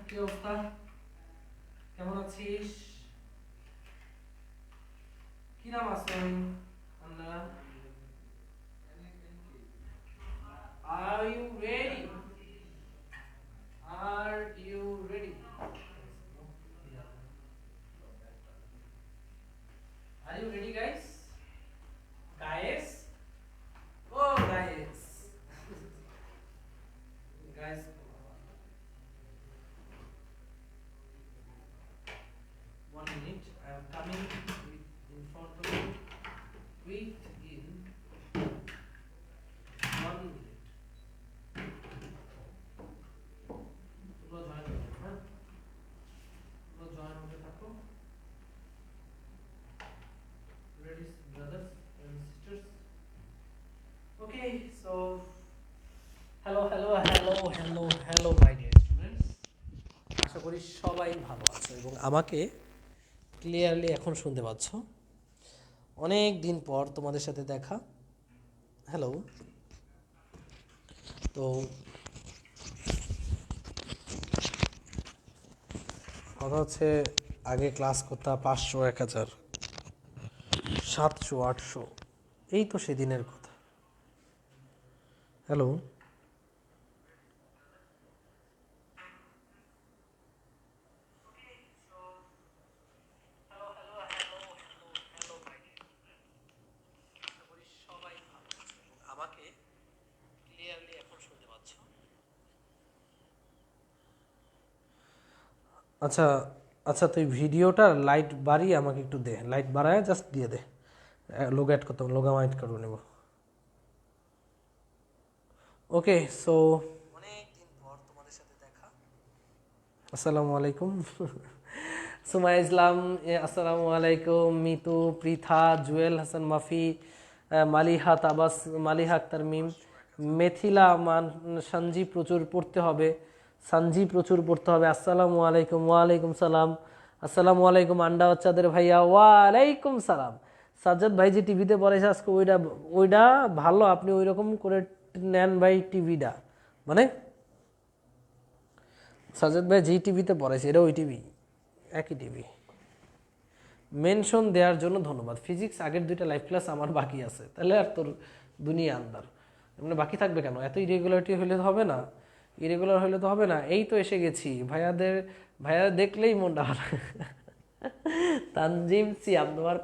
কি অবস্থা? কেমন আছিস? কি নাম আছেন আপনারা? Are you ready? Are you ready? Are you ready, guys? Guys? Oh, guys. Guys, one minute. I am coming with in front of you. Wait in 1 minute. তোমরা জয়েন করো, হ্যাঁ? তোমরা জয়েন হতে থাকো। Ready, brothers and sisters? Okay, so hello, my dear students. আশা করি সবাই ভালো আছো এবং আমাকে ক্লিয়ারলি এখন শুনতে পাচ্ছ। অনেক দিন পর তোমাদের সাথে দেখা। হ্যালো। তো কথা হচ্ছে আগে ক্লাস করতাম 500, 1000, 700, 800, এই তো সেদিনের কথা। হ্যালো। আমাকে ক্লিয়ারলি এখন শুনতে পাচ্ছ? আচ্ছা আচ্ছা, তুই ভিডিওটার লাইট বাড়িয়ে আমাকে একটু দে, লাইট বাড়ায় জাস্ট দিয়ে দে। লোগো অ্যাড করতে হবে, লোগো অ্যাড করে নেব। ওকে, সো অনেক দিন পর তোমাদের সাথে দেখা। আসসালামু আলাইকুম। সুমাইয়া ইসলাম, আসসালামু আলাইকুম। মিতু, পৃথা, জুয়েল হাসান, মাফি, মালিহা তাবাস, মালিহা আক্তার মিম, মেথিলা মান, সঞ্জীব প্রচুর পড়তে হবে, সঞ্জীব প্রচুর পড়তে হবে। আসসালামু আলাইকুম। ওয়ালাইকুম সালাম। আসসালামু আলাইকুম আন্ডা বাচ্চাদের ভাইয়া। ওয়ালাইকুম সালাম। সাজ্জাদ ভাই যে টিভিতে পড়াইছে আজকে ওইটা ওইটা ভালো, আপনি ওই রকম করে নেন ভাই টিভিটা। মানে সাজ্জাদ ভাই যেই টিভিতে পড়াইছে এটা ওই টিভি, একই টিভি। মেনশন দেওয়ার জন্য ধন্যবাদ। ফিজিক্স আগের 2টা লাইভ ক্লাস আমার বাকি আছে, তাহলে আর তোর দুনিয়া আন্দার। মানে বাকি থাকবে কেন? এত ইরেগুলারিটি হলে তো হবে না, ইরেগুলার হলে তো হবে না। এই তো এসে গেছি, ভাইয়া দেখলেই মনটা ভালো। তানজিম সিয়াম, তোমার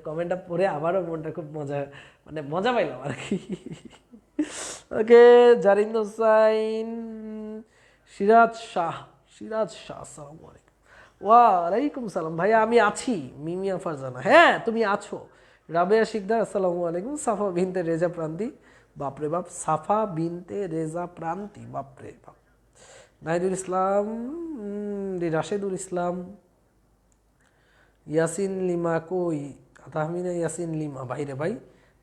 কমেন্টটা পড়ে আমারও মনটা খুব মজা পাইলাম আর কি। ওকে, জারিন হোসাইন, সিরাজ শাহ, আসসালামু আলাইকুম। ওয়ালাইকুম সালাম ভাইয়া, আমি আছি। মিমিয়া ফারজানা, হ্যাঁ তুমি আছো। রাবেয়া শিকদার, আসসালামু আলাইকুম। সাফা বিনতে রেজা প্রান্তি, বাপরে বাপ, সাফা বিনতে রেজা প্রান্তি, বাপরে বাপ। নাহিদুল ইসলাম, রাশেদুল ইসলাম, ইয়াসিন লিমা, কই তাহমিনা ইয়াসিন লিমা, ভাইরে ভাই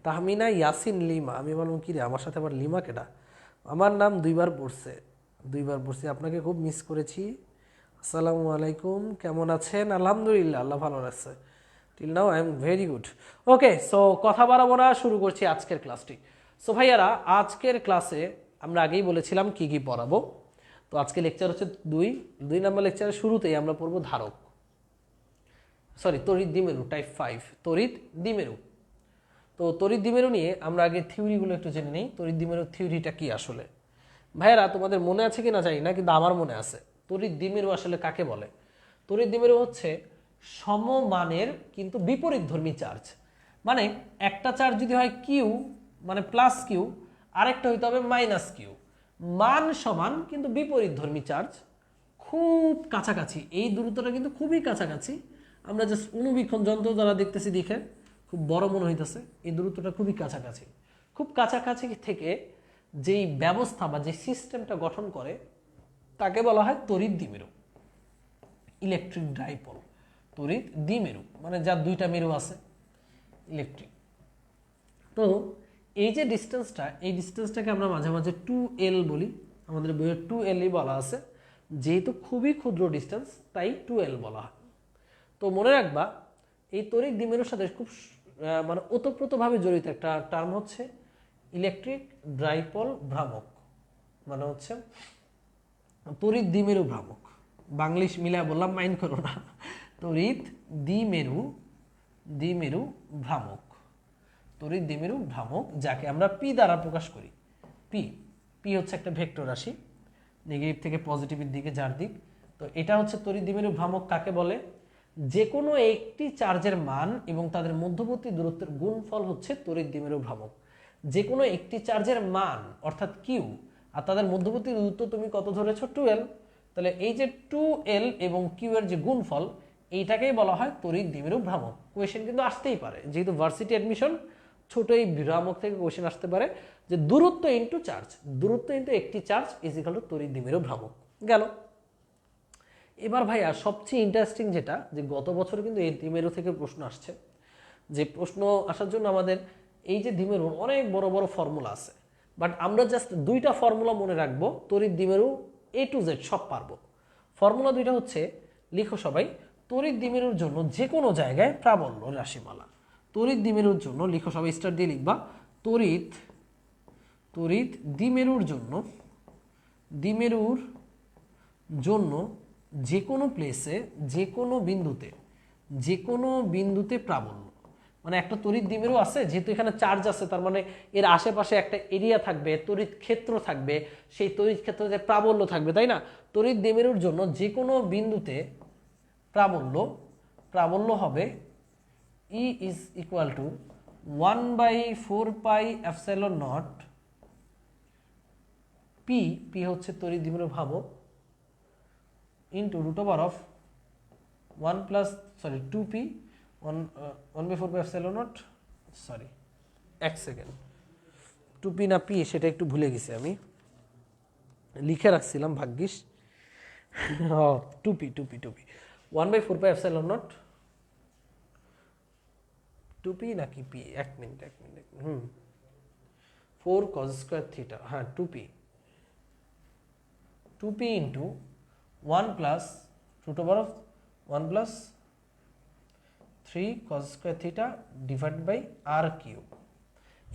তাহমিনা ইয়াসিন লিমা। আমি বললাম কি রে, আমার সাথে আবার লিমা কেডা? আমার নাম 2বার পড়ছে, আপনাকে খুব মিস করেছি। আসসালামু আলাইকুম, কেমন আছেন? আলহামদুলিল্লাহ, আল্লাহ ভালো রাখছে। Till now I am very good. Okay, so কথা বাড়াবো না, শুরু করছি আজকের ক্লাসটি। সো ভাইয়ারা, আজকের ক্লাসে আমরা আগেই বলেছিলাম কি কি পড়াবো। তো আজকে লেকচার হচ্ছে 2 নম্বর লেকচারের শুরুতেই আমরা পড়বো ধারক, তড়িৎ দ্বিমেরু টাইপ 5, তড়িৎ দ্বিমেরু। তো তড়িৎ দ্বিমেরু নিয়ে আমরা আগে থিওরিগুলো একটু জেনে নিই। তড়িৎ দ্বিমেরু থিওরিটা কি আসলে? ভাইয়েরা, তোমাদের মনে আছে কি না জানি না, কিন্তু আমার মনে আছে। তড়িৎ দ্বিমেরু আসলে কাকে বলে? তড়িৎ দ্বিমেরু হচ্ছে সমমানের কিন্তু বিপরীতধর্মী চার্জ। মানে একটা চার্জ যদি হয় কিউ, মানে প্লাস কিউ, আরেকটা হইতে হবে মাইনাস কিউ। মান সমান কিন্তু বিপরীতধর্মী চার্জ, খুব কাছাকাছি। এই দূরত্বটা কিন্তু খুবই কাছাকাছি। আমরা জাস্ট অনুবীক্ষণ যন্ত্র দ্বারা দেখতেছি, দেখে খুব বড় মনে হইতেছে। এই দূরত্বটা খুবই কাছাকাছি। খুব কাছাকাছি থেকে যেই ব্যবস্থা বা যে সিস্টেমটা গঠন করে তাকে বলা হয় তড়িৎ দ্বিমেরু, ইলেকট্রিক ডাইপোল। তড়িৎ দ্বিমেরু মানে যার 2টা মেরু আছে, ইলেকট্রিক। তো এই যে ডিস্টেন্সটা, এই ডিস্টেন্সটাকে আমরা মাঝে মাঝে 2L বলি। আমাদের বইয়ে 2L বলা আছে, যেহেতু খুবই ক্ষুদ্র ডিস্টেন্স তাই 2L বলা হয়। তো মনে রাখবা, এই তড়িৎ দ্বিমেরুর সাথে খুব মানে ওতপ্রোতভাবে জড়িত একটা টার্ম হচ্ছে ইলেকট্রিক ডাইপোল ভ্রামক। মানে হচ্ছে তড়িৎ দ্বিমেরু ভ্রামক, বাংলিশ মিলায় বললাম, মাইন্ড করো না। তড়িৎ দ্বিমেরু দ্বিমেরু ভ্রামক, তড়িৎ দ্বিমেরু ভ্রামক যাকে আমরা পি দ্বারা প্রকাশ করি। পি পি হচ্ছে একটা ভেক্টর রাশি, নেগেটিভ থেকে পজিটিভের দিকে যার দিক। তো এটা হচ্ছে তড়িৎ দ্বিমেরু ভ্রামক কাকে বলে? যে কোনো একটি চার্জের মান এবং তাদের মধ্যবর্তী দূরত্বের গুণফল হচ্ছে তড়িৎ দ্বিমেরু ভ্রামক। যে কোনো একটি চার্জের মান অর্থাৎ কিউ আর তাদের মধ্যবর্তী দূরত্ব তুমি কত ধরেছো? 2l। তাহলে এই যে 2l এবং কিউ এর যে গুণফল, এইটাকেই বলা হয় তড়িৎ দ্বিমেরু ভ্রামক। কোয়েশ্চেন কিন্তু আসতেই পারে, যেহেতু ভার্সিটি অ্যাডমিশন, ছোট এই ভ্রামক থেকে কোয়েশ্চেন আসতে পারে যে দূরত্ব ইন্টু চার্জ, দূরত্ব ইন্টু একটি চার্জ ইজ ইকুয়াল টু তড়িৎ দ্বিমেরু ভ্রামক। গেল। এবার ভাইয়া সবচেয়ে ইন্টারেস্টিং যেটা, যে গত বছর কিন্তু এই দ্বিমেরু থেকে প্রশ্ন আসছে, যে প্রশ্ন আসার জন্য আমাদের এই যে দ্বিমেরুর অনেক বড় বড় ফর্মুলা আছে, বাট আমরা জাস্ট দুইটা ফর্মুলা মনে রাখবো, তড়িৎ দ্বিমেরু A to Z সব পারবো। ফর্মুলা দুইটা হচ্ছে, লিখো সবাই, তড়িৎ দ্বিমেরুর জন্য যে কোনো জায়গায় প্রাবল্য রাশিমালা। তড়িৎ দ্বিমেরুর জন্য লিখো সবাই, স্টার দিয়ে লিখবা, তড়িৎ দ্বিমেরুর জন্য যে কোনো প্লেসে যে কোনো বিন্দুতে প্রাবল্য। মানে একটা তড়িৎ দ্বিমেরু আছে, যেহেতু এখানে চার্জ আছে, তার মানে এর আশেপাশে একটা এরিয়া থাকবে, তড়িৎ ক্ষেত্র থাকবে, সেই তড়িৎ ক্ষেত্রে প্রাবল্য থাকবে, তাই না? তড়িৎ দ্বিমেরুর জন্য যে কোনো বিন্দুতে প্রাবল্য হবে E is equal to 1/4πε0 P হচ্ছে তড়িৎ দ্বিমেরু ভ্রামক ইন্টু √1 2p 1/4πε0, সরি এক সেকেন্ড, 2p না p সেটা একটু ভুলে গেছি, আমি লিখে রাখছিলাম ভাগ্যিস। 2p 1/4πε0 2p নাকি p, এক মিনিট 4 cos স্কয়ার থিটা, হ্যাঁ 2p into 1 plus √1 + 3 cos square theta divide by r cube.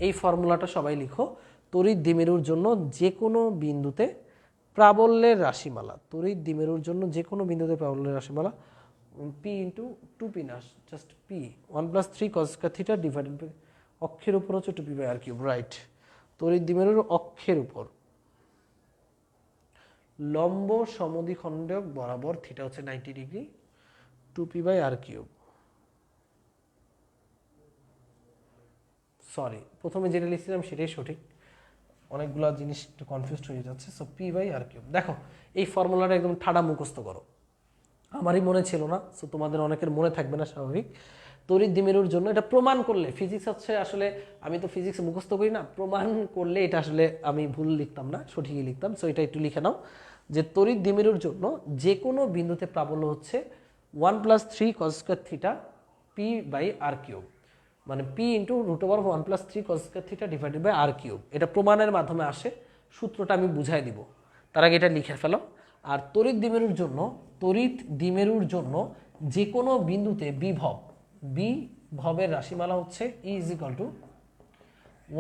এই ফর্মুলাটা সবাই লিখো, তড়িৎ দ্বিমেরুর জন্য যে কোনো বিন্দুতে প্রাবল্যের রাশিমালা, তড়িৎ দ্বিমেরুর জন্য যে কোনো বিন্দুতে প্রাবল্যের রাশিমালা p ইন্টু 2p না, just p 1 + 3 cos square theta divided by, অক্ষের উপর হচ্ছে 2p by r cube, right. তড়িৎ দ্বিমেরুর অক্ষের উপর লম্ব সমদ্বিখণ্ডক বরাবর থিটা হচ্ছে 90 degree, 2p by r cube. Sorry, প্রথমে যেটা লিখছিলাম সেটাই সঠিক, অনেকগুলো জিনিস একটু কনফিউজড হয়ে যাচ্ছে। So p by r cube. দেখো এই ফর্মুলাটা একদম ঠাডা মুখস্থ করো, আমারই মনে ছিল না, সো তোমাদের অনেকের মনে থাকবে না, স্বাভাবিক। তড়িৎ দ্বিমেরুর জন্য এটা প্রমাণ করলে, ফিজিক্স হচ্ছে আসলে, আমি তো ফিজিক্স মুখস্থ করি না, প্রমাণ করলে এটা আসলে আমি ভুল লিখতাম না, সঠিকই লিখতাম। সো এটা একটু লিখে নাও, যে তড়িৎ দ্বিমেরুর জন্য যে কোনো বিন্দুতে প্রাবল্য হচ্ছে 1 + 3 cos square theta p by r cube, মানে p into √1 + 3 cos square theta divided by r cube. এটা প্রমাণের মাধ্যমে আসে, সূত্রটা আমি বুঝাই দিব, তার আগে এটা লিখে ফেলো। আর তড়িৎ দ্বিমেরুর জন্য যে কোনো বিন্দুতে বিভবের রাশিমালা হচ্ছে E is equal to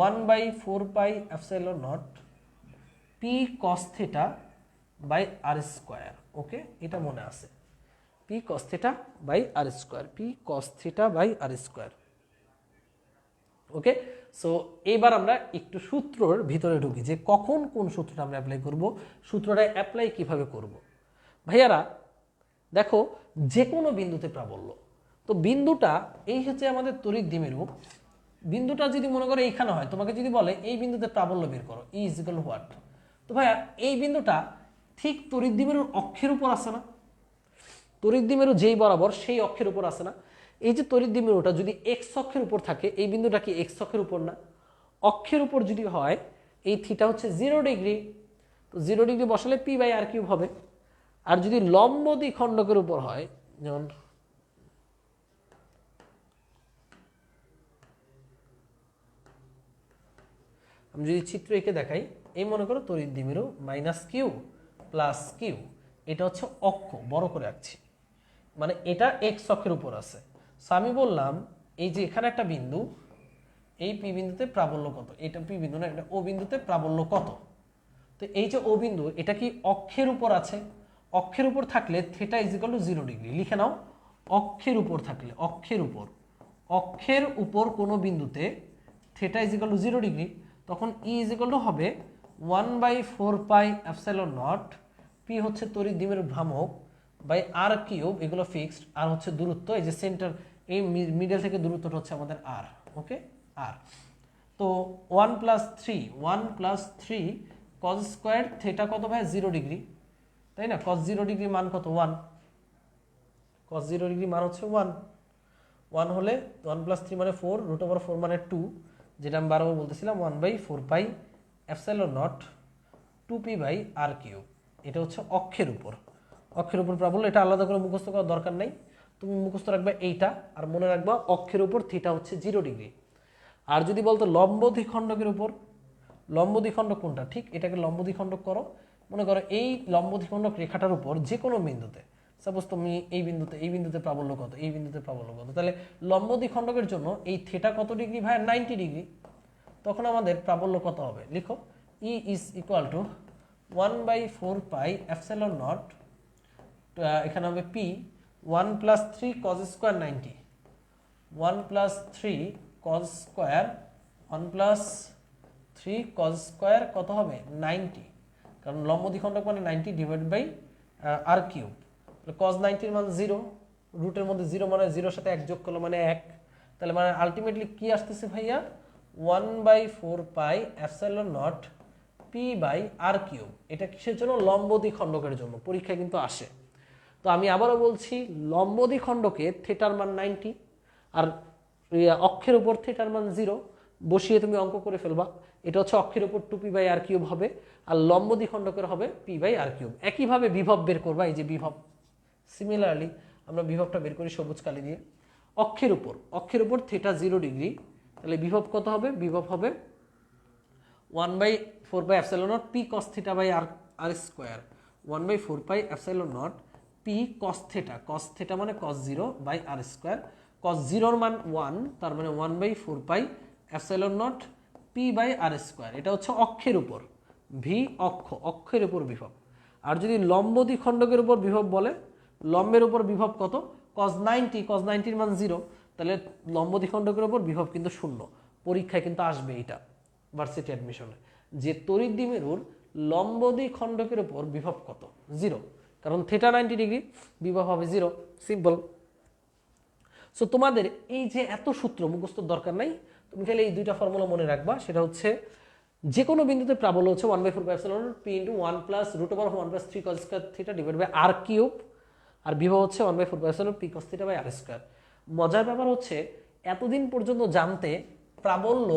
1/4πε0 p cos theta by r square. Okay, এটা মনে আছে, p cos theta by r square, p cos theta by r square. Okay, so এবার আমরা একটু সূত্রর ভিতরে ঢুকি, যে কখন কোন সূত্রটা আমরা অ্যাপ্লাই করব, সূত্রটা অ্যাপ্লাই কিভাবে করব। ভাইয়ারা দেখো, যে কোনো বিন্দুতে প্রাবল্য, তো বিন্দুটা এই হচ্ছে আমাদের তড়িৎ দ্বিমেরু। বিন্দুটা যদি মনে করো এইখানে হয়, তোমাকে যদি বলে এই বিন্দুতে প্রাবল্য বের করো, E is equal to what, তো ভাইয়া এই বিন্দুটা ঠিক তড়িৎ দ্বিমেরুর অক্ষের উপর আছে না? তড়িৎ দ্বিমেরু যেই বরাবর সেই অক্ষের উপর আছে না? এই যে তড়িৎ দ্বিমেরুটা যদি এক্স অক্ষের উপর থাকে, এই বিন্দুটা কি এক্স অক্ষের উপর না? অক্ষের উপর যদি হয়, এই থিটা হচ্ছে 0 ডিগ্রি, তো 0 ডিগ্রি বসালে p বাই r কিউব হবে। আর যদি লম্ব দ্বিখণ্ডকের উপর হয়, যেমন আমি যদি চিত্র এঁকে দেখাই, এই মনে করো তড়িৎ দ্বিমেরু -q + q, এটা হচ্ছে অক্ষ, বড় করে আঁকছি, মানে এটা এক্স অক্ষের উপর আছে। সো আমি বললাম এই যে এখানে একটা বিন্দু, এই পি বিন্দুতে প্রাবল্য কত, এটা পি বিন্দু না, এটা ও বিন্দুতে প্রাবল্য কত, তো এই যে ও বিন্দু এটা কি অক্ষের উপর আছে? অক্ষের উপর থাকলে theta is equal two 0 degree. লিখে নাও, অক্ষের উপর থাকলে, অক্ষের উপর কোনো বিন্দুতে theta is equal two 0 degree, তখন ই ইজ ইকুয়াল টু হবে 1/4 পাই এপসাইলন নট, পি হচ্ছে তড়িৎ দ্বিমেরু ভ্রামক বাই আর কিউব, এগুলো ফিক্সড, আর হচ্ছে দূরত্ব, এই যে সেন্টার এই মিডল থেকে দূরত্বটা হচ্ছে আমাদের আর। ওকে, আর তো 1+3 cos স্কয়ার থিটা কত ভাই? 0 ডিগ্রি, তাই না? cos 0 ডিগ্রি মান কত? 1। cos 0 ডিগ্রি মান হচ্ছে 1 হলে 1+3 মানে 4, √4 মানে 2, যেটা আমি বারবার বলতেছিলাম 1/4 pi epsilon naught 2p by R cube. এটা হচ্ছে অক্ষের উপর প্রাবল্য। এটা আলাদা করে মুখস্থ করার দরকার নাই, তুমি মুখস্থ রাখবে এইটা, আর মনে রাখবা অক্ষের উপর থিটা হচ্ছে 0 ডিগ্রি। আর যদি বলতো লম্ব দ্বিখণ্ডকের উপর, লম্ব দ্বিখণ্ডক কোনটা? ঠিক এটাকে লম্ব দ্বিখণ্ডক করো। মনে করো এই লম্ব দ্বিখণ্ডক রেখাটার উপর যে কোনো বিন্দুতে, সাপোজ তুমি এই বিন্দুতে প্রাবল্য কত, এই বিন্দুতে প্রাবল্য কত, তাহলে লম্ব দ্বিখণ্ডকের জন্য এই থিটা কত ডিগ্রি ভাই? 90 ডিগ্রি। তখন আমাদের প্রাবল্য কত হবে? লিখো, E is equal to 1/4 pi epsilon naught, এখানে হবে P 1+3 cos square 90, 1+3 cos square 1+3 cos square কত হবে? 90, কারণ লম্ব দ্বিখণ্ডক মানে 90 divide by R cube. cos 90 এর মান 0, রুটের মধ্যে 0 মানে 0 সাথে 1 যোগ করলে মানে 1, তাহলে মানে আলটিমেটলি কি আসতেছে ভাইয়া? 1/4 pi epsilon naught P by R cube. এটা কিসের জন্য? লম্ব দ্বিখণ্ডকের জন্য, পরীক্ষায় কিন্তু আসে। তো আমি আবারও বলছি, লম্ব দ্বিখণ্ডকে থিটার মান 90 আর অক্ষের উপর থিটার মান 0, বসিয়ে তুমি অঙ্ক করে ফেলবা। এটা হচ্ছে অক্ষের উপর 2p বাই আর কিউব হবে, আর লম্ব দ্বিখণ্ডকের হবে p বাই আর কিউব। একইভাবে বিভব বের করবা, এই যে বিভব, সিমিলারলি আমরা বিভবটা বের করি সবুজ কালি দিয়ে। অক্ষের উপর থিটা 0 ডিগ্রি, তাহলে বিভব কত হবে? বিভব হবে 1/4 pi epsilon naught P cos theta by R square, 1/4 pi epsilon naught P cos theta মানে cos 0 by R square. cos 0 এর মান 1, তার মানে 1/4 pi epsilon naught P by R square. এটা হচ্ছে অক্ষের উপর, ভি অক্ষের উপর বিভব। আর যদি লম্ব দ্বিখণ্ডকের উপর বিভব বলে, লম্বের উপর বিভব কত? cos 90 এর মান 0, তাহলে লম্ব দ্বিখণ্ডকের উপর বিভব কিন্তু 0। পরীক্ষায় কিন্তু আসবে এটা ভার্সিটি অ্যাডমিশনে, যে তড়িৎ দ্বিমেরুর লম্ব দ্বিখণ্ডকের উপর বিভব কত? 0, কারণ থিটা 90 ডিগ্রি, বিভব হবে 0, সিম্পল। সো তোমাদের এই যে এত সূত্র মুখস্থ দরকার নাই, তুমি খালি এই দুইটা ফর্মুলা মনে রাখবা। সেটা হচ্ছে যে কোনো বিন্দুতে প্রাবল্য হচ্ছে 1/4 pi epsilon naught P into 1 plus √1+3 cos square theta divide by R cube, আর বিভব হচ্ছে 1/4 pi epsilon P cos theta by R square. মজার ব্যাপার হচ্ছে এতদিন পর্যন্ত জানতে প্রাবল্য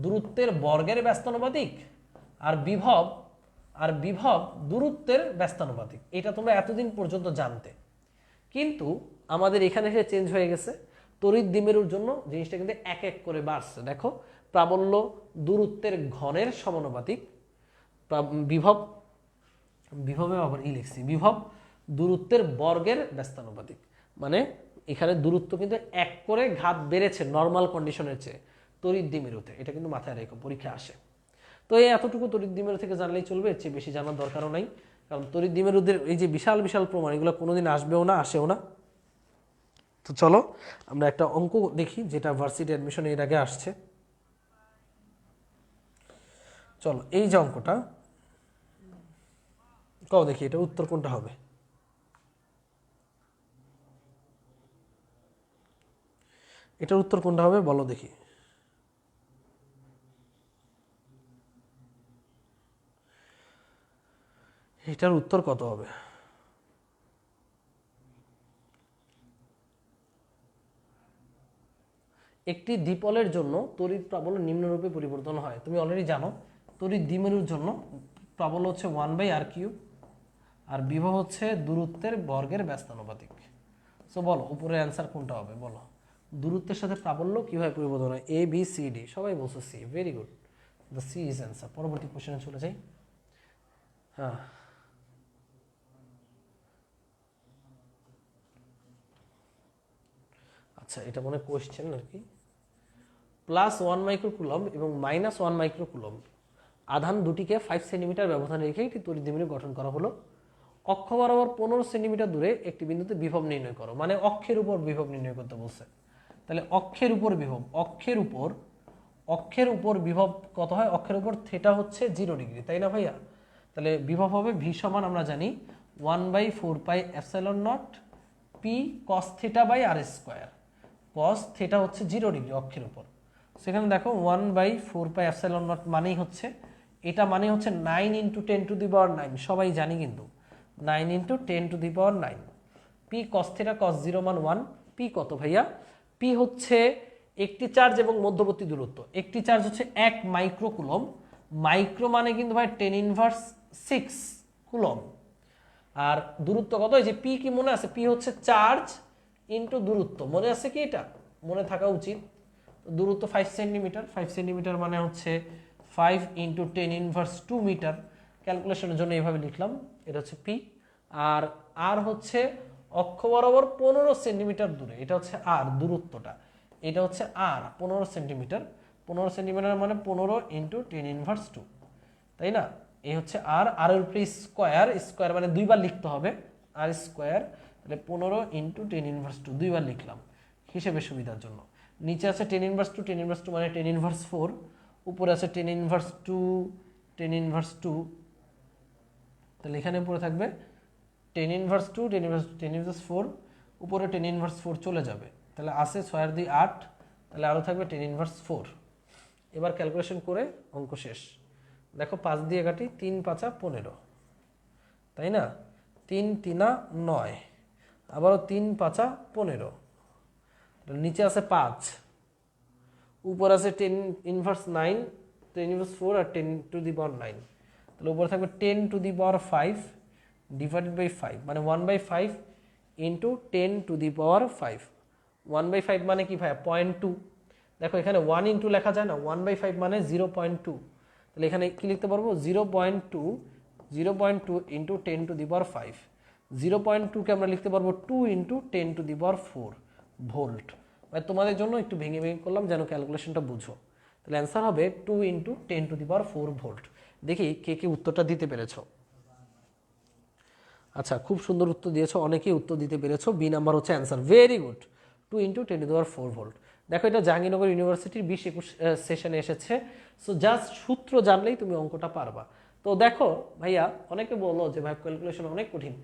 দূরত্বের বর্গের ব্যস্তানুপাতিক, আর বিভব দূরত্বের ব্যস্তানুপাতিক, এটা তোমরা এতদিন পর্যন্ত জানতে। কিন্তু আমাদের এখানে এসে চেঞ্জ হয়ে গেছে, তড়িৎ দ্বিমেরুর জন্য জিনিসটা কিন্তু এক এক করে বাড়ছে। দেখো, প্রাবল্য দূরত্বের ঘনের সমানুপাতিক, বিভবে আবার লিখছি, বিভব দূরত্বের বর্গের ব্যস্তানুপাতিক। মানে এখানে দূরত্ব কিন্তু এক করে ঘাত বেড়েছে নর্মাল কন্ডিশনের চেয়ে তড়িৎ দ্বিমেরুতে, এটা কিন্তু মাথায় রেখো, পরীক্ষা আসে। তো এই এতটুকু তড়িৎ দ্বিমেরু থেকে জানলেই চলবে, এর চেয়ে বেশি জানার দরকারও নাই, কারণ তড়িৎ দ্বিমেরুদের এই যে বিশাল বিশাল প্রমাণ, এগুলো কোনোদিন আসবেও না, আসেও না। তো চলো আমরা একটা অঙ্ক দেখি, যেটা ভার্সিটি অ্যাডমিশন এর আগে আসছে। চলো এই যে অঙ্কটা কও দেখি, এটা উত্তর কোনটা হবে? এটার উত্তর কোনটা হবে বলো দেখি। এটার উত্তর কত হবে? একটি দ্বিপলের জন্য তড়িৎ প্রাবল্য নিম্নরূপে পরিবর্তন হয়। তুমি অলরেডি জানো, তড়িৎ দ্বিমেরুর জন্য প্রাবল্য হচ্ছে 1/r3, আর বিভব হচ্ছে দূরত্বের বর্গের ব্যস্তানুপাতিক। সো বলো উপরের অ্যান্সার কোনটা হবে বলো। দূরত্বের সাথে প্রাবল্য কিভাবে পরিবর্তন হয়? এ বি সি ডি, সবাই বলছো C, very good, the C is answer. পরবর্তী কোশ্চেনে চলে যাই। হ্যাঁ, আচ্ছা এটা মনে কোশ্চেন আর কি। +1 মাইক্রোকুলম্ব এবং -1 মাইক্রোকুলম্ব আধান দুটিকে 5 সেন্টিমিটার ব্যবধানে রেখে একটি তড়িৎ দ্বিমেরু গঠন করা হলো। অক্ষ বরাবর 15 সেন্টিমিটার দূরে একটি বিন্দুতে বিভব নির্ণয় করো, মানে অক্ষের উপর বিভব নির্ণয় করতে বলছে। তাহলে অক্ষের উপর বিভব, অক্ষের উপর বিভব কত হয়? অক্ষের উপর থিটা হচ্ছে 0 ডিগ্রি, তাই না ভাইয়া? তাহলে বিভব হবে ভি সমান আমরা জানি 1/4πε0 P cos theta by R square. Cos theta হচ্ছে 0 ডিগ্রি অক্ষের উপর। সেখানে দেখো 1/4πε0 মানেই হচ্ছে, এটা মানে হচ্ছে 9 × 10⁹, সবাই জানি কিন্তু 9 × 10⁹। পি কস থিটা কস 0 মান 1। পি কত ভাইয়া? পি হচ্ছে একটি চার্জ এবং মধ্যবর্তী দূরত্ব। একটি চার্জ হচ্ছে 1 মাইক্রোকুলম, মাইক্রো মানে কিন্তু ভাই 10⁻6 কুলম। আর দূরত্ব কত? এই যে পি কি মনে আছে? পি হচ্ছে চার্জ ইনটু দূরত্ব, মনে আছে কি? এটা মনে থাকা উচিত। দূরত্ব 5 সেন্টিমিটার, 5 সেন্টিমিটার মানে হচ্ছে 5 × 10⁻2 মিটার। ক্যালকুলেশনের জন্য এইভাবে লিখলাম, এটা হচ্ছে পি। আর আর হচ্ছে অক্ষ বরাবর 15 সেন্টিমিটার দূরে, এটা হচ্ছে আর দূরত্বটা, এটা হচ্ছে আর 15 সেন্টিমিটার। 15 সেন্টিমিটার মানে 15 × 10⁻2, তাই না? এই হচ্ছে আর, আর এর উপরে স্কোয়ার, স্কোয়ার মানে দুইবার লিখতে হবে, আর স্কোয়ার। তাহলে 15 × 10⁻2 দুইবার লিখলাম হিসেবের সুবিধার জন্য। নিচে আছে 10⁻2, 10⁻2 মানে 10⁻4, উপরে আছে 10⁻2, 10⁻2। তাহলে এখানে উপরে থাকবে 10⁻2, 10⁻4, উপরে 10⁻4 চলে যাবে। তাহলে আছে 6 আর 2 8, তাহলে আরও থাকবে 10⁻4। এবার ক্যালকুলেশন করে অঙ্ক শেষ। দেখো 5 দিয়ে কাটি, 3 × 5 = 15, তাই না? 3 × 3 = 9, আবারও 3 × 5 = 15। নিচে আছে 5, উপর আছে 10⁻9, 10⁻4 আর 10⁻9। তাহলে উপরে থাকবে 10⁵ ডিভাইডেড বাই 5, মানে 1/5 × 10⁵। 1/5 মানে কি ভাইয়া? 0.2। দেখো এখানে 1 × লেখা যায় না, 1/5 মানে 0.2। তাহলে এখানে কি লিখতে পারবো? 0.2 × 10⁵। 0.2 কে আমরা লিখতে পারবো 2 × 10⁴ ভোল্ট। মানে তোমাদের জন্য একটু ভেঙে ভেঙে করলাম যেন ক্যালকুলেশনটা বুঝো। তাহলে অ্যান্সার হবে 2 × 10⁴ ভোল্ট। দেখি কে কে উত্তরটা দিতে পেরেছ। আচ্ছা, খুব সুন্দর উত্তর দিয়েছো, অনেকেই উত্তর দিতে পেরেছো। বি নাম্বার হচ্ছে অ্যান্সার, ভেরি গুড। 2 × 10⁴ ভোল্ট। দেখো এটা জাহাঙ্গীরনগর ইউনিভার্সিটির 20-21 সেশনে এসেছে। সো জাস্ট সূত্র জানলেই তুমি অঙ্কটা পারবা। তো দেখো ভাইয়া, অনেকে বলো যে ভাই ক্যালকুলেশন অনেক কঠিন।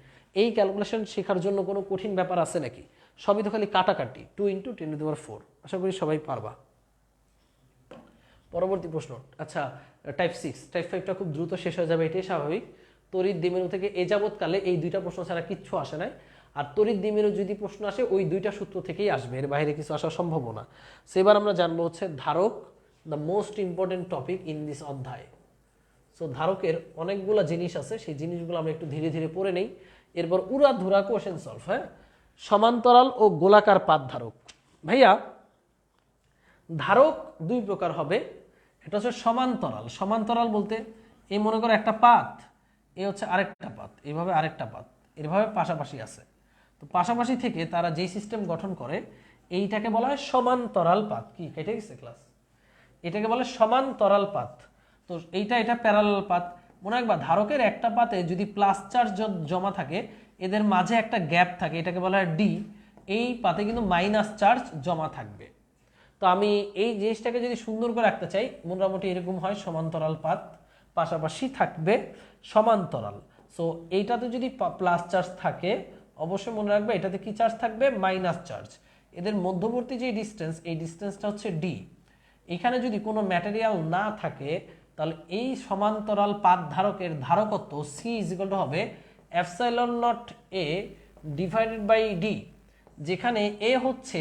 এই ক্যালকুলেশন শেখার জন্য কোনো কঠিন ব্যাপার আছে নাকি? সবই তো খালি কাটাকাটি। 2 × 10⁴, আশা করি সবাই পারবা। পরবর্তী প্রশ্ন। আচ্ছা, টাইপ 6, টাইপ 5টা খুব দ্রুত শেষ হয়ে যাবে, এটাই স্বাভাবিক। তড়িৎ দ্বিমেরু থেকে এ যাবৎকালে এই দুইটা প্রশ্ন ছাড়া কিচ্ছু আসে নাই। আর তড়িৎ দ্বিমেরু যদি প্রশ্ন আসে ওই দুইটা সূত্র থেকেই আসবে, এর বাইরে কিছু আসা সম্ভব না। সেবার আমরা জানবো হচ্ছে ধারক, the most important topic in this অধ্যায়। সো ধারকের অনেকগুলো জিনিস আছে, সেই জিনিসগুলো আমরা একটু ধীরে ধীরে পড়ে নেই, এরপর উড়াধুরা কোশ্চেন সলভ। হ্যাঁ, সমান্তরাল ও গোলাকার পাত ধারক। ভাইয়া ধারক দুই প্রকার হবে। এটা হচ্ছে সমান্তরাল। সমান্তরাল বলতে এই মনে করো একটা পাত, এই হচ্ছে আরেকটা পাত, এইভাবে আরেকটা পাত, এভাবে পাশাপাশি আছে। তো পাশাপাশি থেকে তারা যেই সিস্টেম গঠন করে এইটাকে বলা হয় সমান্তরাল পাত। কি কেটে গেছে ক্লাস? এটাকে বলে সমান্তরাল পাত। তো এটা প্যারালাল পাত। মনে রাখবা, ধারকের একটা পাতে যদি প্লাস চার্জ জমা থাকে, এদের মাঝে একটা গ্যাপ থাকে, এটাকে বলা হয় ডি। এই পাতে কিন্তু মাইনাস চার্জ জমা থাকবে। তো আমি এই জিনিসটাকে যদি সুন্দর করে রাখতে চাই, মোটামুটি এরকম হয়, সমান্তরাল পাত পাশাপাশি থাকবে সমান্তরাল। সো এইটাতে যদি প্লাস চার্জ থাকে, অবশ্যই মনে রাখবে এটাতে কি চার্জ থাকবে? Minus charge. এদের মধ্যবর্তী যে ডিস্টেন্স, এই ডিস্টেন্সটা হচ্ছে ডি। এখানে যদি কোনো ম্যাটেরিয়াল না থাকে, তাহলে এই সমান্তরাল পাত ধারকের ধারকত্ব সি ইজিক্যাল টু হবে ε0 a ডিভাইডেড বাই ডি, যেখানে এ হচ্ছে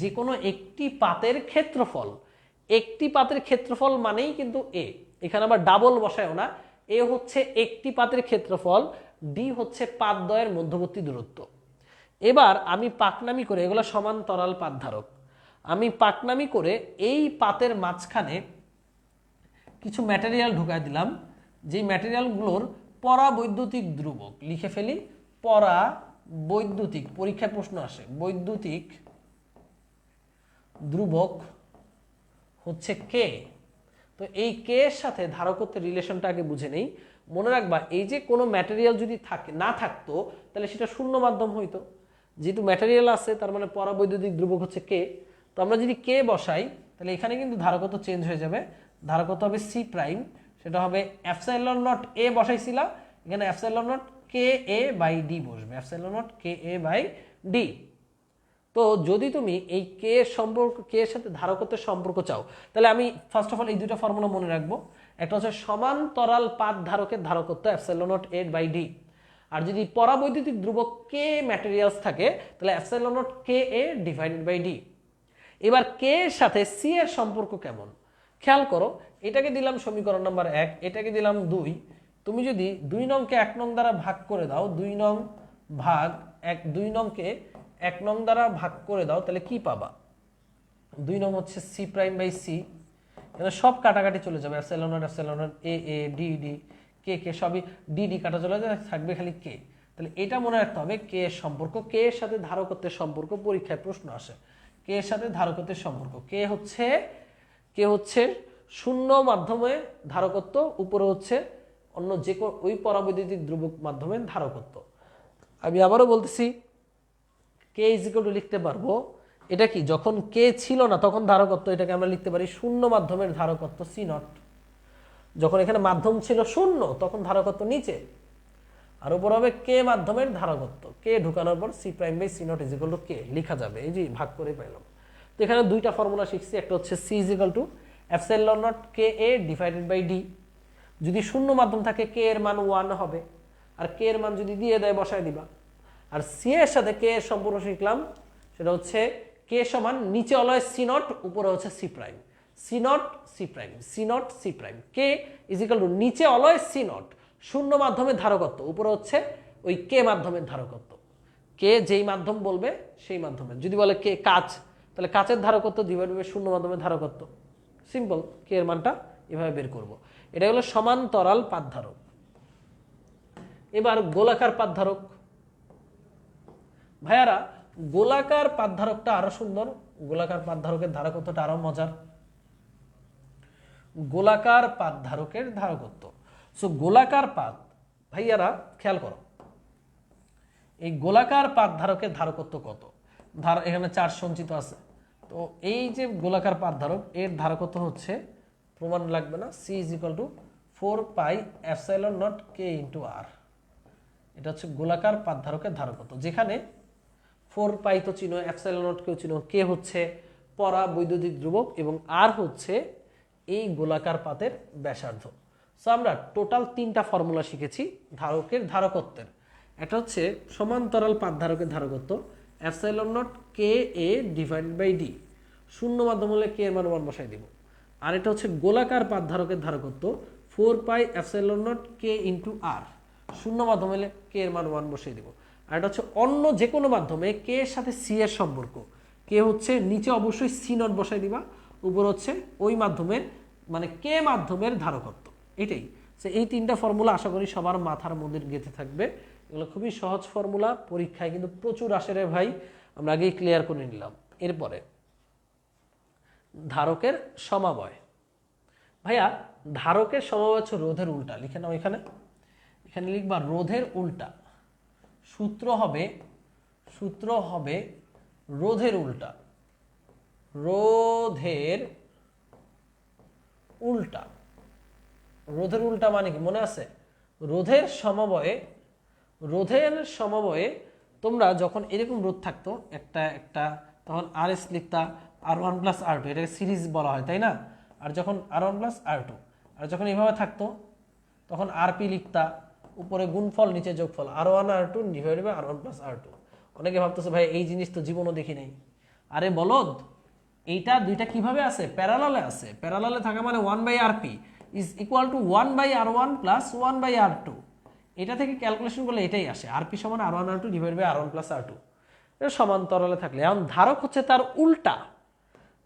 যে কোনো একটি পাতের ক্ষেত্রফল। একটি পাতের ক্ষেত্রফল মানেই কিন্তু এ, এখানে আবার ডাবল বসায়ও না। এ হচ্ছে একটি পাতের ক্ষেত্রফল, ডি হচ্ছে পাতদ্বয়ের মধ্যবর্তী দূরত্ব। এবার আমি পাকনামি করে, এগুলো সমান্তরাল পাত ধারক, আমি পাকনামি করে এই পাতের মাঝখানে কিছু ম্যাটেরিয়াল ঢুকাই দিলাম, যে ম্যাটেরিয়ালগুলোর পরাবৈদ্যুতিক ধ্রুবক লিখে ফেলি। পরাবৈদ্যুতিক, পরীক্ষায় প্রশ্ন আসে, বৈদ্যুতিক ধ্রুবক হচ্ছে কে। তো তো এই কে এর সাথে ধারকত্বের রিলেশনটা আগে বুঝে নেই। মনে রাখবা এই যে কোনো ম্যাটেরিয়াল যদি না থাকতো তাহলে সেটা শূন্য মাধ্যম হইতো। যেহেতু ম্যাটেরিয়াল আছে তার মানে পরাবৈদ্যুতিক ধ্রুবক হচ্ছে কে। তো আমরা যদি কে বসাই তাহলে এখানে কিন্তু ধারকত্ব চেঞ্জ হয়ে যাবে, ধারকত্ব হবে সি প্রাইম, সেটা হবে এপসাইলন নট এ বসাইছিলা, এখানে epsilon naught K A by D বসবে, epsilon naught K A by D. তো যদি তুমি এই কে এর সম্পর্ক, কে এর সাথে ধারকত্বের সম্পর্ক চাও তাহলে আমি ফার্স্ট অফ অল এই দুইটা ফর্মুলা মনে রাখবো। একটা হচ্ছে সমান্তরাল পাত ধারকের ধারকত্ব epsilon naught A by D, আর যদি পরাবৈদ্যুতিক ধ্রুবক কে ম্যাটেরিয়ালস থাকে তাহলে epsilon naught K A divided by D. এবার কে এর সাথে সি এর সম্পর্ক কেমন খেয়াল করো, এটাকে দিলাম সমীকরণ নাম্বার 1, এটাকে দিলাম 2। তুমি যদি 2 নংকে 1 নং দ্বারা ভাগ করে দাও, 2 নং ভাগ 1, 2 নংকে 1 নং দ্বারা ভাগ করে দাও তাহলে কি পাবা? 2 নং হচ্ছে সি প্রাইম বাই সি, এখানে সব কাটাকাটি চলে যাবে, epsilon naught A A D D K K সবই ডি ডি কাটা চলে যাবে, থাকবে খালি কে। তাহলে এটা মনে রাখতে হবে কে এর সম্পর্ক, কে এর সাথে ধারকত্বের সম্পর্ক পরীক্ষায় প্রশ্ন আসে। কে এর সাথে ধারকত্বের সম্পর্ক, কে হচ্ছে শূন্য মাধ্যমে ধারকত্ব, উপরে হচ্ছে অন্য যে ওই পরাবৈদ্যুতিক ধ্রুবক মাধ্যমে ধারকত্ব। আমি আবারও বলতেছি কে ইজ ইকুয়াল টু লিখতে পারবো, এটা কি যখন কে ছিল না তখন ধারকত্ব, এটাকে আমরা লিখতে পারি শূন্য মাধ্যমের ধারকত্ব সি নট। যখন এখানে মাধ্যম ছিল শূন্য তখন ধারকত্ব নিচে, আর উপর হবে কে মাধ্যমের ধারকত্ব, কে ঢুকানোর পর C prime by C naught is equal to K লেখা যাবে। এই যে ভাগ করে পাইলাম। তো এখানে দুইটা ফর্মুলা শিখছি, একটা হচ্ছে C is equal to epsilon naught K A divided by D. যদি শূন্য মাধ্যম থাকে কে এর মান 1 হবে, আর কে এর মান যদি দিয়ে দেয় বসায় দিবা। আর সি এর সাথে কে এর সম্পর্ক শিখলাম, সেটা হচ্ছে কে সমান নিচে অলয় সি নট, উপরে হচ্ছে C prime, C naught C prime, C naught C prime. K is equal to নিচে অলয় সি নট, শূন্য মাধ্যমের ধারকত্ব, উপরে হচ্ছে ওই কে মাধ্যমের ধারকত্ব। কে যেই মাধ্যম বলবে সেই মাধ্যমের, যদি বলে কে কাচ তাহলে কাচের ধারকত্ব ডিভাইড বাই শূন্য মাধ্যমের ধারকত্ব, সিম্পল। কে এর মানটা এভাবে বের করব। এটা হলো সমান্তরাল পাত ধারক। এবার গোলাকার পাত ধারক। ভাইয়ারা গোলাকার পাত ধারকটা আরো সুন্দর, গোলাকার পাত ধারকের ধারকত্বটা আরো মজার। গোলাকার পাত ধারকের ধারকত্ব, সো গোলাকার পাত, ভাইয়ারা খেয়াল করো এই গোলাকার পাত ধারকের ধারকত্ব কত। এখানে 4 সঞ্চিত আছে, তো এই যে গোলাকার পাত ধারক এর ধারকত্ব হচ্ছে, প্রমাণ লাগবে না, C is equal to 4 pi epsilon naught K into R. এটা হচ্ছে গোলাকার পাত ধারকের ধারকত্ব, যেখানে 4 পাই তো চিনো, এপসাইলন নট কেও চিনো, কে হচ্ছে পরাবৈদ্যুতিক ধ্রুবক এবং আর হচ্ছে এই গোলাকার পাতের ব্যাসার্ধ। সো আমরা টোটাল 3টা ফর্মুলা শিখেছি ধারকের ধারকত্বের। এটা হচ্ছে সমান্তরাল পাত ধারকের ধারকত্ব epsilon naught K A divided by D, শূন্য মাধ্যম হলে কে এর মান 1 বসাই দিব। আর এটা হচ্ছে গোলাকার পাত ধারকের ধারকত্ব 4 pi epsilon naught K into R, শূন্য মাধ্যম হলে কে এর মান 1 বসাই দিব। আর এটা হচ্ছে অন্য যে কোনো মাধ্যমে কে এর সাথে সি এর সম্পর্ক, কে হচ্ছে নিচে অবশ্যই সি নট বসাই দিবা, উপর হচ্ছে ওই মাধ্যমের মানে কে মাধ্যমের ধারকত্ব। এটাই এই 3টা ফর্মুলা আশা করি সবার মাথার মধ্যে গেঁথে থাকবে। এগুলো খুবই সহজ ফর্মুলা, পরীক্ষায় কিন্তু প্রচুর আসে রে ভাই, আমরা আগেই ক্লিয়ার করে নিলাম। এরপরে ধারকের সমাবয়। ভাইয়া ধারকের সমাবয় হচ্ছে রোধের উল্টা, লিখে নাও এখানে, এখানে লিখবা রোধের উল্টা। সূত্র হবে রোধের উল্টা, রোধের উল্টা। রোধের উল্টা মানে কি মনে আছে? রোধের সমবয়ে তোমরা যখন এরকম রোধ থাকতো একটা তখন আর এস লিখতা, R1 প্লাস R2, এটাকে সিরিজ বলা হয় তাই না? আর যখন R1 প্লাস R2, আর যখন এইভাবে থাকতো তখন RP লিখতা, উপরে গুণফল নিচে যোগফল, R1 R2 divided by R1 plus R2। অনেকে ভাবতেছে ভাই এই জিনিস তো জীবনও দেখি নাই। আরে বলদ, এইটা দুইটা কিভাবে আছে? প্যারালালে আছে। প্যারালালে থাকা মানে 1/RP is equal two 1/R1 plus 1/R2। এটা থেকে ক্যালকুলেশন করলে এটাই আসে, RP সমান R1 R2 divide by R1 plus R2। এটা সমান্তরালে থাকলে। এখন ধারক হচ্ছে তার উল্টা।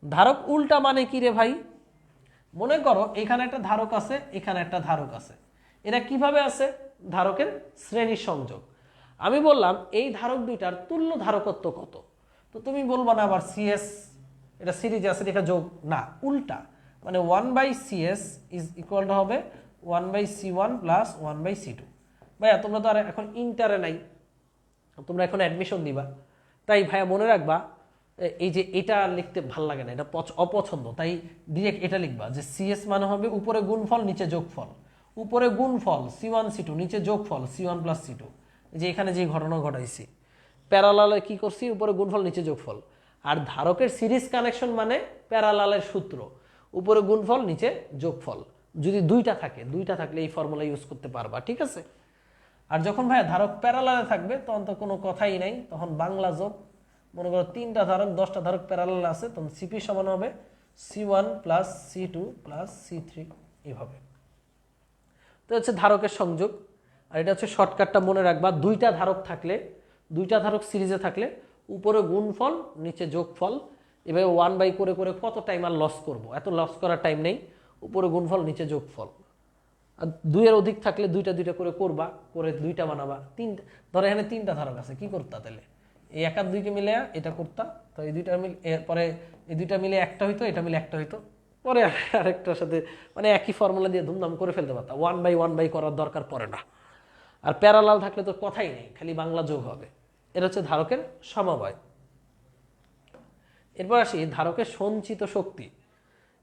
ধারক উল্টা মানে কি রে ভাই? মনে করো এখানে একটা ধারক আছে, এখানে একটা ধারক আছে, এরা কিভাবে আছে? ধারকের শ্রেণী সংযোগ। আমি বললাম এই ধারক দুইটার তুল্য ধারকত্ব কত, তো তুমি বলবা না আবার সিএস, এটা সিরিজে আছে, এটা যোগ না, উল্টা। মানে 1/CS ইজ ইকুয়াল টু হবে 1/C1 প্লাস 1/C2। ভাইয়া তোমরা তো আর এখন ইন্টারে নাই, তোমরা এখন অ্যাডমিশন দিবা, তাই ভাইয়া মনে রাখবা এই যে এটা লিখতে ভাল লাগে না, এটা অপছন্দ, তাই ডিরেক্ট এটা লিখবা যে সিএস মানে হবে উপরে গুণফল নিচে যোগফল, উপরে গুণফল C1 C2 নিচে যোগফল C1 প্লাস C2। যে এখানে যে ঘটনা ঘটাইছি প্যারালালে কি করছি, উপরে গুণফল নিচে যোগফল। আর ধারকের সিরিজ কানেকশন মানে প্যারালালের সূত্র, উপরে গুণফল নিচে যোগফল। যদি দুইটা থাকলে এই ফর্মুলা ইউজ করতে পারবা, ঠিক আছে। আর যখন ভাইয়া ধারক প্যারালালে থাকবে তখন তো কোনো কথাই নাই, তখন বাংলা যোগ। মনে করো 3টা ধারক 10টা ধারক প্যারালালে আছে, তখন সিপি সমান হবে C1 plus C2 plus C3 এইভাবে। তো হচ্ছে ধারকের সংযোগ। আর এটা হচ্ছে শর্টকাটটা মনে রাখবা, দুইটা ধারক সিরিজে থাকলে উপরে গুণফল নিচে যোগফল। এভাবে 1/, করে করে কত টাইম আর লস করব, এত লস করার টাইম নেই। উপরে গুণফল নিচে যোগফল। আর 2-এর অধিক থাকলে দুইটা করে করবা, করে 2টা বানাবা। ধরো এখানে 3টা ধারক আছে, কি করতা তাহলে এই 1 আর 2কে মিলে এটা করতা, তো এই 2টা মিলে এরপরে এই 2টা মিলে একটা হইতো, এটা মিলে একটা হইতো, পরে আরেকটার সাথে মানে একই ফর্মুলা দিয়ে ধুমধাম করে ফেলতে পারতা। 1/1 করার দরকার পড়ে না। আর প্যারালাল থাকলে তো কথাই নেই, খালি বাংলা যোগ হবে। এটা হচ্ছে ধারকের সমবায়। এরপর আসি ধারকের সঞ্চিত শক্তি।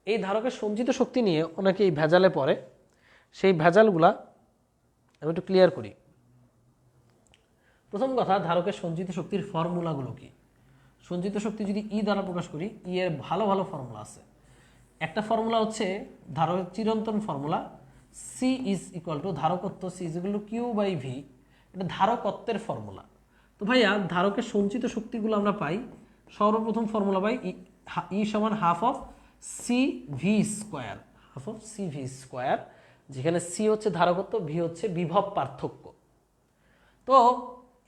এই ধারকের সঞ্চিত শক্তি নিয়ে অনেকে এই ভেজালে পড়ে, সেই ভেজালগুলা আমি একটু ক্লিয়ার করি। প্রথম কথা, ধারকের সঞ্চিত শক্তির ফর্মুলাগুলো কি। সঞ্চিত শক্তি যদি ই দ্বারা প্রকাশ করি, ই এর ভালো ভালো ফর্মুলা আছে। একটা ফর্মুলা হচ্ছে ধারকের চিরন্তন formula, C is equal to ধারকত্ব, C is equal to Q/V। এটা ধারকত্বের ফর্মুলা। তো ভাইয়া ধারকের সঞ্চিত শক্তিগুলো আমরা পাই, সর্বপ্রথম ফর্মুলা পাই ই সমান half of CV square, half of CV square, যেখানে সি হচ্ছে ধারকত্ব, ভি হচ্ছে বিভব পার্থক্য। তো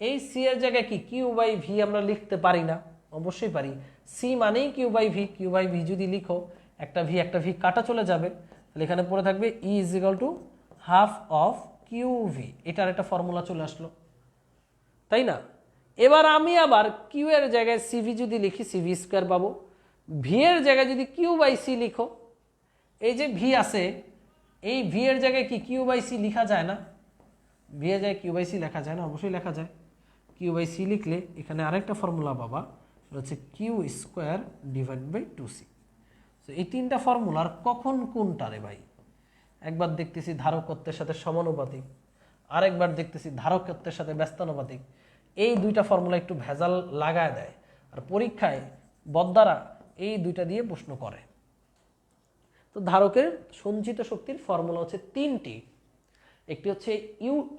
এই সি এর জায়গায় কি Q/V আমরা লিখতে পারি না? অবশ্যই পারি। সি মানেই Q/V, Q/V যদি লিখো একটা ভি কাটা চলে যাবে, তাহলে এখানে পড়ে থাকবে E is equal to half of QV। এটার একটা ফর্মুলা চলে আসলো, তাই না? এবার আমি আবার কিউ এর জায়গায় সিভি যদি লিখি CV স্কোয়ার পাবো, ভি এর জায়গায় যদি Q/C লিখো, এই যে ভি আছে এই ভি এর জায়গায় কি Q/C লেখা যায় না? ভি এর জায়গায় Q/C লেখা যায় না? অবশ্যই লেখা যায়। Q/C লিখলে এখানে আরেকটা ফর্মুলা পাবা, সেটা হচ্ছে Q² / 2C। তো এই 3টা ফর্মুলার কখন কোনটা রে ভাই? একবার দেখতেছি ধারকত্বের সাথে সমানুপাতিক, আরেকবার দেখতেছি ধারকত্বের সাথে ব্যস্তানুপাতিক। এই 2টা ফর্মুলা একটু ভেজাল লাগায় দেয়, আর পরীক্ষায় বদ্দারা এই 2টা দিয়ে প্রশ্ন করে। তো ধারকের সঞ্চিত শক্তির ফর্মুলা হচ্ছে 3টি। একটি হচ্ছে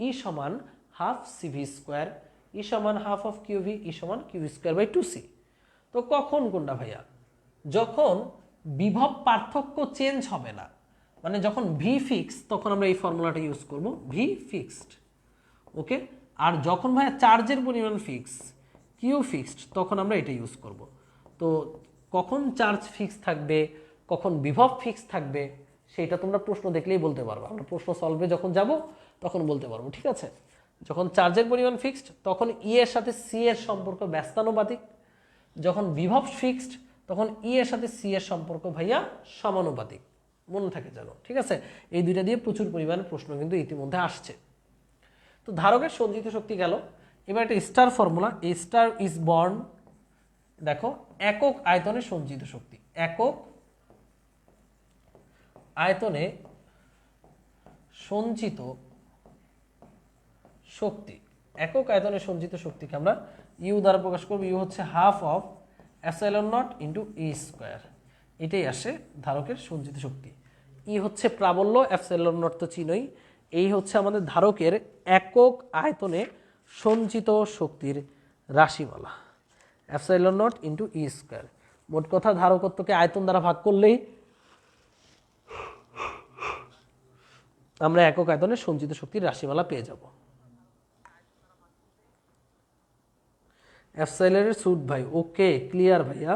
ই সমান হাফ CV স্কোয়ার, ই সমান হাফ অফ QV, ই সমান Q²/2C। তো কখন কোনটা ভাইয়া? যখন বিভব পার্থক্য চেঞ্জ হবে না, মানে যখন ভি ফিক্স তখন আমরা এই ফর্মুলাটা ইউজ করব, ভি ফিক্সড। ওকে। আর যখন ভাইয়া চার্জের পরিমাণ ফিক্স, কিউ ফিক্সড, তখন আমরা এটা ইউজ করব। তো কখন চার্জ ফিক্স থাকবে, কখন বিভব ফিক্স থাকবে, সেটা তোমরা প্রশ্ন দেখলেই বলতে পারবে। আমরা প্রশ্ন সলভে যখন যাব তখন বলতে পারবো, ঠিক আছে। যখন চার্জের পরিমাণ ফিক্সড তখন ই এর সাথে সি এর সম্পর্ক ব্যস্তানুপাতিক, যখন বিভব ফিক্সড তখন ই এর সাথে সি এর সম্পর্ক ভাইয়া সমানুপাতিক। মনে থাকে যেন, ঠিক আছে। এই 2টা দিয়ে প্রচুর পরিমাণে প্রশ্ন কিন্তু ইতিমধ্যে আসছে। তো ধারকের সঞ্চিত শক্তি গেল। এবার একটা star formula, A star is born, দেখো একক আয়তনে সঞ্চিত শক্তি, একক আয়তনে সঞ্চিত শক্তি, একক আয়তনে সঞ্চিত শক্তিকে আমরা ইউ দ্বারা প্রকাশ করব। ইউ হচ্ছে half of ε0 into E square, এটাই আসে ধারকের সঞ্চিত শক্তি। ই হচ্ছে প্রাবল্য, ε0 তো চিনই। এই হচ্ছে আমাদের ধারকের একক আয়তনে সঞ্চিত শক্তির রাশিমালা, ε0 ইন্টু ই স্কোয়ার। মোট কথা ধারকত্বকে আয়তন দ্বারা ভাগ করলেই আমরা একক আয়তনে সঞ্চিত শক্তির রাশিমালা পেয়ে যাব। এফসাইলের সুট ভাই, ওকে ক্লিয়ার ভাইয়া।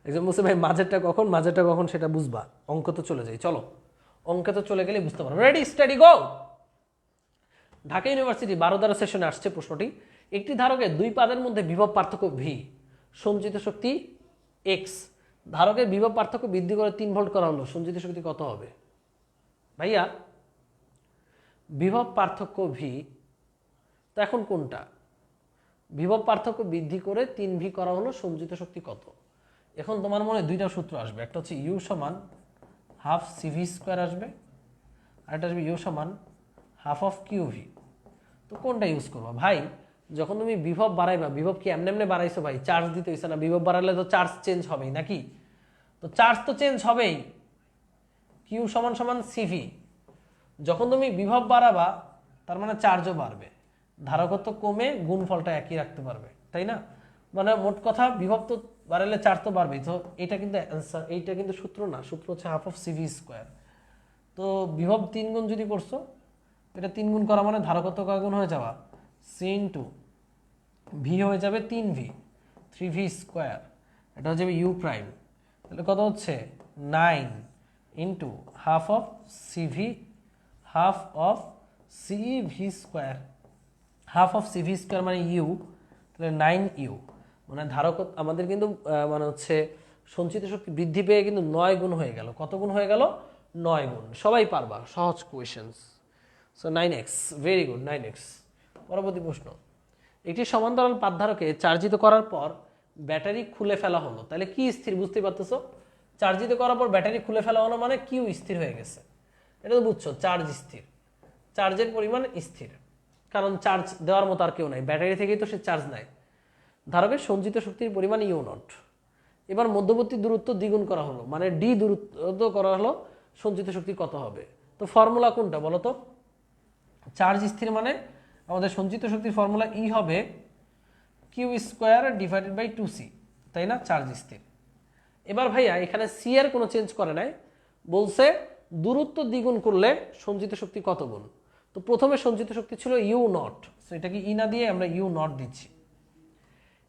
একজন বলছে ভাই মাঝেরটা কখন সেটা বুঝবা, অঙ্ক তো চলে যাই। চলো অঙ্কে তো চলে গেলে বুঝতে পারবো। রেডি, স্টাডি, গো। ঢাকা ইউনিভার্সিটি 12 সেশনে আসছে প্রশ্নটি। একটি ধারকের দুই পাদের মধ্যে বিভব পার্থক্য ভি, সঞ্চিত শক্তি এক্স, ধারকের বিভব পার্থক্য বৃদ্ধি করে 3 ভোল্ট করা হলো, সঞ্চিত শক্তি কত হবে? ভাইয়া বিভব পার্থক্য ভি, তো এখন কোনটা? বিভব পার্থক্য বৃদ্ধি করে 3V করা হলো, সঞ্চিত শক্তি কত? এখন তোমার মনে দুইটা সূত্র আসবে, একটা হচ্ছে ইউ সমান হাফ সিভি স্কোয়ার আসবে, আর একটা আসবে ইউ সমান হাফ অফ কিউভি। তো কোনটা ইউজ করবো ভাই? যখন তুমি বিভব বাড়াইবা, বিভব কি এমনি এমনি বাড়াইছো ভাই? চার্জ দিতে হইছে না? বিভব বাড়ালে তো চার্জ চেঞ্জ হবেই নাকি? তো চার্জ তো চেঞ্জ হবেই, কিউ সমান সমান সিভি। যখন তুমি বিভব বাড়াবা তার মানে চার্জও বাড়বে, ধারকত্ব কমে গুণফলটা একই রাখতে পারবে, তাই না? মানে মোট কথা বিভব তো বাড়ালে চার্জ তো বাড়বেই। তো এটা কিন্তু অ্যান্সার, এইটা কিন্তু সূত্র না, সূত্র হচ্ছে হাফ অফ সিভি স্কোয়ার। তো বিভব 3 গুণ যদি করছো, এটা 3 গুণ করা মানে ধারকত্ব কয় গুণ হয়ে যাওয়া? সি ইন্টু ভি হয়ে যাবে 3V, 3V স্কোয়ার। এটা হচ্ছে ইউ প্রাইম, তাহলে কত হচ্ছে? 9 into half of CV, half of CV square, half of CV square মানে ইউ, তাহলে 9U। মানে ধারক আমাদের কিন্তু মানে হচ্ছে সঞ্চিত শক্তি বৃদ্ধি পেয়ে কিন্তু 9 গুণ হয়ে গেল। কত গুণ হয়ে গেল? 9 গুণ। সবাই পারবা, সহজ questions. So 9x, very good, 9x। পরবর্তী প্রশ্ন, একটি সমান্তরাল পাতধারকে চার্জিত করার পর ব্যাটারি খুলে ফেলা হলো, তাহলে কি স্থির? বুঝতে পারতেছো? চার্জিত করার পর ব্যাটারি খুলে ফেলা হলো মানে কিউ স্থির হয়ে গেছে, এটা তো বুঝছো। চার্জ স্থির, চার্জের পরিমাণ স্থির, কারণ চার্জ দেওয়ার মতো আর কেউ নাই, ব্যাটারি থেকেই তো সে চার্জ নেয়। ধারকের সঞ্চিত শক্তির পরিমাণ ইউ নট। এবার মধ্যবর্তী দূরত্ব দ্বিগুণ করা হলো, মানে ডি দূরত্ব করা হলো, সঞ্চিত শক্তি কত হবে? তো ফর্মুলা কোনটা বলো তো? চার্জ স্থির মানে আমাদের সঞ্চিত শক্তির ফর্মুলা ই হবে Q square divided by 2c, তাই না? চার্জ স্থির। এবার ভাইয়া এখানে সি এর কোনো চেঞ্জ করে নাই, বলছে দূরত্ব দ্বিগুণ করলে সঞ্চিত শক্তি কত গুণ। তো প্রথমে সঞ্চিত শক্তি ছিল ইউ নট, এটাকে ই না দিয়ে আমরা ইউ নট দিচ্ছি।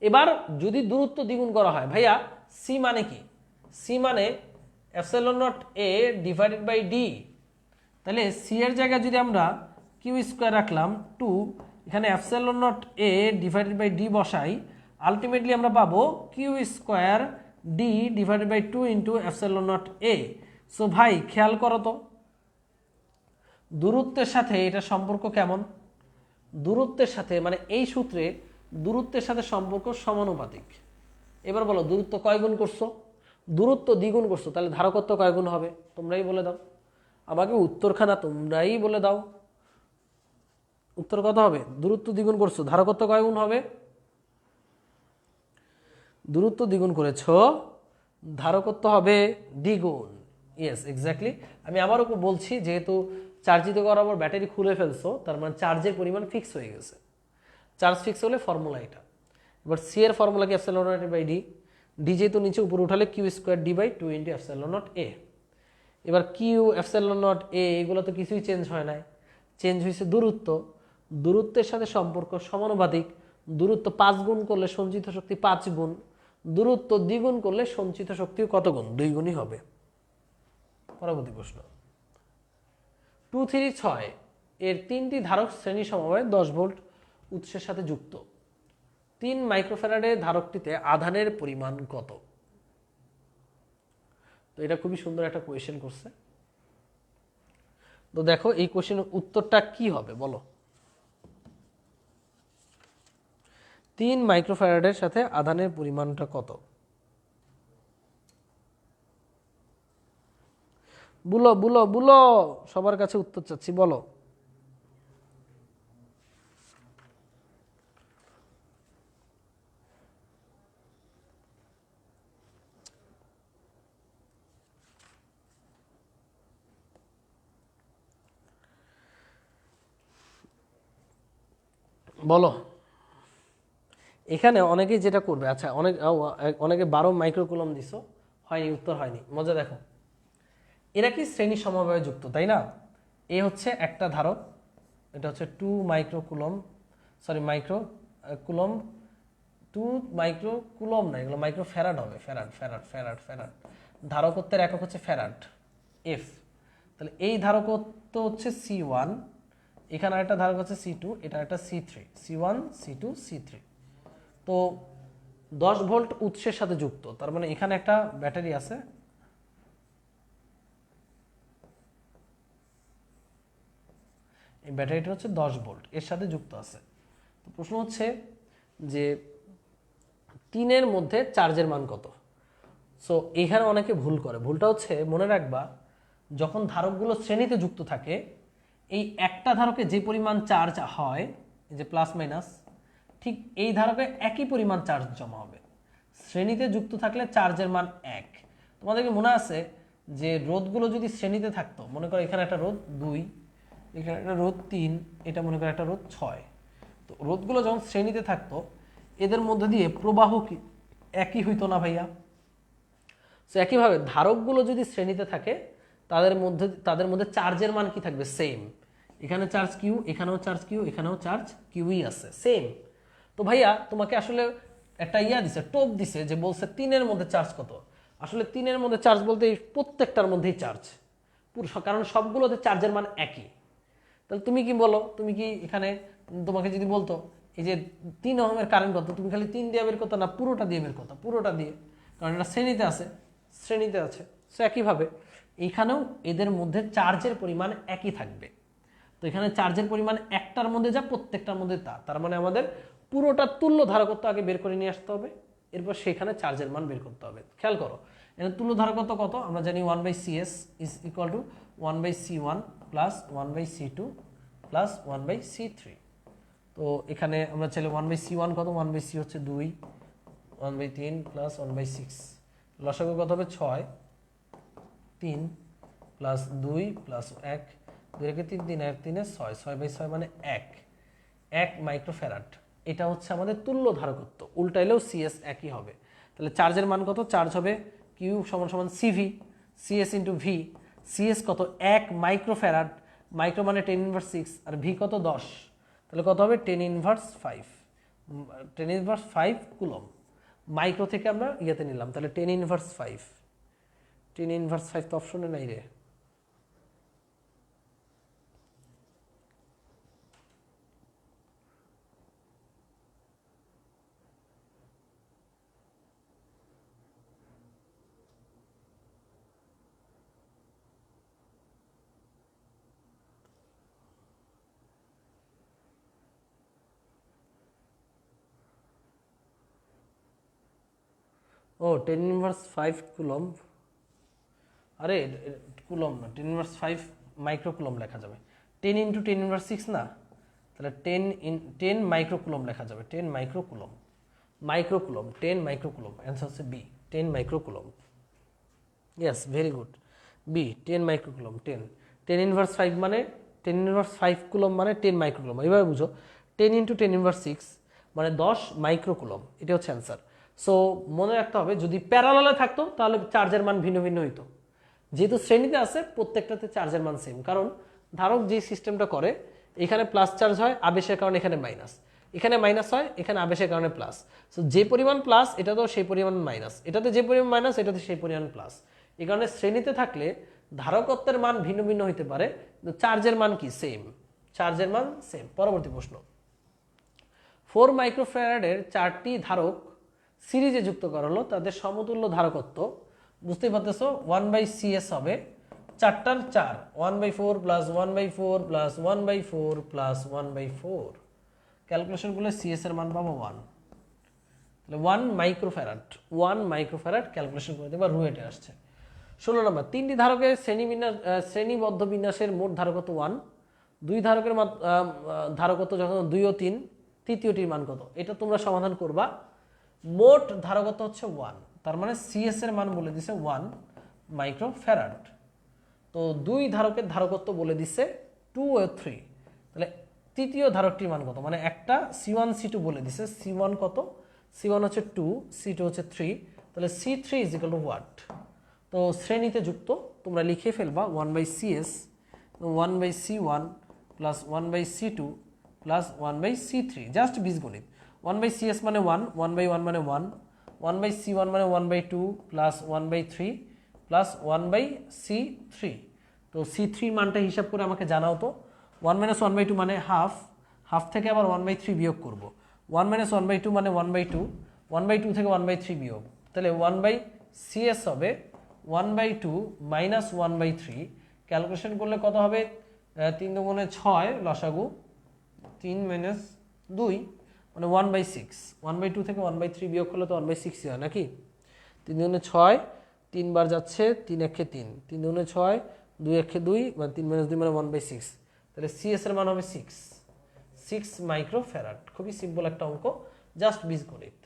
এবার যদি দূরত্ব দ্বিগুণ করা হয়, ভাইয়া সি মানে কি? সি মানে epsilon naught A divided by D. তাহলে সি এর জায়গায় যদি আমরা কিউ স্কোয়ার রাখলাম 2, এখানে epsilon naught A divided by D বসাই, আলটিমেটলি আমরা পাবো Q square D divided by 2 into epsilon naught A. So ভাই খেয়াল করো তো দূরত্বের সাথে এটা সম্পর্ক কেমন? দূরত্বের সাথে মানে এই সূত্রে দূরত্বের সাথে সম্পর্ক সমানুপাতিক। এবার বলো দূরত্ব কয় গুণ করছো? দূরত্ব দ্বিগুণ করছো, তাহলে ধারকত্ব কয় গুণ হবে? তোমরাই বলে দাও আমাকে, উত্তরখানা তোমরাই বলে দাও। উত্তর কত হবে? দূরত্ব দ্বিগুণ করছো, ধারকত্ব কয় গুণ হবে? দূরত্ব দ্বিগুণ করেছো, ধারকত্ব হবে দ্বিগুণ। Yes, exactly. আমি আবারও বলছি, যেহেতু চার্জিত করার পর ব্যাটারি খুলে ফেলছো, তার মানে চার্জের পরিমাণ ফিক্স হয়ে গেছে। চার্জ ফিক্স হলে ফর্মুলা এটা। এবার সি এর ফর্মুলা কি? Epsilon naught by D. D যেহেতু নিচে উপরে উঠালে Q square D by 2 into epsilon naught A. এবার কিউ এপসাইলন নট এ এগুলো তো কিছুই চেঞ্জ হয় নাই, চেঞ্জ হয়েছে দূরত্ব। দূরত্বের সাথে সম্পর্ক সমানুপাতিক। দূরত্ব 5 গুণ করলে সঞ্চিত শক্তি 5 গুণ, দূরত্ব দ্বিগুণ করলে সঞ্চিত শক্তি কত গুণ? 2 গুণই হবে। পরবর্তী প্রশ্ন, 2, 3, 6 এর 3টি ধারক শ্রেণী সমবায় 10 ভোল্ট উৎসের সাথে যুক্ত। 3 মাইক্রোফ্যারাডের ধারকটিতে আধানের পরিমাণ কত? তো এটা খুবই সুন্দর একটা কোয়েশ্চেন করছে। তো দেখো এই কোয়েশ্চেনের উত্তরটা কি হবে বলো? 3 মাইক্রোফ্যারাডের সাথে আধানের পরিমাণটা কত? বলো বলো বলো, সবার কাছে উত্তর চাচ্ছি, বলো। বলো। এখানে অনেকেই যেটা করবে, আচ্ছা অনেকে 12 মাইক্রোকুলম দিছো, হয়নি, উত্তর হয়নি। মজা দেখো, এরা কি শ্রেণী সমবায়ে যুক্ত, তাই না? এ হচ্ছে একটা ধারক, এটা হচ্ছে 2 মাইক্রোকুলম, সরি মাইক্রোকুলম, 2 মাইক্রোকুলম না, এগুলো মাইক্রোফ্যারাড হবে, ফ্যারাড ফ্যারাড ফ্যারাড ফ্যারাড। ধারকত্বের একক হচ্ছে ফ্যারাড, এফ। তাহলে এই ধারকত্ব হচ্ছে C1, এখানে একটা ধারক হচ্ছে C2, এটা একটা C3, C1 C2 C3। তো 10 ভোল্ট উৎসের সাথে যুক্ত, তার মানে এখানে একটা ব্যাটারি আছে, এই ব্যাটারিটা হচ্ছে 10 ভোল্ট এর সাথে যুক্ত আছে। তো প্রশ্ন হচ্ছে যে 3 মধ্যে চার্জের মান কত। সো এখানে অনেকে ভুল করে, ভুলটা হচ্ছে মনে রাখবা যখন ধারকগুলো শ্রেণীতে যুক্ত থাকে এই একটা ধারকে যে পরিমাণ চার্জ হয়, এই যে প্লাস মাইনাস, ঠিক এই ধারকে একই পরিমাণ চার্জ জমা হবে। শ্রেণীতে যুক্ত থাকলে চার্জের মান 1। তোমাদেরকে মনে আছে যে রোধগুলো যদি শ্রেণীতে থাকতো, মনে করো এখানে একটা রোধ 2, এখানে একটা রোধ 3, এটা মনে করো একটা রোধ 6, তো রোধগুলো যখন শ্রেণীতে থাকতো এদের মধ্যে দিয়ে প্রবাহ কি একই হইতো না ভাইয়া? সো একইভাবে ধারকগুলো যদি শ্রেণীতে থাকে তাদের মধ্যে চার্জের মান কি থাকবে? সেম। এখানে চার্জ কিউ, এখানেও চার্জ কিউ, এখানেও চার্জ কিউই আছে, সেম। তো ভাইয়া তোমাকে আসলে একটা দিছে, টোপ দিছে, যে বলছে 3 মধ্যে চার্জ কত। আসলে 3 মধ্যে চার্জ বলতে প্রত্যেকটার মধ্যেই চার্জ পুরো, কারণ সবগুলোতে চার্জের মান একই। তাহলে তুমি কি বলো, তুমি কি এখানে তোমাকে যদি বলতো এই যে 3 ওহমের কারেন্ট কত, তুমি খালি 3 দিয়ে বের করতো না পুরোটা দিয়ে বের করতো? পুরোটা দিয়ে, কারণ এটা শ্রেণীতে আছে, শ্রেণীতে আছে। সো একইভাবে এইখানেও এদের মধ্যে চার্জের পরিমাণ একই থাকবে। তো এখানে চার্জের পরিমাণ একটার মধ্যে যা প্রত্যেকটার মধ্যে তা, তার মানে আমাদের পুরোটা তুল্য ধারকত্ব আগে বের করে নিয়ে আসতে হবে, এরপর সেখানে চার্জের মান বের করতে হবে। খেয়াল করো এখানে তুল্য ধারকত্ব কত, আমরা জানি 1/CS is equal two 1/C1 plus 1/C2 plus 1/C3। তো এখানে আমরা চাইলে 1/C1 কত, 1/C হচ্ছে 2, 1/3 প্লাস 1/6, লসাগু কত হবে 6, 3 প্লাস 2 প্লাস 1, 2 রেখে 3, 3 1 3 6, 6/6 মানে 1 মাইক্রোফ্যারাড। এটা হচ্ছে আমাদের তুল্য ধারকত্ব, উল্টাইলেও সিএস একই হবে। তাহলে চার্জের মান কত? চার্জ হবে কিউ সমান সমান CV, CS into V. CS কত? 1 মাইক্রোফ্যারাড, মাইক্রো মানে 10⁻⁶, আর ভি কত? 10। তাহলে কত হবে? 10⁻⁵, 10⁻⁵ কুলম। মাইক্রো থেকে আমরা ইয়েতে নিলাম, তাহলে 10⁻⁵, 10⁻⁵ তো অপশনে নাই রে। ও 10⁻⁵ কুলম, আরে কুলম না, 10⁻⁵ মাইক্রো কুলম লেখা যাবে। 10 ইন্টু 10⁻⁶ না, তাহলে 10 মাইক্রো কুলম লেখা যাবে, 10 micro coulomb, micro coulomb 10 micro coulomb, answer হচ্ছে B 10 micro coulomb. Yes, very good, B 10 micro coulomb. 10⁻⁵ মানে 10⁻⁵ কুলম মানে 10 মাইক্রো কুলম। এইভাবে বুঝো, 10 ইন্টু 10⁻⁶ মানে 10 মাইক্রো কুলম, এটা হচ্ছে অ্যান্সার। সো মনে রাখতে হবে যদি প্যারালালে থাকতো তাহলে চার্জের মান ভিন্ন ভিন্ন হইতো, যেহেতু শ্রেণীতে আছে প্রত্যেকটাতে চার্জের মান সেম। কারণ ধারক যে সিস্টেমটা করে, এখানে প্লাস চার্জ হয় আবেশের কারণে, এখানে মাইনাস, এখানে মাইনাস হয় এখানে আবেশের কারণে প্লাস। সো যে পরিমাণ প্লাস এটাতেও সেই পরিমাণ মাইনাস, এটাতে যে পরিমাণ মাইনাস এটাতে সেই পরিমাণ প্লাস। এই কারণে শ্রেণীতে থাকলে ধারকত্বের মান ভিন্ন ভিন্ন হইতে পারে, কিন্তু চার্জের মান কি? সেম, চার্জের মান সেম। পরবর্তী প্রশ্ন, 4 মাইক্রোফ্যারাডের 4টি ধারক সিরিজে যুক্ত করা হলো, তাদের সমতুল্য ধারকত্ব বুঝতেই পারতেছো 1/CS হবে 4টার 4, 1/4 প্লাস 1/4 প্লাস 1/4 প্লাস 1/4। ক্যালকুলেশন করলে সিএস এর মান পাবো 1, তাহলে 1 মাইক্রোফ্যারাড ক্যালকুলেশন করে দেবা, রুয়েটে আসছে। 16 নম্বর, 3টি ধারকের শ্রেণীবদ্ধ বিন্যাসের মোট ধারকত্ব 1, 2 ধারকের ধারকত্ব যখন 2 ও 3, তৃতীয়টির মান কত? এটা তোমরা সমাধান করবা। মোট ধারকত্ব হচ্ছে 1, তার মানে সিএস এর মান বলে দিছে 1 মাইক্রোফ্যারাড। তো 2 ধারকের ধারকত্ব বলে দিছে 2 ও 3, তাহলে তৃতীয় ধারকটির মান কত? মানে একটা C1 C2 বলে দিছে, C1 কত? C1 হচ্ছে 2, C2 হচ্ছে 3, তাহলে C3 is equal two what? তো শ্রেণীতে যুক্ত তোমরা লিখে ফেলবা 1/CS, 1/C1 plus 1/C2 plus 1/C3, just বীজগণিত। 1/CS মানে 1, 1/1 মানে 1, 1/C1 মানে 1/2 প্লাস 1/3 প্লাস 1/C3। তো C3 মানটা হিসাব করে আমাকে জানাও তো। 1 - 1/2 মানে হাফ, হাফ থেকে আবার 1/3 বিয়োগ করব। 1 - 1/2 মানে 1/2, 1/2 থেকে 1/3 বিয়োগ, তাহলে 1/CS হবে 1/2 মাইনাস 1/3। ক্যালকুলেশন করলে কত হবে? 3 দুগুণে 6 লসাগু 3 মাইনাস 2 মানে 1/6। 1/2 থেকে 1/3 বিয়োগ করলে তো 1/6 হয় নাকি? 3 দুগুণে 6, 3 বার যাচ্ছে, 3 একে 3, 3 দুগুণে 6, 2 একে 2 মানে 3 মাইনাস 2 মানে 1/6। তাহলে CS এর মান হবে 6 মাইক্রোফ্যারাড। খুবই সিম্পল একটা অঙ্ক, জাস্ট বীজগণিত।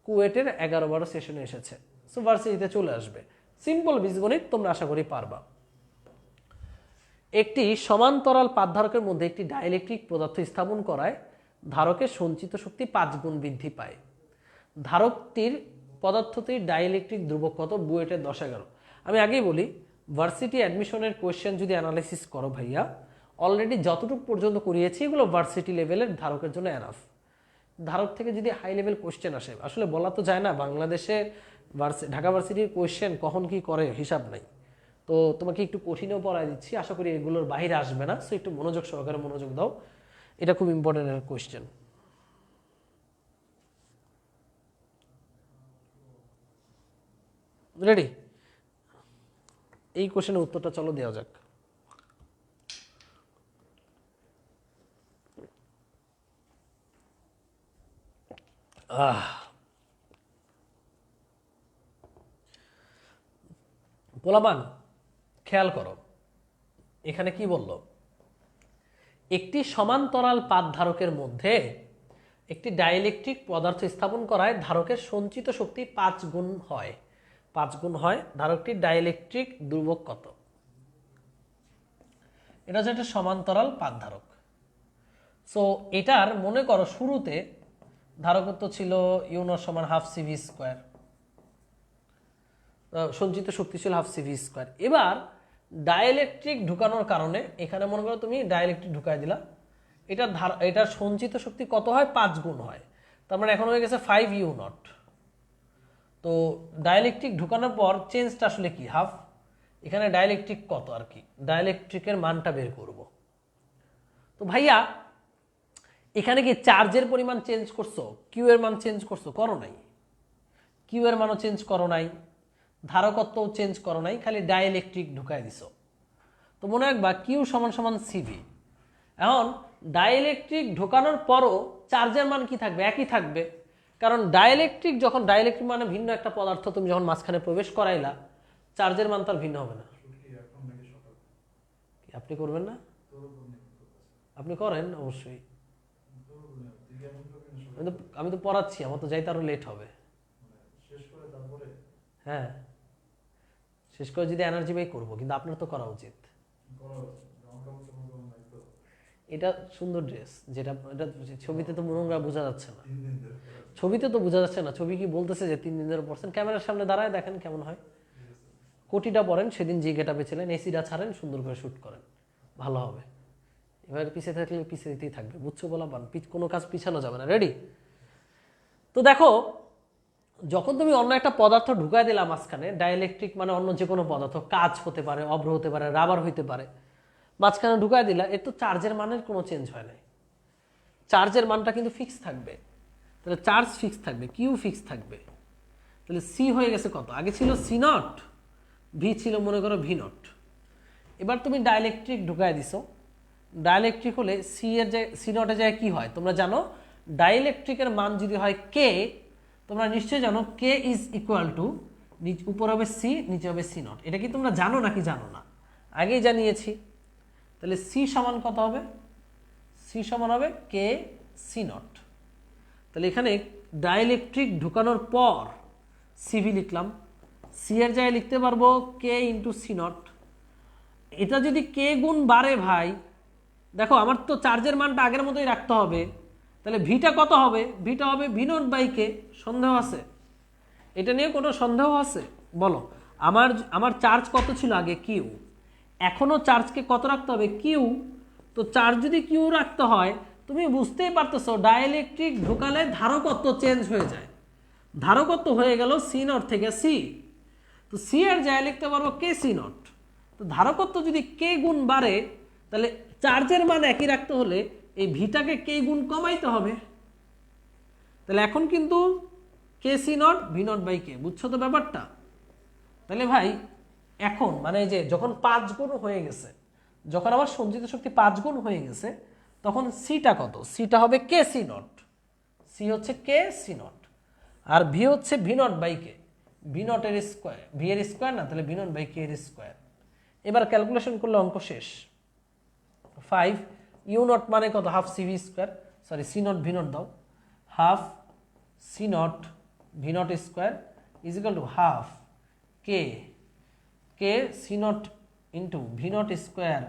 কুয়েটের 11-12 সেশনে এসেছে, সো ভার্সিটিতে চলে আসবে। সিম্পল বীজগণিত, তোমরা আশা করি পারবা। একটি সমান্তরাল পাতধারকের মধ্যে একটি ডাইইলেকট্রিক পদার্থ স্থাপন করায় ধারকের সঞ্চিত শক্তি 5 গুণ বৃদ্ধি পায়। ধারকটির পদার্থটির ডাইইলেকট্রিক ধ্রুবক কত? বুয়েটের 10-11। আমি আগেই বলি, ভার্সিটি অ্যাডমিশনের কোয়েশ্চেন যদি অ্যানালাইসিস করো ভাইয়া, অলরেডি যতটুকু পর্যন্ত করিয়েছি এগুলো ভার্সিটি লেভেলের ধারকের জন্য এনাফ। ধারক থেকে যদি হাই লেভেল কোয়েশ্চেন আসে, আসলে বলা তো যায় না, বাংলাদেশে ঢাকা ভার্সিটির কোয়েশ্চেন কখন কি করে হিসাব নাই। তো তোমাকে একটু কঠিনও পড়ায় দিচ্ছি, আশা করি এগুলোর বাইরে আসবে না, সো একটু মনোযোগ সহকারে মনোযোগ দাও, এটা খুব ইম্পর্টেন্ট একটা কোয়েশ্চেন। রেডি? এই কোয়েশ্চেনের উত্তরটা চলো দেওয়া যাক। পোলাপান খেয়াল করো, এখানে কি বলল? একটি সমান্তরাল পাতধারকের মধ্যে একটি ডাইইলেকট্রিক পদার্থ স্থাপন করায় ধারকের সঞ্চিত শক্তি 5 গুণ হয়। 5 গুণ হয়। ধারকটির ডাইইলেকট্রিক ধ্রুবক কত? এটা হচ্ছে একটা সমান্তরাল পাতধারক। সো এটার মনে করো শুরুতে ধারকত্ব ছিল ইউ0 সমান হাফ সিভি স্কোয়ার, সঞ্চিত শক্তি ছিল হাফ সিভি স্কোয়ার। এবার ডাইইলেকট্রিক ঢুকানোর কারণে এখানে মনে করো তুমি ডাইইলেকট্রিক ঢুকাই দিলা, এটার সঞ্চিত শক্তি কত হয়? 5 গুণ হয়। তার মানে এখন হয়ে গেছে 5u0। তো ডাইইলেকট্রিক ঢুকানোর পর চেঞ্জটা আসলে কি? হাফ। এখানে ডাইইলেকট্রিক কত আর কি, ডাইইলেকট্রিকের মানটা বের করব। তো ভাইয়া এখানে কি চার্জের পরিমাণ চেঞ্জ করছো? কিউ এর মান চেঞ্জ করছো? করো নাই। কিউ এর মানও চেঞ্জ করো নাই, ধারকত্বও চেঞ্জ করো নাই, খালি ডাইইলেকট্রিক ঢুকাই দিছো। তো মনে রাখবা কিউ সমান সমান সিভি। এখন ডাইইলেকট্রিক ঢোকানোর পরও চার্জের মান কি থাকবে? একই থাকবে, কারণ ডাইইলেকট্রিক যখন ডাইইলেকট্রিক মানে ভিন্ন একটা পদার্থ তুমি যখন মাঝখানে প্রবেশ করাইলা, চার্জের মান তার ভিন্ন হবে না। আপনি করবেন না? আপনি করেন অবশ্যই। আমি তো পড়াচ্ছি, আমার তো যাইতে আরো লেট হবে। হ্যাঁ, শেষ করে যদি এনার্জি বাই করবো, কিন্তু আপনার তো করা উচিত। এটা সুন্দর ড্রেস, যেটা এটা ছবিতে তো নোংরা বোঝা যাচ্ছে না, ছবিতে তো বোঝা যাচ্ছে না। ছবি কি বলতেছে যে 3 দিন ধরে পড়ছেন? ক্যামেরার সামনে দাঁড়ায় দেখেন কেমন হয়। কোটিটা পরেন, সেদিন যে গেটাপে ছিলেন, এসিটা ছাড়েন, সুন্দর করে শুট করেন, ভালো হবে। এবার পিছিয়ে থাকলে পিছিয়েতেই থাকবে, বুঝছো? বলা বান, কোনো কাজ পিছানো যাবে না। রেডি? তো দেখো, যখন তুমি অন্য একটা পদার্থ ঢুকাই দিলাম মাঝখানে, ডাইইলেকট্রিক মানে অন্য যে কোনো পদার্থ, কাঁচ হতে পারে, অভ্র হতে পারে, রাবার হইতে পারে, মাঝখানে ঢুকাই দিলা, এর তো চার্জের মানের কোনো চেঞ্জ হয় নাই। চার্জের মানটা কিন্তু ফিক্স থাকবে। তাহলে চার্জ ফিক্স থাকবে, কিউ ফিক্স থাকবে। তাহলে সি হয়ে গেছে কত? আগে ছিল সি নট, ভি ছিল মনে করো ভি নট। এবার তুমি ডাইইলেকট্রিক ঢুকাই দিছো, ডাইইলেকট্রিক হলে সি এর যে সি নটের জায়গায় কি হয় তোমরা জানো? ডাইইলেকট্রিকের মান যদি হয় কে, তোমরা নিশ্চয়ই জানো কে ইজ ইকুয়াল টু, উপর হবে সি, নিচে হবে সি নট। এটা কি তোমরা জানো নাকি জানো না? আগেই জানিয়েছি। তাহলে সি সমান কত হবে? সি সমান হবে কে সি নট। তাহলে এখানে ডাইইলেকট্রিক ঢুকানোর পর সিভি লিখলাম, সি এর জায়গায় লিখতে পারবো কে ইন্টু সি নট। এটা যদি কে গুণ বাড়ে ভাই, দেখো আমার তো চার্জের মানটা আগের মতোই রাখতে হবে। তাহলে ভিটা কত হবে? ভিটা হবে ভি নট বাই কে। সন্দেহ আছে? এটা নিয়ে কোনো সন্দেহ আছে? বলো। আমার চার্জ কত ছিল আগে? কিউ। এখনও চার্জকে কত রাখতে হবে? কিউ। তো চার্জ যদি কিউ রাখতে হয়, তুমি বুঝতেই পারতেছো ডাইইলেকট্রিক ঢোকালে ধারকত্ব চেঞ্জ হয়ে যায়। ধারকত্ব হয়ে গেল সি নট থেকে সি। তো সি এর জায়গায় লিখতে পারবো কে সি নট। তো ধারকত্ব যদি কে গুণ বাড়ে, তাহলে চার্জের মান একই রাখতে হলে এই ভিটাকে কে গুণ কমাইতে হবে। তাহলে এখন কিন্তু K C naught V naught by K, বুঝছো তো ব্যাপারটা? তাহলে ভাই এখন মানে যে যখন 5 গুণ হয়ে গেছে, যখন আমার সঞ্চিত শক্তি 5 গুণ হয়ে গেছে, তখন সিটা কত? সিটা হবে কে সি নট। সি হচ্ছে কে সি নট, আর ভি হচ্ছে V naught by K. V naught এর স্কোয়ার, ভি এর স্কোয়ার না, তাহলে ভি নট বাই কে এর স্কোয়ার। এবার ক্যালকুলেশন করলে অঙ্ক শেষ। 5 ইউ নট মানে কত? Half C V square, sorry C naught V naught দাও, half C naught V naught square is equal to half K K C naught into V naught square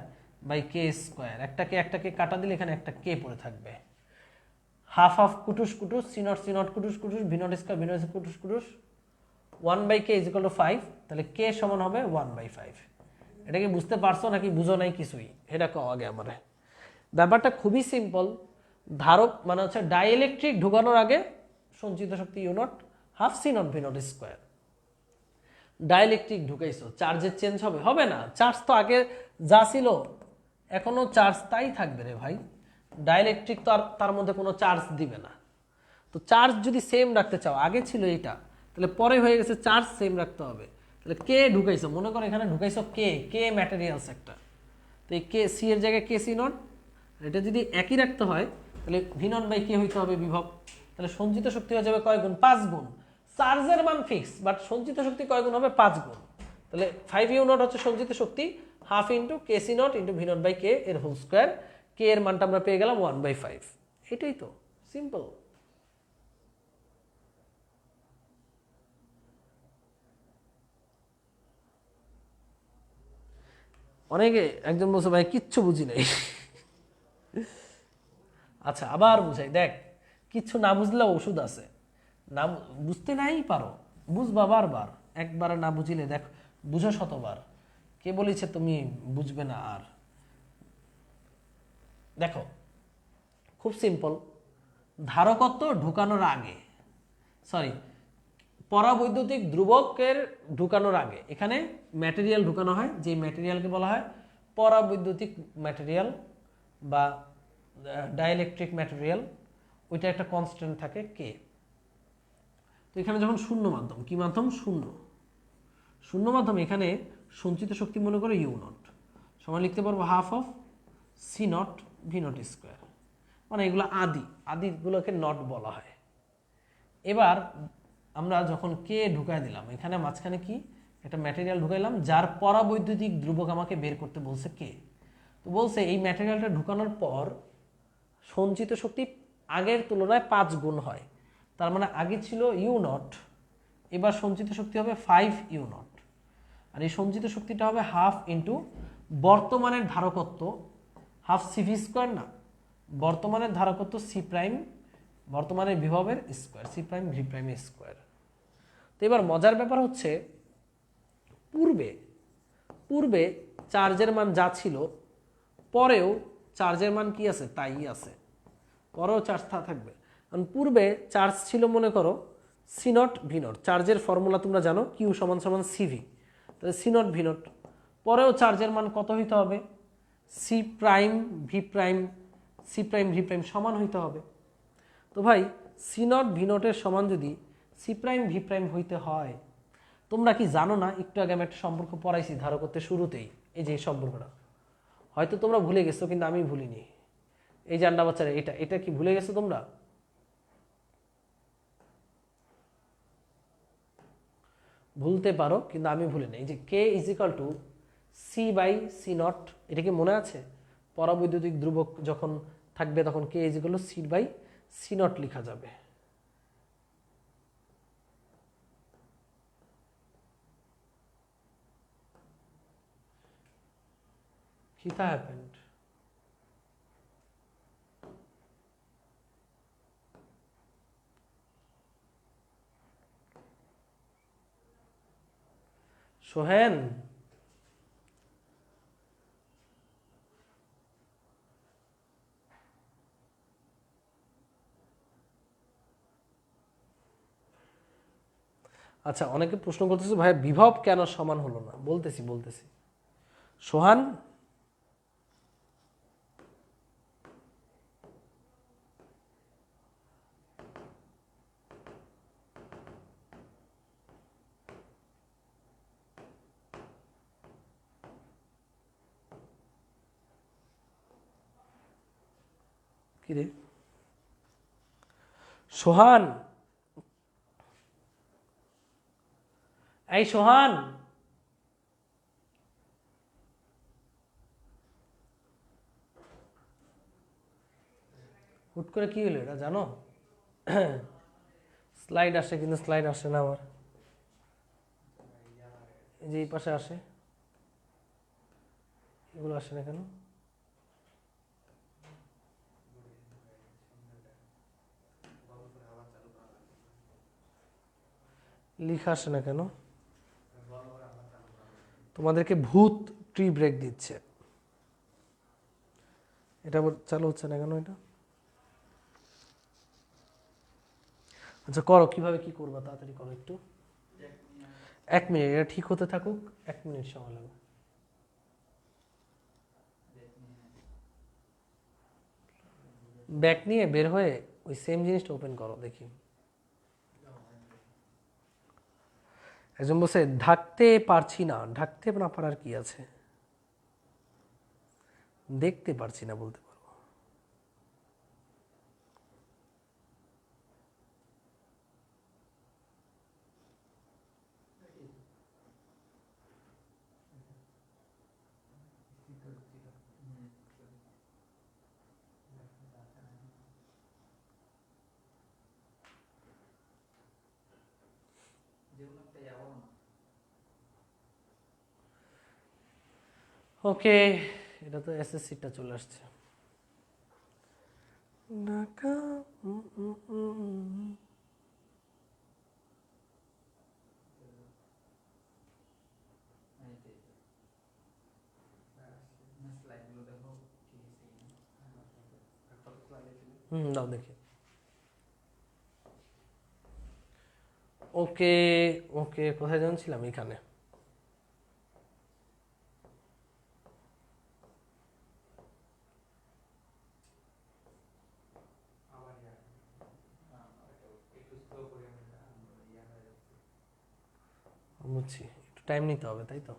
by K square. একটাকে কাটা দিলে এখানে একটা K পড়ে থাকবে। Half half কুটুস কুটুস, সি নট কুটুস কুটুস, V naught square V naught কুটুস কুটুস, 1 by K is equal to 5। তাহলে কে সমান হবে 1 বাই 5। এটা কি বুঝতে পারছো নাকি বুঝো নাই কিছুই? এটা কও আগে আমারে। ব্যাপারটা খুবই সিম্পল। ধারক মানে হচ্ছে ডাইইলেকট্রিক ঢুকানোর আগে সঞ্চিত শক্তি U naught half C naught V naught square. Dielectric ঢুকাইছো, চার্জের চেঞ্জ হবে? হবে না। চার্জ তো আগে যা ছিল এখনো চার্জ তাই থাকবে রে ভাই। ডাইইলেকট্রিক তো আর তার মধ্যে কোনো চার্জ দিবে না। তো চার্জ যদি সেম রাখতে চাও, আগে ছিল এইটা, তাহলে পরে হয়ে গেছে চার্জ সেম রাখতে হবে। তাহলে কে ঢুকাইছো, মনে করো এখানে ঢুকাইছো কে, কে ম্যাটেরিয়ালস একটা, তো এই কে সি এর জায়গায় কে সি নট, এটা যদি একই রাখতে হয় তাহলে ভি নট বাই কে হইতে হবে বিভব। তাহলে সঞ্চিত শক্তি হয়ে যাবে কয় গুণ? 5 গুণ। চার্জের মান ফিক্স, বাট সঞ্চিত শক্তি কয় গুণ হবে? 5 গুণ। তাহলে 5 ইউ নট হচ্ছে সঞ্চিত শক্তি, half into K C naught into V naught by K এর হোল স্কোয়ার। কে এর মানটা আমরা পেয়ে গেলাম 1 বাই 5। এটাই তো সিম্পল। অনেকে একজন বলছে ভাই কিচ্ছু বুঝি নাই। আচ্ছা আবার বুঝাই দেখ, কিচ্ছু না বুঝলেও ওষুধ আছে। না বুঝতে নাই পারো, বুঝবা বারবার। একবার না বুঝিলে দেখ বুঝো শতবার। কে বলেছে তুমি বুঝবে না? আর দেখো খুব সিম্পল। ধারকত্ব ঢুকানোর আগে, সরি পরাবৈদ্যুতিক ধ্রুবকের ঢুকানোর আগে এখানে ম্যাটেরিয়াল ঢুকানো হয়, যে ম্যাটেরিয়ালকে বলা হয় পরাবৈদ্যুতিক ম্যাটেরিয়াল বা ডাইইলেকট্রিক ম্যাটেরিয়াল। ওইটা একটা কনস্ট্যান্ট থাকে কে। তো এখানে যখন শূন্য মাধ্যম, কি মাধ্যম? শূন্য। শূন্য মাধ্যম এখানে সঞ্চিত শক্তি মনে করে ইউ নট সমান লিখতে পারবো half of C naught V naught square. মানে এগুলো আদিগুলোকে নট বলা হয়। এবার আমরা যখন কে ঢুকাই দিলাম, এখানে মাঝখানে কি একটা ম্যাটেরিয়াল ঢুকাইলাম যার পরাবৈদ্যুতিক ধ্রুবক আমাকে বের করতে বলছে কে। তো বলছে এই ম্যাটেরিয়ালটা ঢুকানোর পর সঞ্চিত শক্তি আগের তুলনায় 5 গুণ হয়। তার মানে আগে ছিল ইউ নট, এবার সঞ্চিত শক্তি হবে 5 ইউ নট। আর এই সঞ্চিত শক্তিটা হবে হাফ ইন্টু বর্তমানের ধারকত্ব, হাফ সিভি স্কোয়ার না, বর্তমানের ধারকত্ব সি প্রাইম, বর্তমানের বিভবের square, C prime V prime square. তো এবার মজার ব্যাপার হচ্ছে পূর্বে পূর্বে চার্জের মান যা ছিল পরেও চার্জের মান কি আছে? তাই আছে, পরেও চার্জ থাকবে। কারণ পূর্বে চার্জ ছিল মনে করো সি নট ভি নট, চার্জের ফর্মুলা তোমরা জানো কিউ সমান সমান সিভি, তাহলে সি নট ভি নট। পরেও চার্জের মান কত হইতে হবে? C prime V prime, C prime V prime সমান হইতে হবে। তো ভাই সি নট ভি নটের সমান যদি সি প্রাইম ভি প্রাইম হইতে হয়, তোমরা কি জানো না? একটু আগে আমি একটা সম্পর্ক পড়াইছি ধারকত্বের শুরুতেই, এই যে এই সম্পর্কটা হয়তো তোমরা ভুলে গেছো, কিন্তু আমি ভুলিনি। এই যে আন্ডা বাচ্চারা, এটা এটা কি ভুলে গেছো তোমরা? ভুলতে পারো, কিন্তু আমি ভুলি না। এই যে K is equal to C by C naught, এটা কি মনে আছে? পরাবৈদ্যুতিক ধ্রুবক যখন থাকবে তখন K is equal to C by C naught লেখা যাবে। Kita happened. সোহেন, আচ্ছা অনেকে প্রশ্ন করতেছে ভাই বিভব কেন সমান হলো না? বলতেছি সোহান, কি রে সোহান, এই সোহান, হুট করে কি হলো এটা জানো? স্লাইড আসে কিন্তু স্লাইড আসে না আমার, এই যে এই পাশে আসে, এগুলো আসে না কেন? লিখা আসে না কেন? তোমাদেরকে ভূত ট্রি ব্রেক দিচ্ছে, এটা চালু হচ্ছে না কেন এটা? আচ্ছা করো, কিভাবে কি করবা তাড়াতাড়ি করো একটু। 1 মিনিট, এটা ঠিক হতে থাকুক, 1 মিনিট সময় লাগবে। ব্যাক নিয়ে বের হয়ে ওই সেম জিনিসটা ওপেন করো দেখি। একজন বলছে ঢাকতে পারছি না, ঢাকতে না পারার কি আছে, দেখতে পারছি না বলতে পারো। ওকে, এটা তো এসএসসিটা চলে আসছে। ঢাকা দাও দেখি। ওকে ওকে, কোথায় জানছিলাম? এখানে। বুঝছি, একটু টাইম নিতে হবে তাই তো।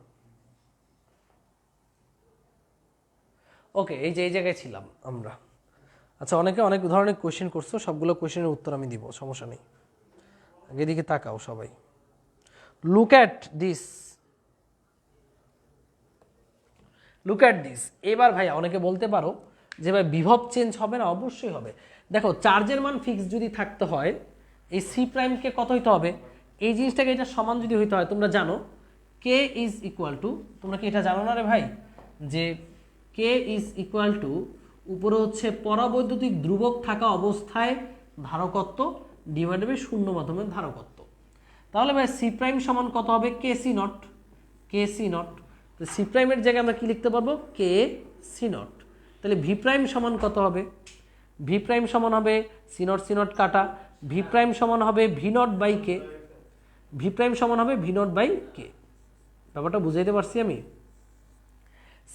ওকে, এই যে এই জায়গায় ছিলাম আমরা। আচ্ছা, অনেকে অনেক ধরনের কোয়েশ্চেন করছো, সবগুলো কোয়েশ্চেনের উত্তর আমি দিব, সমস্যা নেই। আগে দিকে তাকাও সবাই, look at this, look at this. এবার ভাইয়া অনেকে বলতে পারো যে ভাই বিভব চেঞ্জ হবে না? অবশ্যই হবে। দেখো, চার্জের মান ফিক্স যদি থাকতে হয়, এই সি প্রাইমকে কত হইতে হবে? এই জিনিসটাকে এটা সমান যদি হইতে হয়, তোমরা জানো কে ইজ ইকুয়াল টু, তোমরা কি এটা জানো না রে ভাই, যে কে ইজ ইকুয়াল টু উপরে হচ্ছে পরাবৈদ্যুতিক ধ্রুবক থাকা অবস্থায় ধারকত্ব ডিভাইডেড বাই শূন্য মাধ্যমের ধারকত্ব। তাহলে ভাই সি প্রাইম সমান কত হবে? K C naught, K C naught. তো সি প্রাইমের জায়গায় আমরা কি লিখতে পারবো? K C naught. তাহলে ভি প্রাইম সমান কত হবে? ভি প্রাইম সমান হবে সি নট কাটা, ভি প্রাইম সমান হবে V naught by K, V prime সমান হবে ভি নট বাই কে। ব্যাপারটা বুঝাইতে পারছি আমি?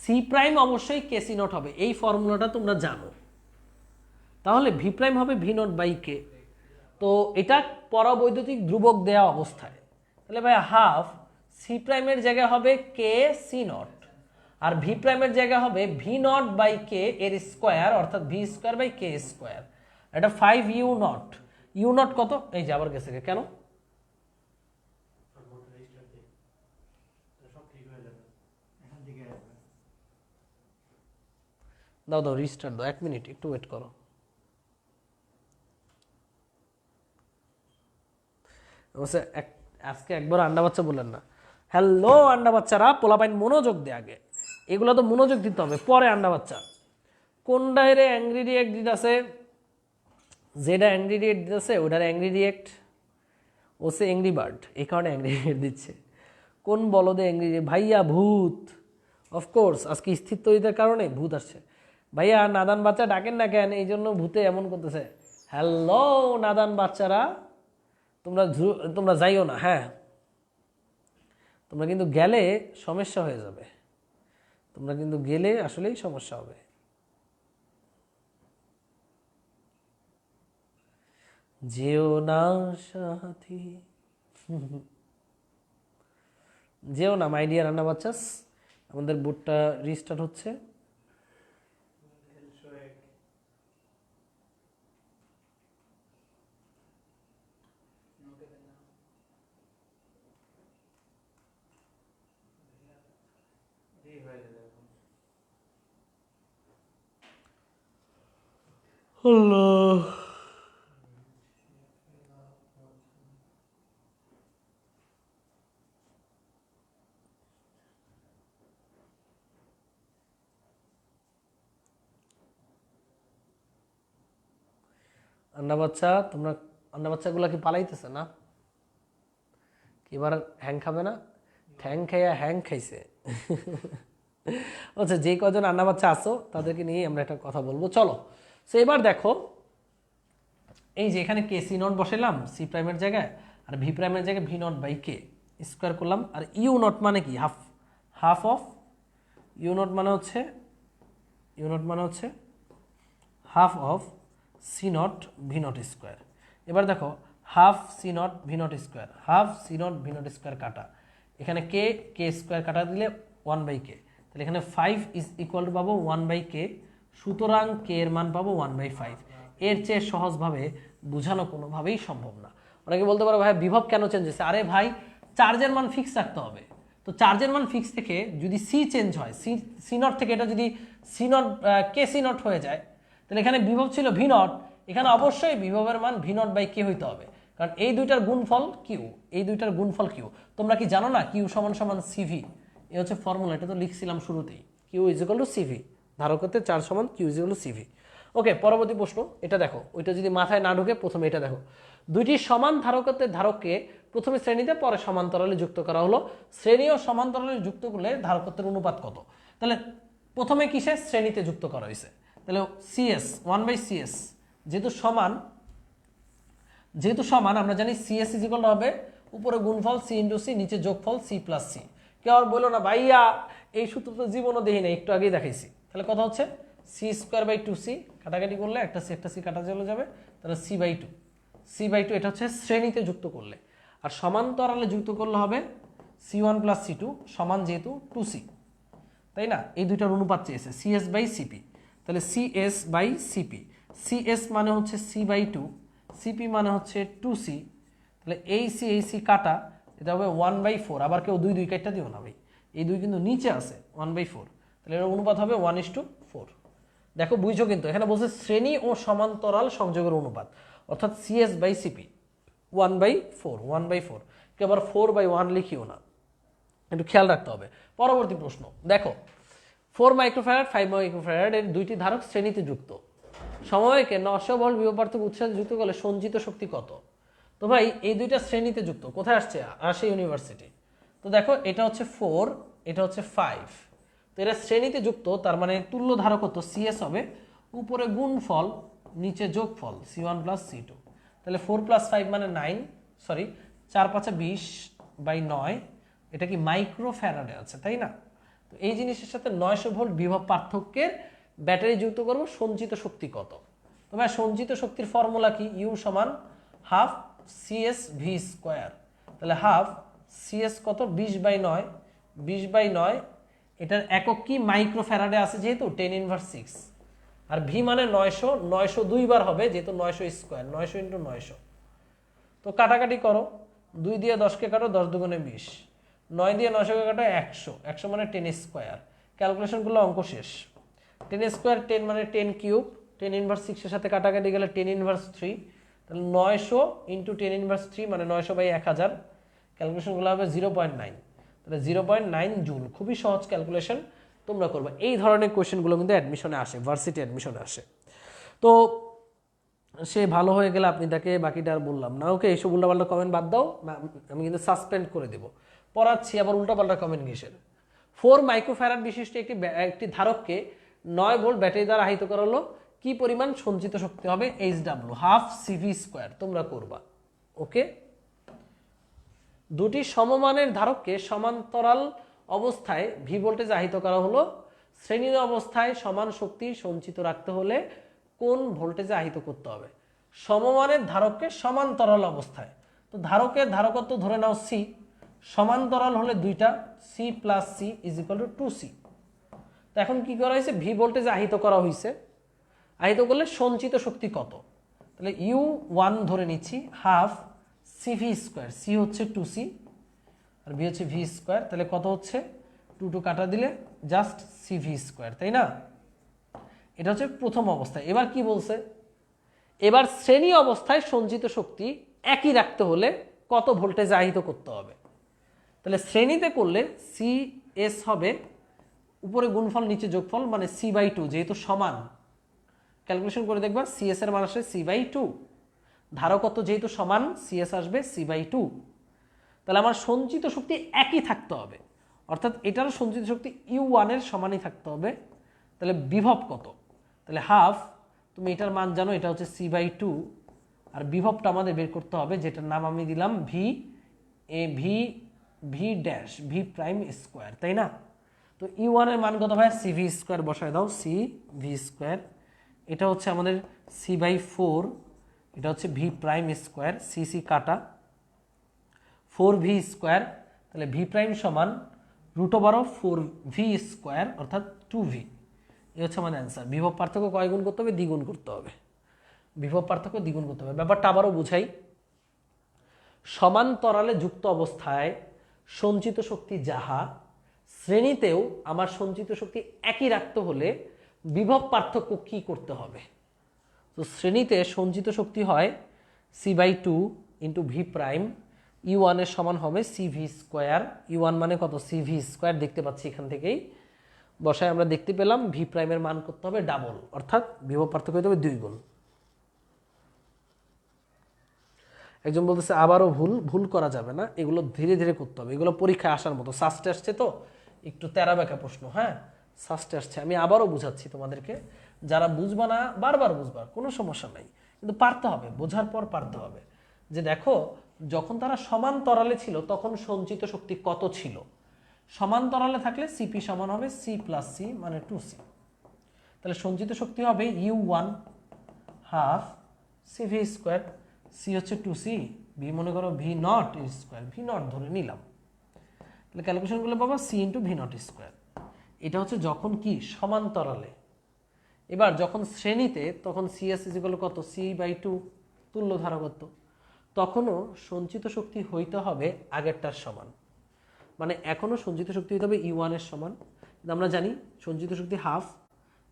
সি প্রাইম অবশ্যই কে সি নট হবে, এই ফর্মুলাটা তোমরা জানো। তাহলে ভি প্রাইম হবে ভি নট বাই কে। তো এটা পরাবৈদ্যুতিক ধ্রুবক দেওয়া অবস্থায়, তাহলে ভাই হাফ সি প্রাইমের জায়গায় হবে কে সি নট, আর ভি প্রাইমের জায়গায় হবে ভি নট বাই কে এর স্কোয়ার, অর্থাৎ V square by K square. এটা 5 ইউ নট। ইউ নট কত? এই যে আবার গেছে, কেন? দাও দাও রিস্টার্ট দাও, 1 মিনিট একটু ওয়েট করো। আজকে একবার আন্ডা বাচ্চা বললেন না। হ্যালো আন্ডা বাচ্চারা, পোলাপাইন মনোযোগ দে আগে, এগুলো তো মনোযোগ দিতে হবে, পরে আন্ডা বাচ্চা। কোন ডাইরে অ্যাংরি রিয়েক্ট দিতেছে? যেটা অ্যাংরি রিয়েক্ট দিতেছে ওটার অ্যাংরি রিয়েক্ট, ও সে অ্যাংরি বার্ড, এই কারণে অ্যাংরি রিয়েক্ট দিচ্ছে। কোন বলদে অ্যাংরি রিয়েক্ট? ভাইয়া ভূত, অফকোর্স আজকে স্থির তৈরির কারণে ভূত আসছে। ভাইয়া নাদান বাচ্চা ডাকেন না কেন? এই জন্য ভূতে এমন করতেছে। হ্যালো নাদান বাচ্চারা, তোমরা তোমরা যাইও না, হ্যাঁ তোমরা কিন্তু গেলে সমস্যা হয়ে যাবে, তোমরা কিন্তু গেলে আসলেই সমস্যা হবে। যেও না সাথী, যেও না মাই ডিয়ার রান্না বাচ্চাস। আমাদের বোর্ডটা রিস্টার্ট হচ্ছে। আল্লাহ। আন্না বাচ্চা, তোমরা আন্না বাচ্চাগুলা কি পালাইতেছে না? এবার হ্যাং খাবে না? ঠ্যাং খাইয়া হ্যাং খাইছে। আচ্ছা, যে কজন আন্না বাচ্চা আসো তাদেরকে নিয়ে আমরা একটা কথা বলবো, চলো। সো এবার দেখো, এই যে এখানে কে সি নট বসাইলাম সি প্রাইমের জায়গায়, আর ভি প্রাইমের জায়গায় V naught by K square করলাম। আর ইউ নট মানে কি? Half, half of U naught মানে হচ্ছে, ইউ নট মানে হচ্ছে half of C naught V naught square. এবার দেখো, half C naught V naught square, half C naught V naught square কাটা, এখানে কে কে স্কোয়ার কাটা দিলে 1/k, তাহলে এখানে 5 ইজ ইকুয়াল টু পাবো 1/k, সুতরাং কে এর মান পাবো 1/5। এর চেয়ে সহজভাবে বোঝানো কোনোভাবেই সম্ভব না। অনেকে বলতে পারো ভাই বিভব কেন চেঞ্জ হয়েছে? আরে ভাই, চার্জের মান ফিক্স রাখতে হবে। তো চার্জের মান ফিক্স থেকে যদি সি চেঞ্জ হয়, সি সি নট থেকে এটা যদি C naught K C naught হয়ে যায়, তাহলে এখানে বিভব ছিল ভি নট, এখানে অবশ্যই বিভবের মান ভি নট বাই কে হইতে হবে, কারণ এই দুইটার গুণফল কিউ, এই দুইটার গুণফল কিউ। তোমরা কি জানো না কিউ সমান সমান সিভি? এ হচ্ছে ফর্মুলা, এটা তো লিখছিলাম শুরুতেই, Q is equal to CV, ধারকত্বের চার্জ সমান Q is equal to CV. Okay, পরবর্তী প্রশ্ন এটা দেখো, ওইটা যদি মাথায় না ঢুকে প্রথমে এটা দেখো। দুইটি সমান ধারকত্বের ধারককে প্রথমে শ্রেণীতে পরে সমান্তরালে যুক্ত করা হলো। শ্রেণী ও সমান্তরালে যুক্ত করলে ধারকত্বের অনুপাত কত? তাহলে প্রথমে কিসে শ্রেণীতে যুক্ত করা হয়েছে? তাহলে সিএস 1/CS, যেহেতু সমান, যেহেতু সমান আমরা জানি সিএস ইজ ইকুয়াল হবে উপরে গুণফল সি ইন্টু সি, নিচে যোগফল সি প্লাস সি। কেউ আর বললো না ভাইয়া এই সূত্র তো জীবনও দেখি না, একটু আগেই দেখাইছি। তাহলে কথা হচ্ছে সি স্কোয়ার বাই 2c, কাটাকাটি করলে একটা সি কাটা চলে যাবে, তাহলে c/2, c/2। এটা হচ্ছে শ্রেণীতে যুক্ত করলে। আর সমান্তরালে যুক্ত করলে হবে c1 প্লাস c2 সমান যেহেতু 2c, তাই না? এই দুইটার অনুপাত চেয়েছে সিএস বাই সিপি, তাহলে সিএস বাই সিপি, সিএস মানে হচ্ছে c/2, সিপি মানে হচ্ছে 2c, তাহলে এই সি কাটা, এটা হবে 1/4। আবার কেউ 2 কাটটা দিও না ভাই, এই 2 কিন্তু নিচে আছে 1/4, তাহলে এর অনুপাত হবে 1:4। দেখো বুঝছো কিন্তু, এখানে বলছে শ্রেণী ও সমান্তরাল সংযোগের অনুপাত, অর্থাৎ সিএস বাই সিপি 1/4, কেউ আবার 4/1 লিখিও না, একটু খেয়াল রাখতে হবে। পরবর্তী প্রশ্ন দেখো, 4 মাইক্রোফ্যারাড 5 মাইক্রোফ্যারাড এর দুইটি ধারক শ্রেণীতে যুক্ত, সমবায়কে 900 ভোল্ট বিভবপার্থক্য উৎসে যুক্ত করলে সঞ্চিত শক্তি কত? তো ভাই এই দুইটা শ্রেণীতে যুক্ত, কোথায় আসছে? আসে ইউনিভার্সিটি। তো দেখো এটা হচ্ছে 4, এটা হচ্ছে 5, তো এরা শ্রেণীতে যুক্ত, তার মানে তুল্য ধারকত্ব সিএস হবে উপরে গুণফল নিচে যোগফল c1 প্লাস c2, তাহলে 4 + 5 মানে 9, সরি 4 × 5 = 20/9, এটা কি মাইক্রোফ্যারাডে আছে, তাই না? তো এই জিনিসের সাথে 900 ভোল্ট বিভব পার্থক্যের ব্যাটারি যুক্ত করব, সঞ্চিত শক্তি কত? তো ভাই সঞ্চিত শক্তির ফর্মুলা কি? ইউ সমান হাফ সিএস ভি স্কোয়ার, তাহলে হাফ সিএস কত? 20/9, 20/9, এটার একক কি? মাইক্রোফ্যারাডে আছে যেহেতু 10⁻⁶, আর ভি মানে 900, 900 দুইবার হবে যেহেতু 900 স্কোয়ার, 900 × 900। তো কাটাকাটি করো, 2 দিয়ে 10কে কাটো, 10 × 2 = 20, 9 দিয়ে 900কে কাটো 100, 100 মানে 10 স্কোয়ার। ক্যালকুলেশন করলে অঙ্ক শেষ। 10 স্কোয়ার 10 মানে 10 কিউব, 10⁻⁶ এর সাথে কাটাকাটি গেলে 10⁻3, তাহলে 900 × 10⁻3 মানে 900/1000, ক্যালকুলেশনগুলো হবে 0.9, তাহলে 0.9 জুল। খুবই সহজ ক্যালকুলেশন, তোমরা করবে। এই ধরনের কোয়েশ্চেনগুলো কিন্তু অ্যাডমিশনে আসে, ভার্সিটি অ্যাডমিশনে আসে। তো সে ভালো হয়ে গেলে আপনি তাকে বাকিটা আর বললাম না। ওকে, এইসব উল্টাপাল্টা কমেন্ট বাদ দাও, আমি কিন্তু সাসপেন্ড করে দেব। পড়াচ্ছি আবার উল্টাপাল্টা কমেন্ট কিসের? 4 মাইক্রোফ্যারাড বিশিষ্ট একটি ধারককে 9 ভোল্ট ব্যাটারি দ্বারা আহিত করা হলো, কি পরিমাণ সঞ্চিত শক্তি হবে? HW হাফ সিভি স্কোয়ার, তোমরা করবা। ওকে, দুটি সমমানের ধারককে সমান্তরাল অবস্থায় ভি ভোল্টেজ আহিত করা হলো, শ্রেণীর অবস্থায় সমান শক্তি সঞ্চিত রাখতে হলে কোন ভোল্টেজে আহিত করতে হবে? সমমানের ধারককে সমান্তরাল অবস্থায়, তো ধারকের ধারকত্ব ধরে নাও সি, সমান্তরাল হলে দুইটা C plus C is equal to 2c। তো এখন কি করা হয়েছে? ভি ভোল্টেজে আহিত করা হয়েছে, আহিত করলে সঞ্চিত শক্তি কত? তাহলে U1 ধরে নিচ্ছি হাফ সিভি স্কোয়ার, সি হচ্ছে 2c আর ভি হচ্ছে ভি স্কোয়ার, তাহলে কত হচ্ছে? 2 কাটা দিলে জাস্ট সিভি স্কোয়ার, তাই না? এটা হচ্ছে প্রথম অবস্থায়। এবার কি বলছে? এবার শ্রেণী অবস্থায় সঞ্চিত শক্তি একই রাখতে হলে কত ভোল্টেজ আহিত করতে হবে? তাহলে শ্রেণীতে করলে সি এস হবে উপরে গুণফল নিচে যোগফল, মানে C/2, যেহেতু সমান ক্যালকুলেশন করে দেখবা সিএস এর মান আসে C/2, ধারকত্ব যেহেতু সমান সিএস আসবে C/2। তাহলে আমার সঞ্চিত শক্তি একই থাকতে হবে, অর্থাৎ এটারও সঞ্চিত শক্তি U1 এর সমানই থাকতে হবে। তাহলে বিভব কত? তাহলে হাফ, তুমি এটার মান জানো, এটা হচ্ছে C/2, আর বিভবটা আমাদের বের করতে হবে, যেটার নাম আমি দিলাম V dash V prime square, তাই না? তো U1 এর মান কত ভাই? CV স্কোয়ার বসায় দাও, CV স্কোয়ার। এটা হচ্ছে আমাদের C/4, এটা হচ্ছে ভি প্রাইম স্কোয়ার, সিসি কাটা 4V স্কোয়ার। তাহলে ভি প্রাইম সমান √4V স্কোয়ার অর্থাৎ 2V। এই হচ্ছে আমাদের অ্যান্সার। বিভব পার্থক্য কয় গুণ করতে হবে? দ্বিগুণ করতে হবে। বিভব পার্থক্য দ্বিগুণ করতে হবে। ব্যাপারটা আবারও বুঝাই। সমান্তরালে যুক্ত অবস্থায় সঞ্চিত শক্তি যাহা, শ্রেণীতেও আমার সঞ্চিত শক্তি একই রাখতে হলে বিভব পার্থক্য কি করতে হবে? তো শ্রেণীতে সঞ্চিত শক্তি হয় C/2 into V prime, U1 এর সমান হবে CV স্কোয়ার। U1 মানে কত? CV স্কোয়ার, দেখতে পাচ্ছি এখান থেকেই বসায় আমরা দেখতে পেলাম। ভি প্রাইমের মান করতে হবে ডাবল, অর্থাৎ বিভব পার্থক্য হতে হবে 2 গুণ। একজন বলতেছে আবারও ভুল করা যাবে না, এগুলো ধীরে ধীরে করতে হবে, এগুলো পরীক্ষায় আসার মতো। সাস্টে আসছে তো একটু তেরা বেঁকা প্রশ্ন, হ্যাঁ সাস্টে আসছে। আমি আবারও বুঝাচ্ছি তোমাদেরকে, যারা বুঝবা না বারবার বুঝবা, কোনো সমস্যা নাই, কিন্তু পারতে হবে, বোঝার পর পারতে হবে। যে দেখো, যখন তারা সমান্তরালে ছিল তখন সঞ্চিত শক্তি কত ছিল? সমান্তরালে থাকলে সিপি সমান হবে C+C মানে 2C। তাহলে সঞ্চিত শক্তি হবে U1 half CV square, C হচ্ছে 2C, ভি মনে করো V0 স্কোয়ার, V0 ধরে নিলাম। তাহলে ক্যালকুলেশনগুলো পাবো C ইন্টু V0 স্কোয়ার। এটা হচ্ছে যখন কি সমান্তরালে। এবার যখন শ্রেণীতে, তখন CS ইকুয়াল কত? C/2 তুল্য ধারকত্ব, তখনও সঞ্চিত শক্তি হইতে হবে আগেরটার সমান, মানে এখনও সঞ্চিত শক্তি হইতে হবে U1 এর সমান। আমরা জানি সঞ্চিত শক্তি হাফ,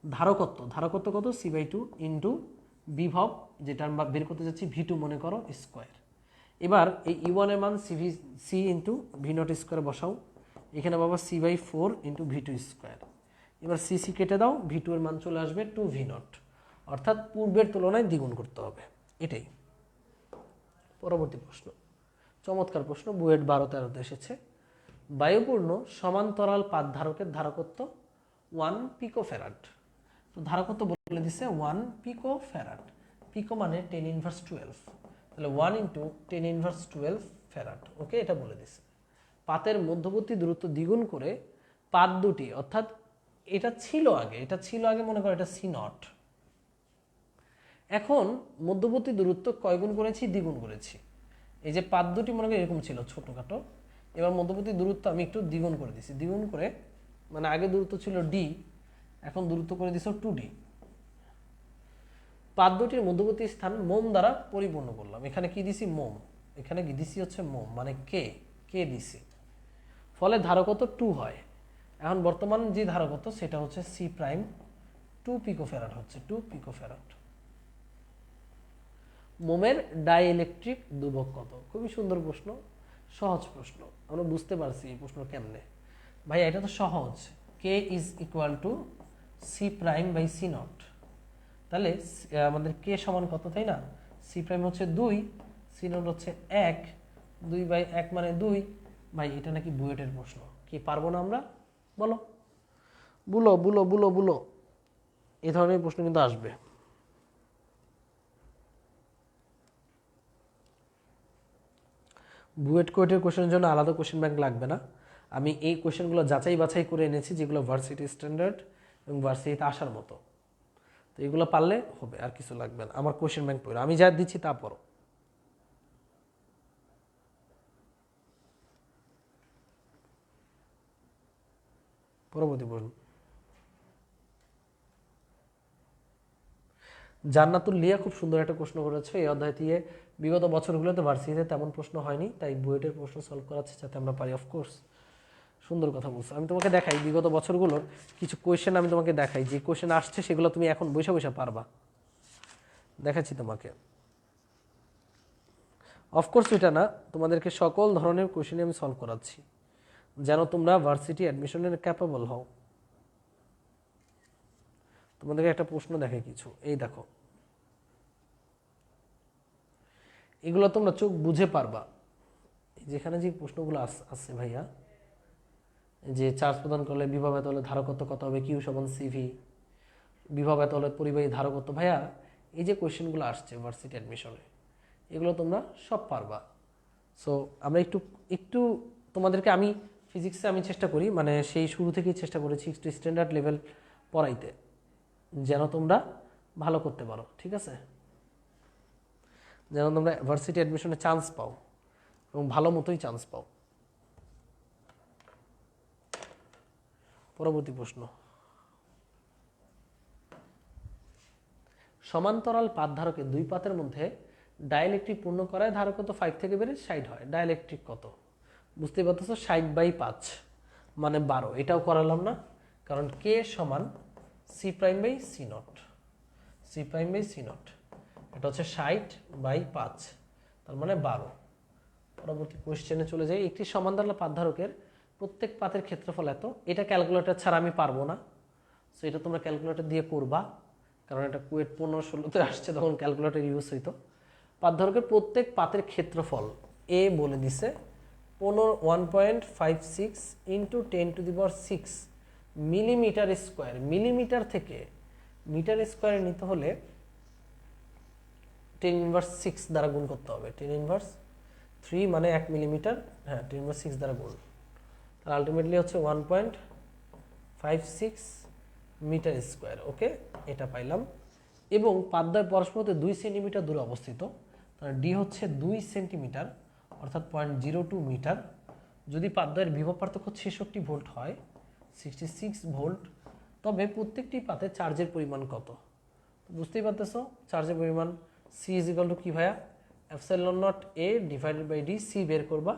ধারকত্ব কত? C/2 ইন্টু বিভব, যেটা আমরা বের করতে যাচ্ছি V2 মনে করো স্কোয়ার। এবার এই U1 এর মান C ইন্টু V0 স্কোয়ার বসাও, এখানে বাবা C/4 ইন্টু V2 স্কোয়ার। এবার সিসি কেটে দাও, V2 এর মান চলে আসবে 2V0, অর্থাৎ পূর্বের তুলনায় দ্বিগুণ করতে হবে। এটাই। পরবর্তী প্রশ্ন, চমৎকার প্রশ্ন, বুয়েট 12-13 এসেছে। বায়ুপূর্ণ সমান্তরাল পাত ধারকের ধারকত্ব 1 পিকোফ্যারাড। তো ধারকত্ব বলে দিছে 1 পিকোফ্যারাড, পিকো মানে 10^12, তাহলে 1 ইন্টু 10^12 ফ্যারাড। ওকে, এটা বলে দিছে। পাতের মধ্যবর্তী দূরত্ব দ্বিগুণ করে পাত দুটি, অর্থাৎ এটা ছিল আগে মনে করো এটা C0, এখন মধ্যবর্তী দূরত্ব কয় গুণ করেছি? দ্বিগুণ করেছি। এই যে পাত দুটি মনে করি এরকম ছিল ছোটখাটো, এবার মধ্যবর্তী দূরত্ব আমি একটু দ্বিগুণ করে দিছি। দ্বিগুণ করে মানে আগে দূরত্ব ছিল D, এখন দূরত্ব করে দিছো 2D। পাত দুটির মধ্যবর্তী স্থান মোম দ্বারা পরিপূর্ণ করলাম। এখানে কি দিছি? মোম। এখানে কি দিছি? হচ্ছে মোম, মানে কে দিছি। ফলে ধারকত্ব 2 হয়। এখন বর্তমান যে ধারকত্ব সেটা হচ্ছে C প্রাইম 2 পিকোফ্যারাড হচ্ছে, 2 পিকোফ্যারাড। মোমের ডাইইলেকট্রিক দুভক কত? খুবই সুন্দর প্রশ্ন, সহজ প্রশ্ন। আমরা বুঝতে পারছি এই প্রশ্ন কেমনে। ভাই এটা তো সহজ, K is equal to C prime by C0। তাহলে আমাদের K সমান কত, তাই না? C প্রাইম হচ্ছে 2, C0 হচ্ছে 1, 2/1 মানে 2। ভাই এটা নাকি বুয়েটের প্রশ্ন, কি পারবো না আমরা? বলো বুলো বুলো বুলো বুলো, এই ধরনের প্রশ্ন কিন্তু আসবে। বুয়েট কোয়েটের কোশ্চেনের জন্য আলাদা কোশ্চেন ব্যাংক লাগবে না। আমি এই কোশ্চেনগুলো যাচাই বাছাই করে এনেছি, যেগুলো ভার্সিটি স্ট্যান্ডার্ড এবং ভার্সিটিতে আসার মতো। তো এগুলো পারলে হবে, আর কিছু লাগবে না। আমার কোশ্চেন ব্যাংক পড়ো, আমি যা দিচ্ছি তা পড়ো। পরবর্তী প্রশ্ন, জান্নাতুল লিয়া খুব সুন্দর একটা প্রশ্ন করেছে। এই অধ্যায় দিয়ে বিগত বছরগুলোতে ভার্সিটিতে তেমন প্রশ্ন হয়নি, তাই বুয়েটের প্রশ্ন সলভ করাচ্ছে যাতে আমরা পারি। অফকোর্স সুন্দর কথা বলছো। আমি তোমাকে দেখাই বিগত বছরগুলোর কিছু কোয়েশ্চেন, আমি তোমাকে দেখাই যে কোয়েশ্চেন আসছে সেগুলো তুমি এখন বসে বসে পারবা। দেখাচ্ছি তোমাকে। অফকোর্স এটা না, তোমাদেরকে সকল ধরনের কোশ্চেন আমি সলভ করাচ্ছি যেন তোমরা ভার্সিটি অ্যাডমিশনের ক্যাপেবল হও। তোমাদেরকে একটা প্রশ্ন দেখে কিছু, এই দেখো, এগুলো তোমরা চোখ বুঝে পারবা। যেখানে যে প্রশ্নগুলো আছে ভাইয়া, যে চার্জ প্রদান করলে বিভব এত হলে ধারকত্ব কত হবে, কিউ সমান সিভি, বিভব এত হলে পরিবাহী ধারকত্ব, ভাইয়া এই যে কোয়েশ্চেনগুলো আসছে ভার্সিটি অ্যাডমিশনে, এগুলো তোমরা সব পারবা। সো আমরা একটু একটু তোমাদেরকে, আমি ফিজিক্সে আমি চেষ্টা করি, মানে সেই শুরু থেকেই চেষ্টা করেছি একটু স্ট্যান্ডার্ড লেভেল পড়াইতে, যেন তোমরা ভালো করতে পারো, ঠিক আছে, যেন তোমরা ভার্সিটি অ্যাডমিশনে চান্স পাও এবং ভালো মতোই চান্স পাও। পরবর্তী প্রশ্ন, সমান্তরাল পাত ধারকের দুই পাতের মধ্যে ডাইলেকট্রিক পূর্ণ করায় ধারকত্ব 5 থেকে বেড়ে 60 হয়। ডাইলেকট্রিক কত? বুঝতেই পারতেছো, 60/5 মানে 12। এটাও করালাম না, কারণ কে সমান C'/C0, C'/C0, এটা হচ্ছে 60/5, তার মানে 12। পরবর্তী কোয়েশ্চেনে চলে যাই। একটি সমান্তরাল পাত ধারকের প্রত্যেক পাতের ক্ষেত্রফল এত। এটা ক্যালকুলেটর ছাড়া আমি পারবো না, সো এটা তোমরা ক্যালকুলেটর দিয়ে করবা, কারণ এটা কুয়েট 15-16-তে আসছে, তখন ক্যালকুলেটর ইউজ হইতো। পাত ধারকের প্রত্যেক পাতের ক্ষেত্রফল এ বলে দিছে 1.56 ইন্টু 10⁶ মিলিমিটার স্কোয়ার। মিলিমিটার থেকে মিটার স্কোয়ারে নিতে হলে 10⁻6 দ্বারা গুণ করতে হবে। 10⁻3 মানে 1 মিলিমিটার, হ্যাঁ 10⁻6 দ্বারা গুণ, তাহলে আলটিমেটলি হচ্ছে 1.56 মিটার স্কোয়ার। ওকে, এটা পাইলাম। এবং পাতদ্বয় পরস্পরতে 2 সেন্টিমিটার দূরে অবস্থিত, তাহলে ডি হচ্ছে 2 সেন্টিমিটার অর্থাৎ 0.02 মিটার। যদি পাতদ্বয়ের বিভব পার্থক্য 66 ভোল্ট হয়, 66 ভোল্ট, তবে প্রত্যেকটি পাতে চার্জের পরিমাণ কত? বুঝতেই পারতেছো, চার্জের পরিমাণ সি ইজ ইকুয়াল টু কি ভাইয়া, epsilon naught A divided by D. C বের করবা,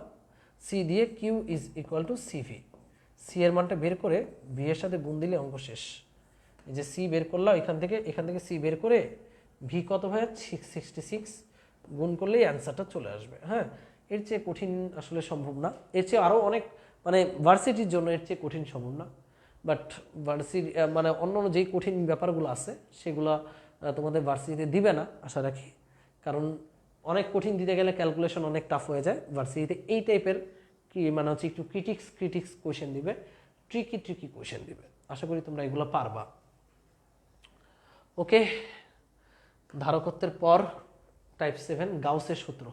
সি দিয়ে Q is equal to CV. C এর মানটা বের করে ভি এর সাথে গুণ দিলে অঙ্ক শেষ। এই যে সি বের করলাম এখান থেকে সি বের করে ভি কত ভাইয়া 666 গুণ করলেই অ্যান্সারটা চলে আসবে। হ্যাঁ, এর চেয়ে কঠিন আসলে সম্ভব না, এর চেয়ে আরও অনেক, মানে ভার্সিটির জন্য এর চেয়ে কঠিন সম্ভব না, বাট ভার্সিটি মানে অন্য যেই কঠিন ব্যাপারগুলো আছে সেগুলো তোমাদের ভার্সিটিতে দিবে না আশা রাখি, কারণ অনেক কঠিন দিতে গেলে ক্যালকুলেশন অনেক টাফ হয়ে যায়। ভার্সিটিতে এই টাইপের কি মানে হচ্ছে একটু ক্রিটিক্স কোয়েশ্চেন দিবে, ট্রিকি কোয়েশ্চেন দিবে। আশা করি তোমরা এগুলো পারবা। ওকে, ধারকত্বের পর টাইপ 7 গাউসের সূত্র।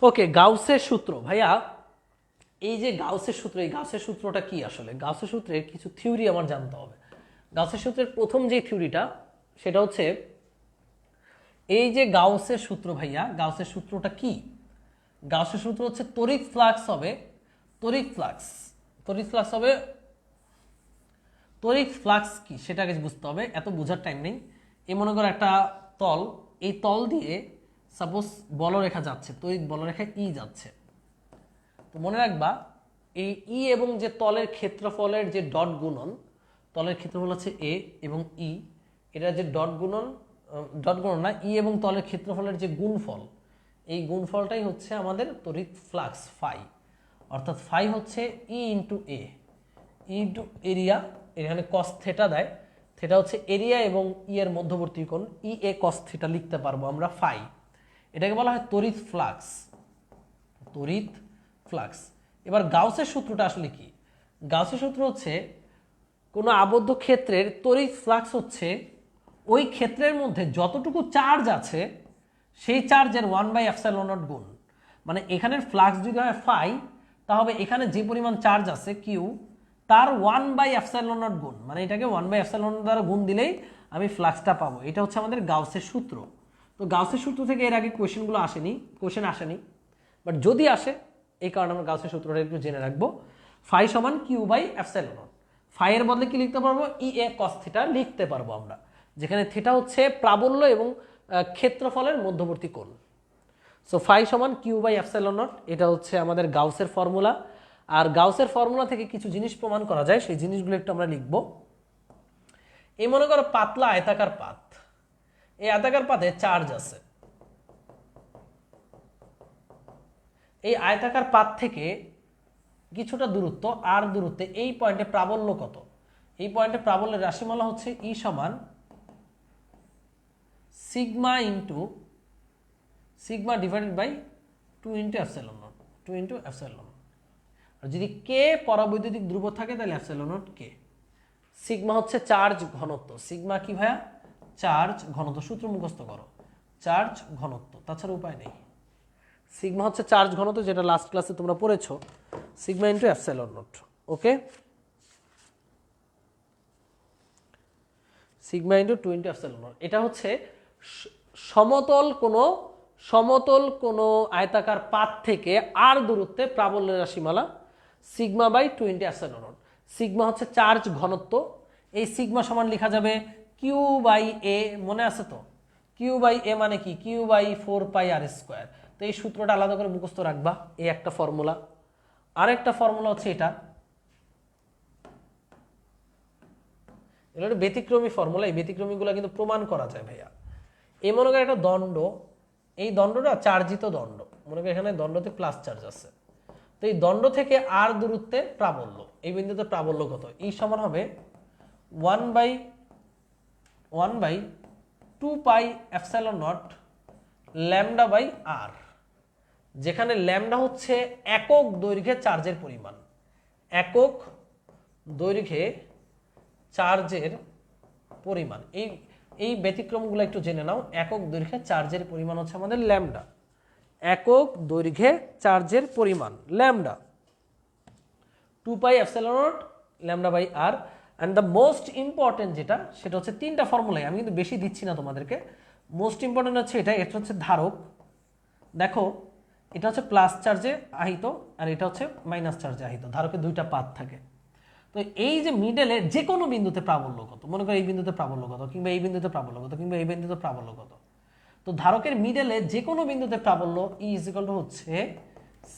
ওকে, গাউসের সূত্র ভাইয়া, এই যে গাউসের সূত্র, এই গাউসের সূত্রটা কি আসলে? গাউসের সূত্রের কিছু থিওরি আমার জানতে হবে। গাউসের সূত্রের প্রথম যে থিওরিটা সেটা হচ্ছে এই যে গাউসের সূত্র ভাইয়া, গাউসের সূত্রটা কি? গাউসের সূত্র হচ্ছে তড়িৎ ফ্লাক্স হবে, তড়িৎ ফ্লাক্স কি সেটাকে বুঝতে হবে, এত বোঝার টাইম নেই। এই মনে করো একটা তল, এই তল দিয়ে সাপোজ বলরেখা যাচ্ছে, তড়িৎ বলরেখা ই যাচ্ছে, তো মনে রাখবা এই ই এবং যে তলের ক্ষেত্রফলের যে ডট গুণন, তলের ক্ষেত্রফল হচ্ছে এ এবং ই, এটা যে ডট গুণন না, ই এবং তলের ক্ষেত্রফলের যে গুণফল, এই গুণফলটাই হচ্ছে আমাদের তড়িৎ ফ্লাক্স ফাই। অর্থাৎ ফাই হচ্ছে ই ইন্টু এ, ই ইন্টু এরিয়া, এখানে কস থেটা দেয়, থেটা হচ্ছে এরিয়া এবং ই এর মধ্যবর্তী কোণ, ই এ কস থেটা লিখতে পারবো আমরা ফাই। এটাকে বলা হয় তড়িৎ ফ্লাক্স, তড়িৎ ফ্লাক্স। এবার গাউসের সূত্রটা আসলে কি? গাউসের সূত্র হচ্ছে কোনো আবদ্ধ ক্ষেত্রের তড়িৎ ফ্লাক্স হচ্ছে ওই ক্ষেত্রের মধ্যে যতটুকু চার্জ আছে সেই চার্জের 1/ε0 গুণ। মানে এখানের ফ্লাক্স যদি হয় ফাই, তাহলে এখানে যে পরিমাণ চার্জ আছে কিউ, তার 1/ε0 গুণ, মানে এটাকে 1/ε0 দ্বারা গুণ দিলেই আমি ফ্লাক্সটা পাবো। এটা হচ্ছে আমাদের গাউসের সূত্র। তো গাউসের সূত্র থেকে এর আগে কোয়েশ্চেন আসেনি, বাট যদি আসে এই কারণে আমরা গাউসের সূত্রটা একটু জেনে রাখবো। ফাই সমান Q by epsilon naught. Phi এর বদলে কি লিখতে পারবো, ই এ কস থিটা লিখতে পারবো আমরা, যেখানে থিটা হচ্ছে প্রাবল্য এবং ক্ষেত্রফলের মধ্যবর্তী কোণ। সো ফাই সমান কিউ বাই এপসাইলন নট, এটা হচ্ছে আমাদের গাউসের ফর্মুলা। আর গাউসের ফর্মুলা থেকে কিছু জিনিস প্রমাণ করা যায়, সেই জিনিসগুলো একটু আমরা লিখব। এই মনে করো পাতলা আয়তাকার পাত, এই আয়তাকার পাতে চার্জ আছে। এই আয়তাকার পাত থেকে কিছুটা দূরত্ব আর দূরত্বে এই পয়েন্টে প্রাবল্য কত, এই পয়েন্টে প্রাবল্যের রাশিমালা হচ্ছে ই সমান sigma into sigma divided by 2 into epsilon naught, 2 into epsilon naught. আর যদি কে পরাবৈদ্যুতিক ধ্রুব থাকে তাহলে এপসাইলন নট কে। সিগমা হচ্ছে চার্জ ঘনত্ব, সিগমা কি ভাইয়া, চার্জ ঘনত্ব, সূত্র মুখস্থ করো, চার্জ ঘনত্ব, তাছাড়া উপায় নেই। সিগমা হচ্ছে চার্জ ঘনত্ব, যেটা লাস্ট ক্লাসে তোমরা পড়েছো, sigma into epsilon not. Okay, sigma into 2 into epsilon not. এটা হচ্ছে সমতল কোনো আয়তাকার পাত থেকে আর দূরত্বে প্রাবল্যের রাশিমালা sigma by 2 into epsilon naught. Sigma হচ্ছে চার্জ ঘনত্ব, এই সিগমা সমান লেখা যাবে কিউ বাই এ, মনে আছে তো, কিউ বাই এ মানে কি, Q by 4 pi R square. তো এই সূত্রটা আলাদা করে মুখস্থ রাখবা, এই একটা ফর্মুলা। আরেকটা ফর্মুলা হচ্ছে এটা, এটা একটা ব্যতিক্রমী ফর্মুলা, এই ব্যতিক্রমীগুলো কিন্তু প্রমাণ করা যায় ভাইয়া। এই মনে করেন একটা দণ্ড, এই দণ্ডটা চার্জিত দণ্ড, মনে করেন এখানে দণ্ডতে প্লাস চার্জ আছে। তো এই দণ্ড থেকে আর দূরত্বে প্রাবল্য, এই বিন্দুতে প্রাবল্য কত, এই সমান হবে 1/2 pi epsilon naught lambda by R, যেখানে ল্যামডা হচ্ছে একক দৈর্ঘ্যে চার্জের পরিমাণ, একক দৈর্ঘ্যে চার্জের পরিমাণ। এই ব্যতিক্রমগুলো একটু জেনে নাও। একক দৈর্ঘ্যে চার্জের পরিমাণ হচ্ছে আমাদের ল্যামডা, একক দৈর্ঘ্যে চার্জের পরিমাণ lambda, 2 pi epsilon naught lambda by R. And the most important যেটা, সেটা হচ্ছে তিনটা ফর্মুলাই, আমি কিন্তু বেশি দিচ্ছি না তোমাদেরকে। মোস্ট ইম্পর্টেন্ট হচ্ছে এটা, এটা হচ্ছে ধারক, দেখো এটা হচ্ছে প্লাস চার্জে আহিত আর এটা হচ্ছে মাইনাস চার্জে আহিত, ধারকের দুইটা পাত থাকে। তো এই যে মিডলে যে কোনো বিন্দুতে প্রাবল্য কত, মনে করো এই বিন্দুতে প্রাবল্য কত, কিংবা এই বিন্দুতে প্রাবল্য কত, কিংবা এই বিন্দুতে প্রাবল্য কত। তো ধারকের মিডলে যে কোনো বিন্দুতে প্রাবল্য ই ইজ ইকুয়াল টু হচ্ছে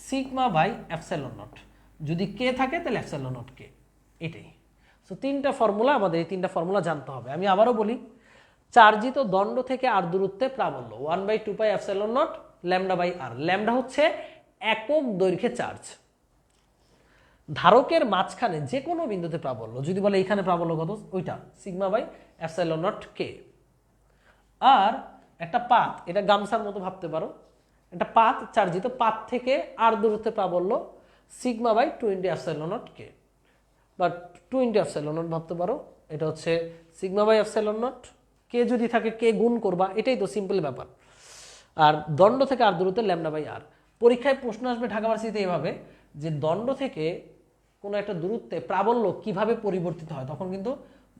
সিগমা বাই এপসাইলন নট, যদি কে থাকে তাহলে এপসাইলন নট কে, এটাই। সো তিনটা ফর্মুলা, আমাদের এই তিনটা ফর্মুলা জানতে হবে। আমি আবারও বলি, চার্জিত দণ্ড থেকে আর দূরত্বে প্রাবল্য 1/2 pi epsilon naught lambda by R. Lambda হচ্ছে একক দৈর্ঘ্যে চার্জ, ধারকের মাঝখানে যে কোনো বিন্দুতে প্রাবল্য, যদি বলে এখানে প্রাবল্য কত, ওইটা সিগমা বাই এপসাইলন নট কে। আর একটা পাত, এটা গামছার মতো ভাবতে পারো, একটা পাত চার্জিত, পাত থেকে আর দূরত্বে প্রাবল্য sigma by 2 into epsilon naught K, বা 2 ইন্টু এপসাইলন নট ভাবতে পারো। এটা হচ্ছে sigma by epsilon naught, K যদি থাকে কে গুণ করবা, এটাই তো সিম্পল ব্যাপার। আর দণ্ড থেকে আর দূরত্বে ল্যামডা বাই আর। পরীক্ষায় প্রশ্ন আসবে ঢাকা ভার্সিটিতে এভাবে, যে দণ্ড থেকে কোনো একটা দূরত্বে প্রাবল্য কিভাবে পরিবর্তিত হয়, তখন কিন্তু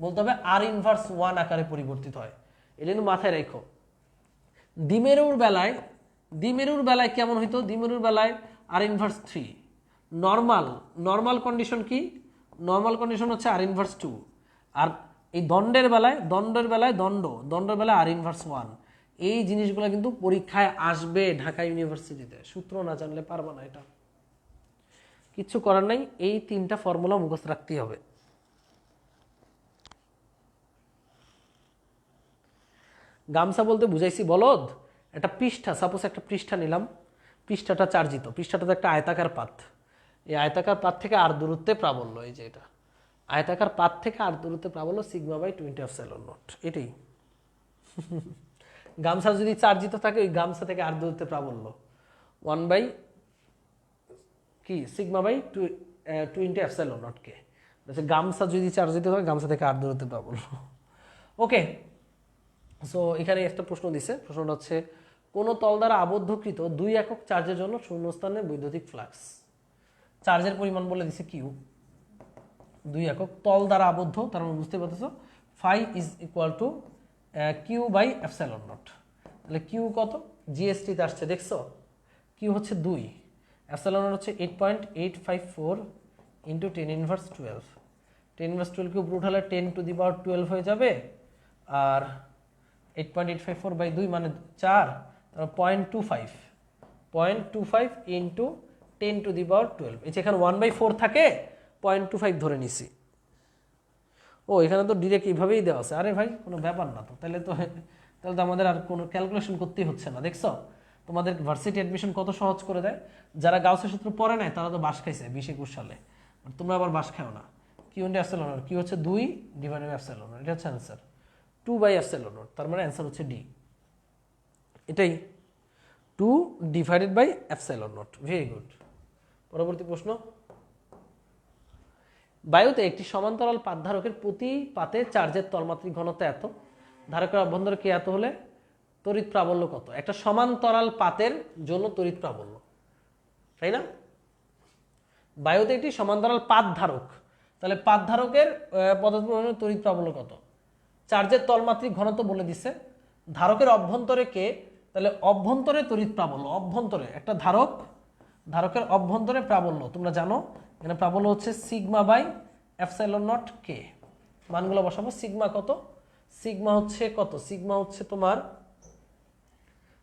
বলতে হবে আর ইনভার্স 1 আকারে পরিবর্তিত হয়। এটা কিন্তু মাথায় রেখো। দ্বিমেরুর বেলায় কেমন হইতো, দ্বিমেরুর বেলায় আর ইনভার্স 3। নর্মাল কন্ডিশন কি, নর্মাল কন্ডিশন হচ্ছে আর ইনভার্স 2। আর এই দণ্ডের বেলায় আর ইনভার্স 1। এই জিনিসগুলো কিন্তু পরীক্ষায় আসবে ঢাকা ইউনিভার্সিটিতে, সূত্র না জানলে পারবা না, এটা কিচ্ছু করার নাই। এই তিনটা ফর্মুলা মুখস্থ রাখতেই হবে। গামছা বলতে বুঝাইছি বলদ, একটা পৃষ্ঠা, সাপোজ একটা পৃষ্ঠা নিলাম, পৃষ্ঠাটা চার্জিত, পৃষ্ঠাটা একটা আয়তাকার পাত, এই আয়তাকার পাত থেকে আর দূরত্বে প্রাবল্য, এই যে এটা আয়তাকার পাত থেকে আর দূরত্বে প্রাবল্য sigma by 2 into epsilon naught, এটাই। গামছা যদি চার্জিত থাকে, ওই গামছা থেকে আর দূরত্বে প্রাবল্য 1 বাই কি sigma by 2 into epsilon naught K. গামছা যদি চার্জিত থাকে, গামছা থেকে আর দূরত্বে প্রাবল্য। ওকে, সো এখানে একটা প্রশ্ন দিছে, প্রশ্নটা হচ্ছে কোন তল দ্বারা আবদ্ধকৃত 2 একক চার্জের জন্য শূন্যস্থানে বৈদ্যুতিক ফ্লাক্স। চার্জের পরিমাণ বলে দিছে কিউ, 2 একক তল দ্বারা আবদ্ধ, তার মানে বুঝতে পারতেছো phi is equal to Q by epsilon naught. তাহলে কিউ কত, জিএসটিতে আসছে দেখছো, কিউ হচ্ছে 2, এপসাইলন নট হচ্ছে 8.854 ইন্টু 10 ইনভার্স 12, 10 ইনভার্স 12 কে উপরে উঠালে 10 টু দি পাওয়ার 12 হয়ে যাবে, আর 8.854/2 মানে 4, তাহলে 0.25 ইন্টু 10 টু দি পাওয়ার 12, এই যে এখানে 1/4 থাকে 0.25 ধরে নিছি। ও এখানে তো ডিরেক্ট এইভাবেই দেওয়া আছে, আরে ভাই কোনো ব্যাপার না তো, তাহলে তো আমাদের আর কোনো ক্যালকুলেশন করতেই হচ্ছে না। দেখছো তোমাদের ভার্সিটি অ্যাডমিশন কত সহজ করে দেয়। যারা গাউসের সূত্র পড়ে নাই তারা তো বাস খাইছে 20-21 সালে, তোমরা আবার বাস খাও না। কিউ ইন্টু এপসিলন নট, কি হচ্ছে 2 ডিভাইডেড বাই এপসিলন নট, এটা হচ্ছে অ্যান্সার 2/এপসিলন নট, তার মানে অ্যান্সার হচ্ছে ডি, এটাই 2 divided by epsilon naught. Very good. পরবর্তী প্রশ্ন, বায়ুতে একটি সমান্তরাল পাত ধারকের প্রতি পাতে চার্জের তলমাত্রিক ঘনত্ব এত, ধারকের অভ্যন্তরে কে এত হলে তড়িৎ প্রাবল্য কত? একটা সমান্তরাল পাতের জন্য তড়িৎ প্রাবল্য, তাই না? বায়ুতে একটি সমান্তরাল পাত ধারক, তাহলে পাত ধারকের পদার্থ পরিমাণের তড়িৎ প্রাবল্য কত? চার্জের তলমাত্রিক ঘনত্ব বলে দিছে। ধারকের অভ্যন্তরে কে, তাহলে অভ্যন্তরে তড়িৎ প্রাবল্য, অভ্যন্তরে একটা ধারকের অভ্যন্তরে প্রাবল্য তোমরা জানো, এখানে প্রাবল্য হচ্ছে সিগমা বাই এপসাইলন নট কে। মানগুলো বসাবো। সিগমা কত? সিগমা হচ্ছে কত? সিগমা হচ্ছে তোমার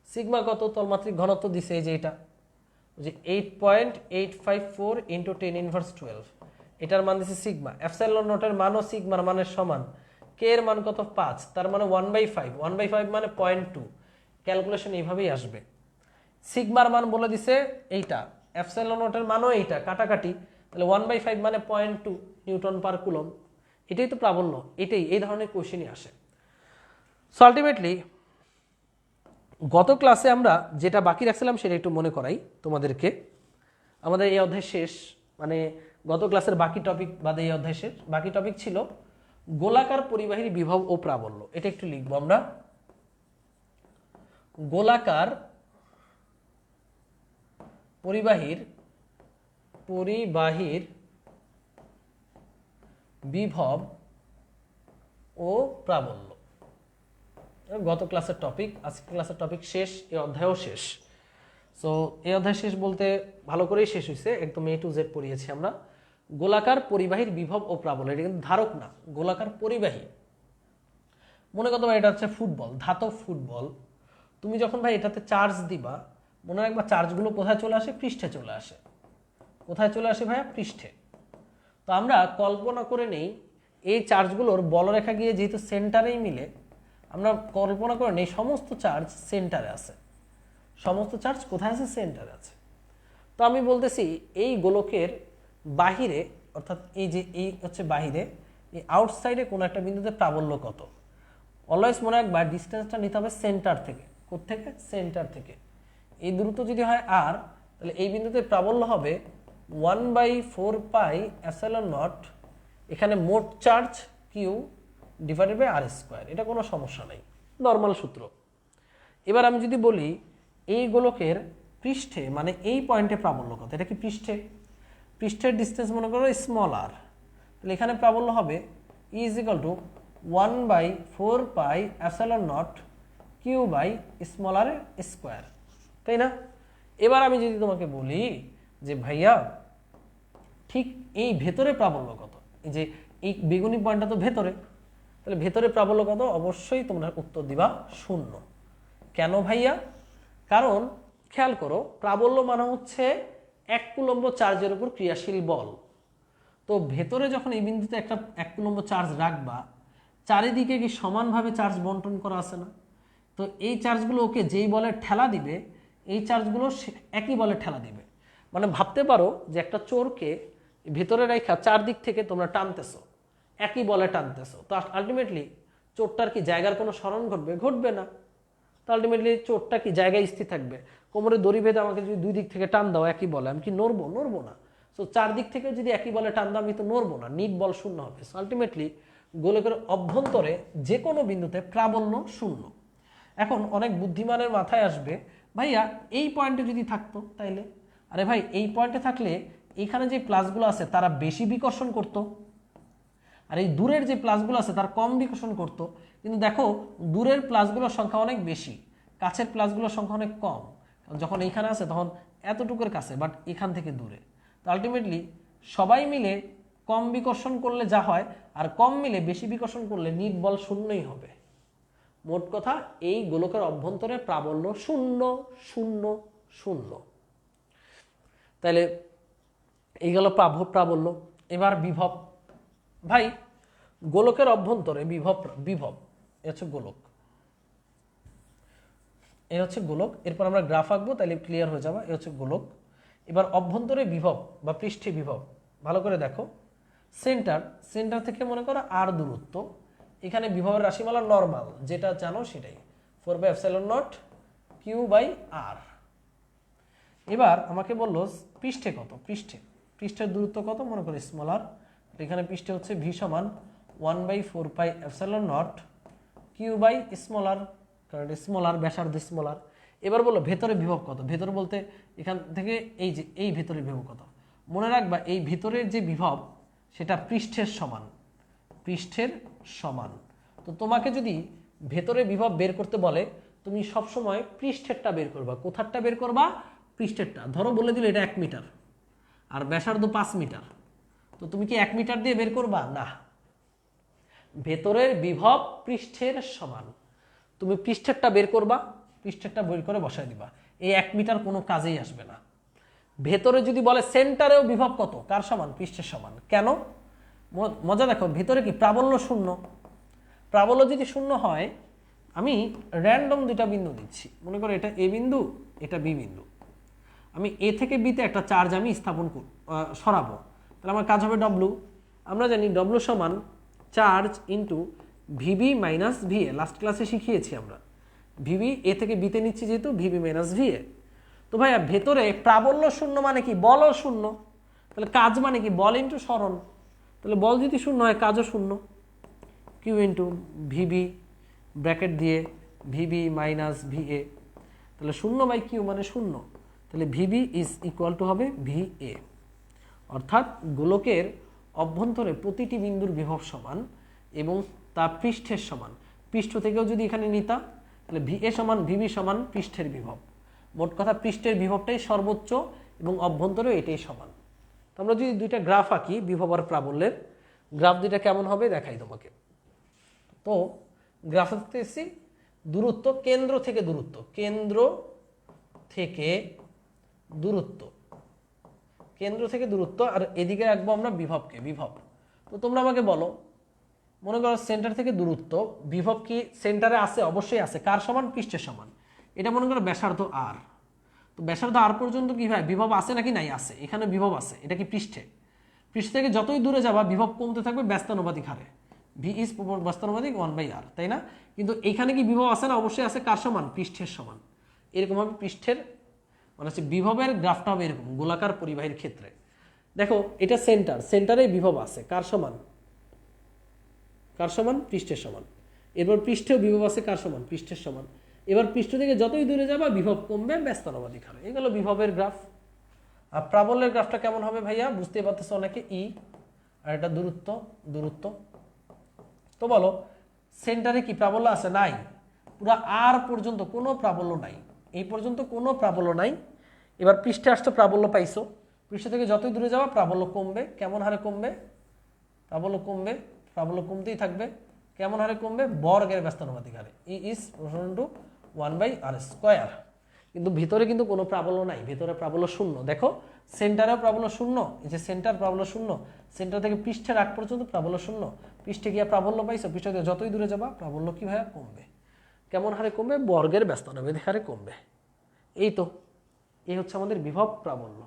সিগমা কত? তলমাত্রিক ঘনত্ব দিছে এই যে এটা, যে 8.854 ইন্টু 10 ইনভার্স 12, এটার মান দিছে সিগমা। এপসাইলন নটের মানও সিগমার মানের সমান। কে এর মান কত? 5, তার মানে 1/5, 1/5 মানে 0.2। ক্যালকুলেশন এইভাবেই আসবে। সিগমার মান বলে দিছে এইটা, এপসাইলন নটের মানও এইটা, কাটাকাটি, তাহলে 1/5 মানে 0.2 নিউটন পার কুলম। এটাই তো প্রাবল্য, এটাই এই ধরনের কোশ্চেনই আসে। সো আলটিমেটলি গত ক্লাসে আমরা যেটা বাকি রাখছিলাম সেটা একটু মনে করাই তোমাদেরকে। আমাদের এই অধ্যায় শেষ, মানে গত ক্লাসের বাকি টপিক বাদে এই অধ্যায় শেষ। বাকি টপিক ছিল গোলাকার পরিবাহীর বিভব ও প্রাবল্য। এটা একটু লিখবো আমরা, গোলাকার পরিবাহীর বিভব ও প্রাবল্য গত ক্লাসের টপিক। আজকে ক্লাসের টপিক শেষ, এই অধ্যায়ও শেষ। সো এই অধ্যায় শেষ বলতে ভালো করেই শেষ হয়েছে, একদম A to Z পড়িয়েছি আমরা। গোলাকার পরিবাহীর বিভব ও প্রাবল্য, এটা কিন্তু ধারক না, গোলাকার পরিবাহী। মনে করতে পারো এটা হচ্ছে ফুটবল, ধাতব ফুটবল। তুমি যখন ভাই এটাতে চার্জ দিবা, মনে রাখবা চার্জগুলো কোথায় চলে আসে? পৃষ্ঠে চলে আসে। কোথায় চলে আসে ভাইয়া? পৃষ্ঠে। তো আমরা কল্পনা করে নেই এই চার্জগুলোর বলরেখা গিয়ে যেহেতু সেন্টারেই মিলে, আমরা কল্পনা করে নেই সমস্ত চার্জ সেন্টারে আছে। সমস্ত চার্জ কোথায় আছে? সেন্টারে আছে। তো আমি বলতেছি এই গোলকের বাহিরে, অর্থাৎ এই হচ্ছে বাহিরে, এই আউটসাইডে কোনো একটা বিন্দুতে প্রাবল্য কত? অলওয়েজ মনে রাখবা ডিস্টেন্সটা নিতে হবে সেন্টার থেকে। কোত্থেকে? সেন্টার থেকে। এই দূরত্ব যদি হয় আর, তাহলে এই বিন্দুতে প্রাবল্য হবে 1/4 পাই এপসাইলন নট, এখানে মোট charge Q divided by R square. এটা কোনো সমস্যা নেই, নর্মাল সূত্র। এবার আমি যদি বলি এই গোলকের পৃষ্ঠে, মানে এই পয়েন্টে প্রাবল্য কত? এটা কি পৃষ্ঠের ডিস্টেন্স মনে করো স্মল আর, তাহলে এখানে প্রাবল্য হবে E is equal to 1/4 pi epsilon naught Q by small R square, তাই না? এবার আমি যদি তোমাকে বলি যে ভাইয়া ঠিক এই ভেতরে প্রাবল্য কত, এই যে এই বেগুনি পয়েন্টটা তো ভেতরে, তাহলে ভেতরে প্রাবল্য কত? অবশ্যই তোমরা উত্তর দিবা 0। কেন ভাইয়া? কারণ খেয়াল করো, প্রাবল্য মানে হচ্ছে 1 কুলম্ব চার্জের উপর ক্রিয়াশীল বল। তো ভেতরে যখন এই বিন্দুতে একটা 1 কুলম্ব চার্জ রাখবা, চারিদিকে কি সমানভাবে চার্জ বন্টন করা আছে না? তো এই চার্জগুলো ওকে যেই বলে ঠেলা দিবে, এই চার্জগুলো একই বলে ঠেলা দিবে। মানে ভাবতে পারো যে একটা চোরকে ভেতরে রেখা চারদিক থেকে তোমরা টানতেছো, একই বলে টানতেছো, তো আলটিমেটলি চোরটার কি জায়গার কোনো স্মরণ ঘটবে? ঘটবে না। তো আলটিমেটলি চোরটা কি জায়গায় স্থির থাকবে? কোমরে দড়ি বেঁধে আমাকে যদি দুই দিক থেকে টান দাও একই বলে, আমি কি নড়বো না। সো চারদিক থেকে যদি একই বলে টান দাও আমি তো নড়বো না, নিট বল 0 হবে। সো আলটিমেটলি গোলকের অভ্যন্তরে যে কোনো বিন্দুতে প্রাবল্য 0। এখন অনেক বুদ্ধিমানের মাথায় আসবে, ভাইয়া এই পয়েন্টে যদি থাকতো তাইলে, আরে ভাই এই পয়েন্টে থাকলে এখানে যে প্লাসগুলো আছে তারা বেশি বিকর্ষণ করত, আর এই দূরের যে প্লাসগুলো আছে তার কম বিকর্ষণ করত। কিন্তু দেখো দূরের প্লাসগুলোর সংখ্যা অনেক বেশি, কাছের প্লাসগুলোর সংখ্যা অনেক কম। যখন এইখানে আছে তখন এতটুকুর কাছে, বাট এখান থেকে দূরে। তো আলটিমেটলি সবাই মিলে কম বিকর্ষণ করলে যা হয়, আর কম মিলে বেশি বিকর্ষণ করলে নিট বল শূন্যই হবে। মোট কথা এই গোলকের অভ্যন্তরে প্রাবল্য শূন্য শূন্য শূন্য। তাহলে এই গেল প্রাবল্য। এবার বিভব। ভাই গোলকের অভ্যন্তরে বিভব বিভব এ হচ্ছে গোলক, এ হচ্ছে গোলক। এরপর আমরা গ্রাফ আঁকবো, তাহলে ক্লিয়ার হয়ে যাবে। এ হচ্ছে গোলক। এবার অভ্যন্তরে বিভব বা পৃষ্ঠে বিভব ভালো করে দেখো। সেন্টার থেকে মনে করো আর দূরত্ব, এখানে বিভবের রাশিমালা নর্মাল যেটা জানো সেটাই 4/ε0 Q/r। এবার আমাকে বললো পৃষ্ঠে কত, পৃষ্ঠের দূরত্ব কত, মনে করো স্মল আর। এখানে পৃষ্ঠে হচ্ছে ভি সমান 1/4πε0 Q/r, কারণ স্মল আর, ব্যাসার্ধ স্মল আর। এবার বললো ভেতরে বিভব কত, ভেতর বলতে এখান থেকে এই যে এই ভেতরের বিভব কত। মনে রাখবা এই ভেতরের যে বিভব সেটা পৃষ্ঠের সমান, পৃষ্ঠের সমান। তো তোমাকে যদি ভেতরে বিভব বের করতে বলে, তুমি সবসময় পৃষ্ঠেরটা বের করবা। কোথারটা বের করবা? পৃষ্ঠেরটা। ধরো বলে দিলে এটা 1 মিটার আর ব্যাসার্ধ 5 মিটার, তো তুমি কি 1 মিটার দিয়ে বের করবা? না, ভেতরের বিভব পৃষ্ঠের সমান। তুমি পৃষ্ঠেরটা বের করবা, পৃষ্ঠেরটা বের করে বসায় দিবা। এই 1 মিটার কোনো কাজেই আসবে না। ভেতরে যদি বলে সেন্টারেও বিভব কত, কার সমান? পৃষ্ঠের সমান। কেন? মজা দেখো, ভেতরে কি প্রাবল্য শূন্য। প্রাবল্য যদি শূন্য হয়, আমি র্যান্ডম দুইটা বিন্দু দিচ্ছি। মনে করো এটা এ বিন্দু, এটা বি বিন্দু। আমি এ থেকে বিতে একটা চার্জ আমি স্থাপন সরাবো, তাহলে আমার কাজ হবে ডব্লু। আমরা জানি ডব্লু সমান charge into VB minus VA. Last ক্লাসে শিখিয়েছি আমরা ভিবি এ থেকে বিতে নিচ্ছি, যেহেতু ভিবি মাইনাস ভিএ। তো ভাইয়া ভেতরে প্রাবল্য শূন্য মানে কি? বলও শূন্য। তাহলে কাজ মানে কি? বল ইন্টু সরণ। তাহলে বল যদি শূন্য হয়, কাজও শূন্য। কিউ ইন্টু ভিবি ব্র্যাকেট দিয়ে ভিবি মাইনাস ভিএ, তাহলে 0/কিউ মানে শূন্য। তাহলে ভিবি ইজ ইকুয়াল টু হবে ভিএ। অর্থাৎ গোলকের অভ্যন্তরে প্রতিটি বিন্দুর বিভব সমান এবং তা পৃষ্ঠের সমান। পৃষ্ঠ থেকেও যদি এখানে নিতা, তাহলে ভিএ সমান ভিবি সমান পৃষ্ঠের বিভব। মোট কথা পৃষ্ঠের বিভবটাই সর্বোচ্চ এবং অভ্যন্তরেও এটাই সমান। তো আমরা যদি দুইটা গ্রাফ আঁকি বিভব আর প্রাবল্যের, গ্রাফ দুইটা কেমন হবে দেখাই তোমাকে। তো গ্রাফ আঁকতে এসেছি, দূরত্ব কেন্দ্র থেকে দূরত্ব, কেন্দ্র থেকে দূরত্ব, কেন্দ্র থেকে দূরত্ব, আর এদিকে রাখবো আমরা বিভবকে, বিভব। তো তোমরা আমাকে বলো, মনে করো সেন্টার থেকে দূরত্ব, বিভব কি সেন্টারে আছে? অবশ্যই আছে। কার সমান? পৃষ্ঠের সমান। এটা মনে করো ব্যাসার্ধ আর। তো ব্যাসার্ধ আর পর্যন্ত কি ভাই বিভব আছে নাকি নাই? আছে। এখানে বিভব আছে। এটা কি পৃষ্ঠে? পৃষ্ঠ থেকে যতই দূরে যাবা বিভব কমতে থাকবে ব্যস্তানুপাতিক হারে। ভি ইজ ব্যস্তানুপাতিক 1/r, তাই না? কিন্তু এখানে কি বিভব আছে না? অবশ্যই আছে। কার সমান? পৃষ্ঠের সমান। এরকম হবে পৃষ্ঠের, মানে হচ্ছে বিভবের গ্রাফটা হবে এরকম গোলাকার পরিবাহীর ক্ষেত্রে। দেখো এটা সেন্টার, সেন্টারে বিভব আছে। কার সমান? কার সমান? পৃষ্ঠের সমান। এরপর পৃষ্ঠেও বিভব আছে। কার সমান? পৃষ্ঠের সমান। এবার পৃষ্ঠ থেকে যতই দূরে যাবা বিভব কমবে ব্যস্তানুপাতিক হারে। এগুলো বিভবের গ্রাফ। আর প্রাবল্যের গ্রাফটা কেমন হবে ভাইয়া? বুঝতে পারতেছো অনেকে, ই আর এটা দূরত্ব, দূরত্ব। তো বলো সেন্টারে কি প্রাবল্য আছে? নাই। পুরো আর পর্যন্ত কোনো প্রাবল্য নাই, এই পর্যন্ত কোনো প্রাবল্য নাই। এবার পৃষ্ঠে আসতো, প্রাবল্য পাইছো। পৃষ্ঠ থেকে যতই দূরে যাওয়া প্রাবল্য কমবে। কেমন হারে কমবে? প্রাবল্য কমবে, প্রাবল্য কমতেই থাকবে। কেমন হারে কমবে? বর্গের ব্যস্তানুপাতিক হারে। ই ইজ প্রপোর্শনাল টু 1/r²। কিন্তু ভিতরে কিন্তু কোনো প্রাবল্য নাই, ভিতরে প্রাবল্য শূন্য। দেখো সেন্টারেও প্রাবল্য শূন্য, এই যে সেন্টার প্রাবল্য শূন্য। সেন্টার থেকে পৃষ্ঠের আগ পর্যন্ত প্রাবল্য শূন্য। পৃষ্ঠে গিয়ে প্রাবল্য পাইছো, পৃষ্ঠ থেকে যতই দূরে যাবা প্রাবল্য কি ভাইয়া? কমবে। কেমন হারে কমবে? বর্গের ব্যস্তানুপাতিক হারে কমবে। এই তো, এই হচ্ছে আমাদের বিভব প্রাবল্য।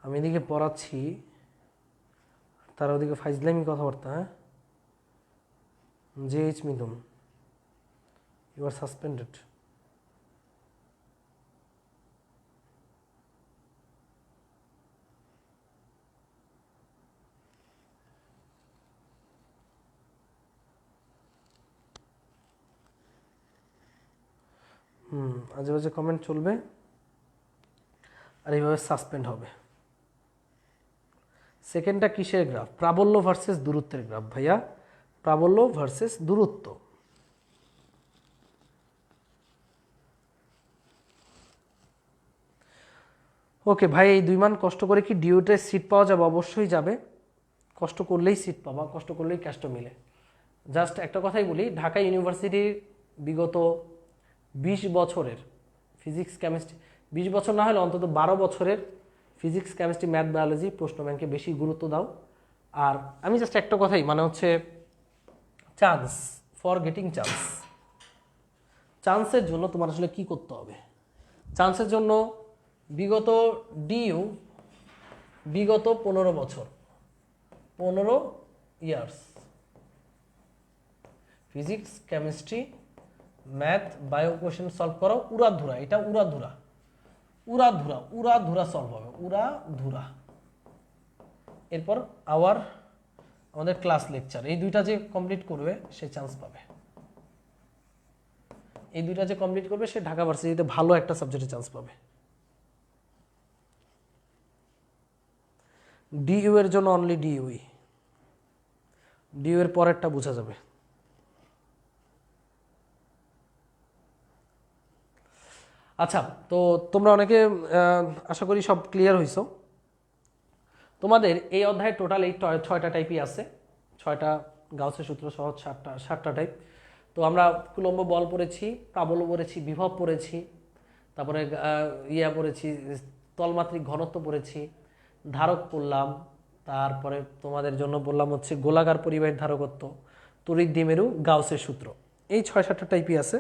আমি এদিকে পড়াচ্ছি, তার ওদিকে ফাইজলামি কথাবার্তা। হ্যাঁ, JH Mithun, you are suspended. আজে বাজে কমেন্ট চলবে আর এইভাবে সাসপেন্ড হবে। সেকেন্ডটা কিসের গ্রাফ? প্রাবল্য ভার্সেস দূরত্বের গ্রাফ ভাইয়া, প্রাবল্য ভার্সেস দূরত্ব। ওকে ভাই, এই 2 মান কষ্ট করে কি ডিউতে সিট পাওয়া যাবে? অবশ্যই যাবে, কষ্ট করলেই সিট পাবা, কষ্ট করলেই ক্যাস্ট মিলে। জাস্ট একটা কথাই বলি, ঢাকা ইউনিভার্সিটির বিগত 20 বছরের ফিজিক্স কেমিস্ট্রি, 20 বছর না হলে অন্তত 12 বছরের ফিজিক্স কেমিস্ট্রি ম্যাথ বায়োলজি প্রশ্ন ব্যাংকে বেশি গুরুত্ব দাও। আর আমি জাস্ট একটা কথাই, মানে হচ্ছে চান্স ফর গেটিং চান্স, চান্সের জন্য তোমার আসলে কি করতে হবে? চান্সের জন্য বিগত ডিইউ বিগত 15 বছর, 15 years physics chemistry math bio question solve করো উড়াধুরা, এটা উড়াধুরা উড়াধুরা উড়াধুরা সলভ হবে, উড়াধুরা। এরপর আমাদের ক্লাস লেকচার, এই দুইটা যে কমপ্লিট করবে সে চান্স পাবে। এই দুইটা যে কমপ্লিট করবে সে ঢাকা ভার্সিটিতে ভালো একটা সাবজেক্টে চান্স পাবে। ডিইউ এর জন্য অনলি ডিইউই, ডিইউ এর পরেরটা বোঝা যাবে। আচ্ছা, তো তোমরা অনেকে আশা করি সব ক্লিয়ার হইছো। তোমাদের এই অধ্যায়ে টোটাল এই 6টা টাইপই আছে, 6টা গাউসের সূত্র সহ 7টা টাইপ। তো আমরা কুলম্ব বল পড়েছি, প্রাবল্য পড়েছি, বিভব পড়েছি, তারপরে পড়েছি, তলমাত্রিক ঘনত্ব পড়েছি, ধারক পড়লাম, তারপরে তোমাদের জন্য বললাম হচ্ছে গোলাকার পরিবাহীর ধারকত্ব, তড়িৎ দ্বিমেরু, গাউসের সূত্র। এই 6-7টা টাইপই আছে।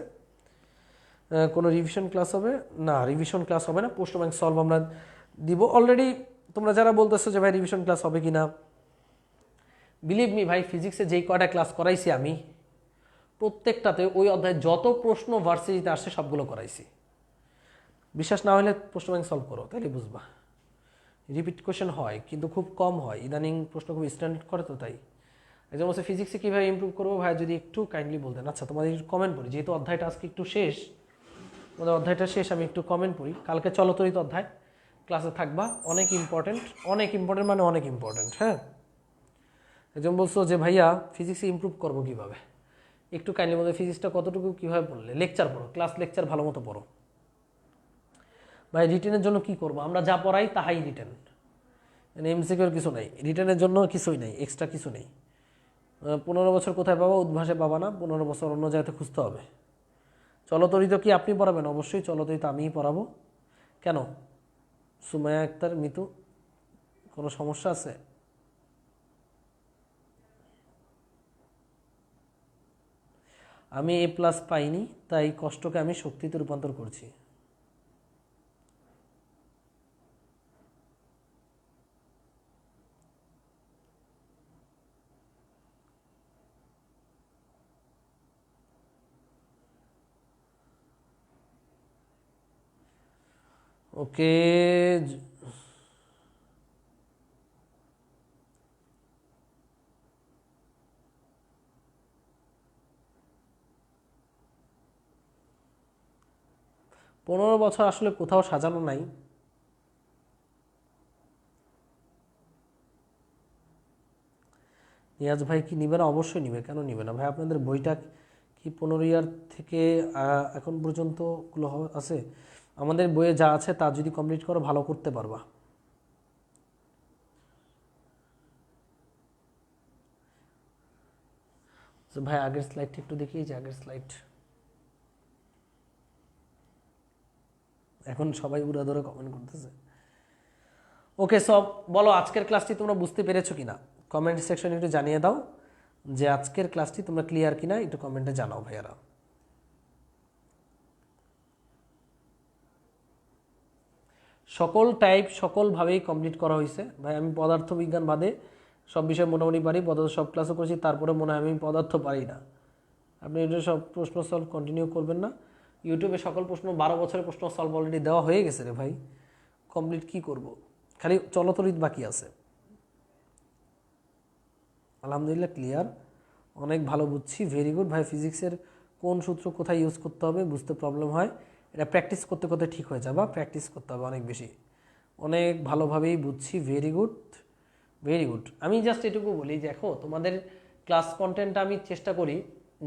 কোনো রিভিশন ক্লাস হবে না? রিভিশন ক্লাস হবে না, প্রশ্ন ব্যাংক সলভ আমরা দিব। অলরেডি তোমরা যারা বলতেছো যে ভাই রিভিশন ক্লাস হবে কি না, বিলিভ মি ভাই, ফিজিক্সে যেই কয়টা ক্লাস করাইছি আমি, প্রত্যেকটাতে ওই অধ্যায়ে যত প্রশ্ন ভার্সিটিতে আসছে সবগুলো করাইছি। বিশ্বাস না হলে প্রশ্ন ব্যাংক সলভ করো, তাহলে বুঝবা। রিপিট কোয়েশ্চেন হয় কিন্তু খুব কম হয়, ইদানিং প্রশ্ন খুব স্ট্যান্ডার্ড করে, তো তাই। একজন বলছে ফিজিক্সে কীভাবে ইমপ্রুভ করবো ভাই, যদি একটু কাইন্ডলি বলতেন। আচ্ছা, তোমাদের একটু কমেন্ট পড়ি, যেহেতু অধ্যায়টা আজকে একটু শেষ, আমাদের অধ্যায়টা শেষ, আমি একটু কমেন্ট পড়ি। কালকে চলতরিত অধ্যায় ক্লাসে থাকবা, অনেক ইম্পর্টেন্ট, অনেক ইম্পর্টেন্ট, মানে অনেক ইম্পর্টেন্ট। হ্যাঁ, একজন বলছো যে ভাইয়া ফিজিক্সে ইমপ্রুভ করবো কীভাবে, একটু কাইন্ডলি বলতে, ফিজিক্সটা কতটুকু কীভাবে পড়লে? লেকচার পড়ো, ক্লাস লেকচার ভালো মতো পড়ো ভাই। রিটেনের জন্য কি করবো? আমরা যা পড়াই তাহাই রিটেন, মানে এমসিকিউর কিছু নেই, রিটেনের জন্য কিছুই নেই, এক্সট্রা কিছু নেই। 15 বছর কোথায় পাবা? উদ্ভাসে পাবা না, 15 বছর অন্য জায়গাতে খুঁজতে হবে। চলতরিত কি আপনি পড়াবেন? অবশ্যই চলতরিত আমিই পড়াবো। কেন সুমাইয়া আক্তার মিতু, কোনো সমস্যা আছে? আমি A+ পাইনি, তাই কষ্টকে আমি শক্তিতে রূপান্তর করছি। ওকে, 15 বছর আসলে কোথাও সাজানো নাই। নিয়াজ ভাই কি নিবে না? অবশ্যই নিবে, কেন নিবে না ভাই? আপনাদের বইটা কি 15 ইয়ার থেকে এখন পর্যন্ত গুলো আছে? আমাদের বইয়ে যা আছে তা যদি কমপ্লিট করো ভালো করতে পারবা। ভাই আগের স্লাইডটা একটু দেখি, যে আগের স্লাইড, এখন সবাই উড়া ধরে কমেন্ট করতেছে। ওকে, সব বলো আজকের ক্লাসটি তোমরা বুঝতে পেরেছো কিনা, কমেন্ট সেকশনে একটু জানিয়ে দাও যে আজকের ক্লাসটি তোমরা ক্লিয়ার কিনা, একটু কমেন্টে জানাও ভাইয়ারা। সকল টাইপ সকলভাবেই কমপ্লিট করা হয়েছে ভাই। আমি পদার্থবিজ্ঞান বাদে সব বিষয় মোটামুটি পারি, সব ক্লাসও করেছি, তারপরে মনে হয় আমি পদার্থ পারি না। আপনি এটা সব প্রশ্ন সলভ কন্টিনিউ করবেন না? ইউটিউবে সকল প্রশ্ন 12 বছরের প্রশ্ন সলভ অলরেডি দেওয়া হয়ে গেছে রে ভাই, কমপ্লিট কি করব? খালি চলতরিত বাকি আছে। আলহামদুলিল্লাহ ক্লিয়ার, অনেক ভালো বুঝছি, ভেরি গুড ভাই। ফিজিক্সের কোন সূত্র কোথায় ইউজ করতে হবে বুঝতে প্রবলেম হয়, এটা প্র্যাকটিস করতে করতে ঠিক হয়ে যাবে, প্র্যাকটিস করতে হবে অনেক বেশি, অনেক ভালোভাবেই বুঝছি। Very good, very good. আমি জাস্ট এটুকু বলি, দেখো তোমাদের ক্লাস কন্টেন্টটা আমি চেষ্টা করি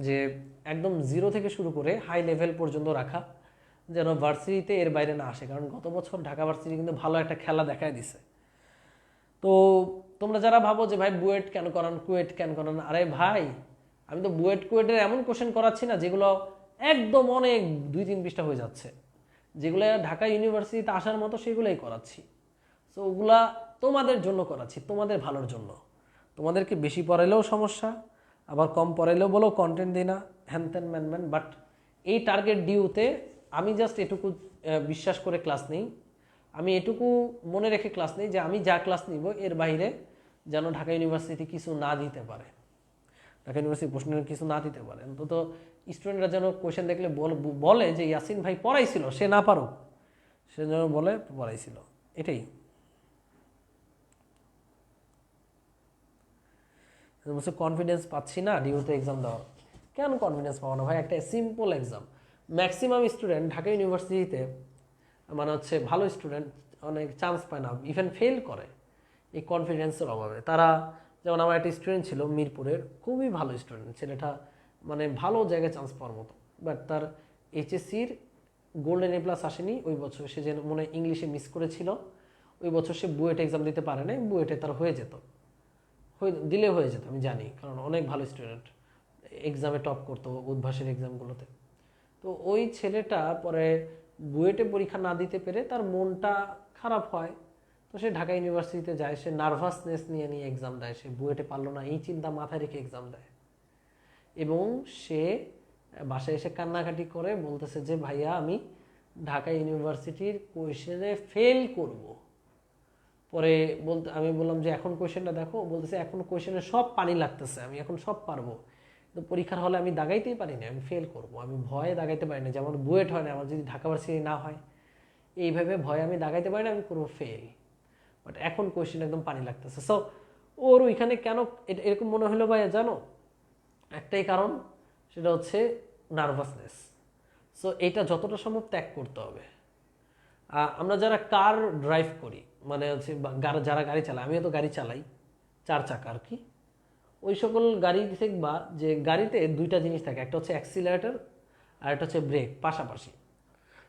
যে একদম জিরো থেকে শুরু করে হাই লেভেল পর্যন্ত রাখা, যেন ভার্সিটিতে এর বাইরে না আসে। কারণ গত বছর ঢাকা ভার্সিটি কিন্তু ভালো একটা খেলা দেখায় দিছে। তো তোমরা যারা ভাবো যে ভাই বুয়েট কেন করান, কুয়েট কেন করান, আরে ভাই আমি তো বুয়েট কুয়েটের এমন কোশ্চেন করাচ্ছি না যেগুলো একদম অনেক 2-3 পৃষ্ঠা হয়ে যাচ্ছে, যেগুলো ঢাকা ইউনিভার্সিটিতে আসার মতো সেগুলোই করাচ্ছি। সো ওগুলা তোমাদের জন্য করাচ্ছি, তোমাদের ভালোর জন্য। তোমাদেরকে বেশি পড়াইলেও সমস্যা, আবার কম পড়াইলেও বলো কন্টেন্ট দিই না, হ্যান ত্যান ম্যান ম্যান। বাট এই টার্গেট ডিউতে আমি জাস্ট এটুকু বিশ্বাস করে ক্লাস নিই, আমি এটুকু মনে রেখে ক্লাস নিই যে আমি যা ক্লাস নিব এর বাইরে যেন ঢাকা ইউনিভার্সিটি কিছু না দিতে পারে, ঢাকা ইউনিভার্সিটি প্রশ্নের কিছু না দিতে পারে। অন্তত স্টুডেন্টরা যেন কোয়েশ্চেন দেখলে বলে যে ইয়াসিন ভাই পড়াইছিল, সে না পারুক, সে যেন বলে পড়াইছিল, এটাই। বলছে কনফিডেন্স পাচ্ছি না ডিউতে এক্সাম দেওয়ার। কেন কনফিডেন্স পাবো না ভাই? একটা simple exam. Maximum student Dhaka ইউনিভার্সিটিতে মানে হচ্ছে ভালো স্টুডেন্ট অনেক চান্স পায় না, ইভেন ফেল করে এই কনফিডেন্সের অভাবে। তারা যেমন আমার একটা স্টুডেন্ট ছিল মিরপুরের, খুবই ভালো স্টুডেন্ট, ছেলেটা মানে ভালো জায়গায় চান্স পাওয়ার মতো, বাট তার এইচএসসির গোল্ডেন এ প্লাস আসেনি ওই বছর। সে যেন মনে হয় ইংলিশে মিস করেছিল, ওই বছর সে বুয়েট এক্সাম দিতে পারে নাই। বুয়েটে তার হয়ে যেত, দিলে হয়ে যেত আমি জানি, কারণ অনেক ভালো স্টুডেন্ট, এক্সামে টপ করতো উদ্ভাসের এক্সামগুলোতে। তো ওই ছেলেটা পরে বুয়েটে পরীক্ষা না দিতে পেরে তার মনটা খারাপ হয়, তো সে ঢাকা ইউনিভার্সিটিতে যায়, সে নার্ভাসনেস নিয়ে নিয়ে এক্সাম দেয়, সে বুয়েটে পারলো না এই চিন্তা মাথায় রেখে এক্সাম দেয়, এবং সে বাসায় এসে কান্নাকাটি করে বলতেছে যে ভাইয়া আমি ঢাকা ইউনিভার্সিটির কোয়েশনে ফেল করব। পরে আমি বললাম যে এখন কোয়েশনটা দেখো, বলতেছে এখন কোয়েশনে সব পানি লাগতেছে, আমি এখন সব পারবো, কিন্তু পরীক্ষার হলে আমি দাগাইতেই পারি না, আমি ফেল করব, আমি ভয়ে দাগাইতে পারি না, যেমন বুয়েট হয় না, আমার যদি ঢাকা ভার্সিটি না হয় এইভাবে ভয়ে আমি দাগাইতে পারি না, আমি করবো ফেল। বাট এখন কোয়েশ্চেন একদম পানি লাগতেছে। সো ওর ওইখানে কেন এরকম মনে হলো ভাইয়া জানো? একটাই কারণ, সেটা হচ্ছে নার্ভাসনেস। সো এটা যতটা সম্ভব ত্যাগ করতে হবে। আমরা যারা কার ড্রাইভ করি, মানে হচ্ছে যারা গাড়ি চালায়, আমিও তো গাড়ি চালাই 4 চাকা আর কি, ওই সকল গাড়ি দেখবা যে গাড়িতে 2টা জিনিস থাকে, একটা হচ্ছে অ্যাক্সিলারেটর আর একটা হচ্ছে ব্রেক পাশাপাশি।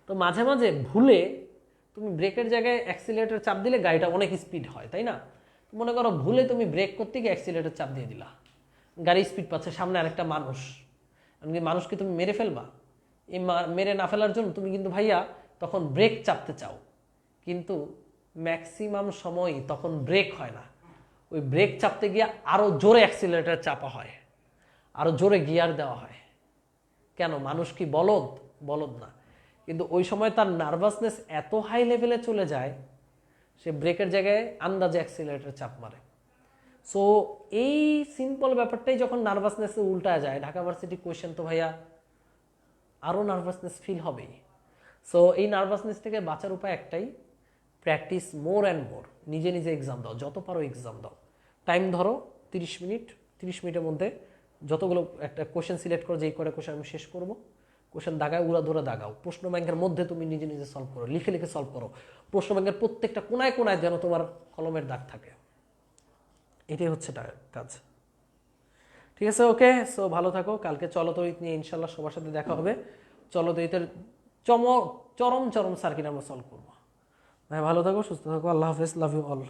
তো মাঝে মাঝে ভুলে তুমি ব্রেকের জায়গায় অ্যাক্সিলারেটর চাপ দিলে গাড়িটা অনেক স্পিড হয়, তাই না? মনে করো ভুলে তুমি ব্রেক করতে গিয়ে অ্যাক্সিলারেটর চাপ দিয়ে দিলা, গাড়ি স্পিড পাচ্ছে, সামনে আরেকটা মানুষ, এমনকি মানুষকে তুমি মেরে ফেলবা। এই মেরে না ফেলার জন্য তুমি কিন্তু ভাইয়া তখন ব্রেক চাপতে চাও, কিন্তু ম্যাক্সিমাম সময়ই তখন ব্রেক হয় না, ওই ব্রেক চাপতে গিয়ে আরও জোরে অ্যাক্সিলারেটর চাপা হয়, আরও জোরে গিয়ার দেওয়া হয়। কেন? মানুষ কি বলদ? বলদ না, কিন্তু ওই সময় তার নার্ভাসনেস এত হাই লেভেলে চলে যায়, সে ব্রেকের জায়গায় আন্দাজে অ্যাক্সিলারেটর চাপ মারে। সো এই সিম্পল ব্যাপারটাই যখন নার্ভাসনেসে উল্টা যায়, ঢাকা ভার্সিটি কোয়েশ্চেন তো ভাইয়া আরও নার্ভাসনেস ফিল হবেই। সো এই নার্ভাসনেস থেকে বাঁচার উপায় একটাই, প্র্যাকটিস মোর অ্যান্ড মোর। নিজে নিজে এক্সাম দাও, যত পারো এক্সাম দাও, টাইম ধরো 30 মিনিট, 30 মিনিটের মধ্যে যতগুলো একটা কোশ্চেন সিলেক্ট করো, যেই করে কোশ্চেন আমি শেষ করবো, কোশ্চেন দাগাও, উড়া ধরে দাগাও। প্রশ্ন ব্যাংকের মধ্যে তুমি নিজে নিজে সলভ করো, লিখে লিখে সলভ করো, প্রশ্ন ব্যাংকের প্রত্যেকটা কোনায় কোনায় যেন তোমার কলমের দাগ থাকে, এটাই হচ্ছে কাজ। ঠিক আছে, ওকে। সো ভালো থাকো, কালকে চলতরিত নিয়ে ইনশাল্লাহ সবার সাথে দেখা হবে। চলতরিতের চরম চরম সার্কিট আমরা সলভ করবো। ভাই ভালো থাকো, সুস্থ থাকো, আল্লাহ হাফেজ, লাভ ইউ অল।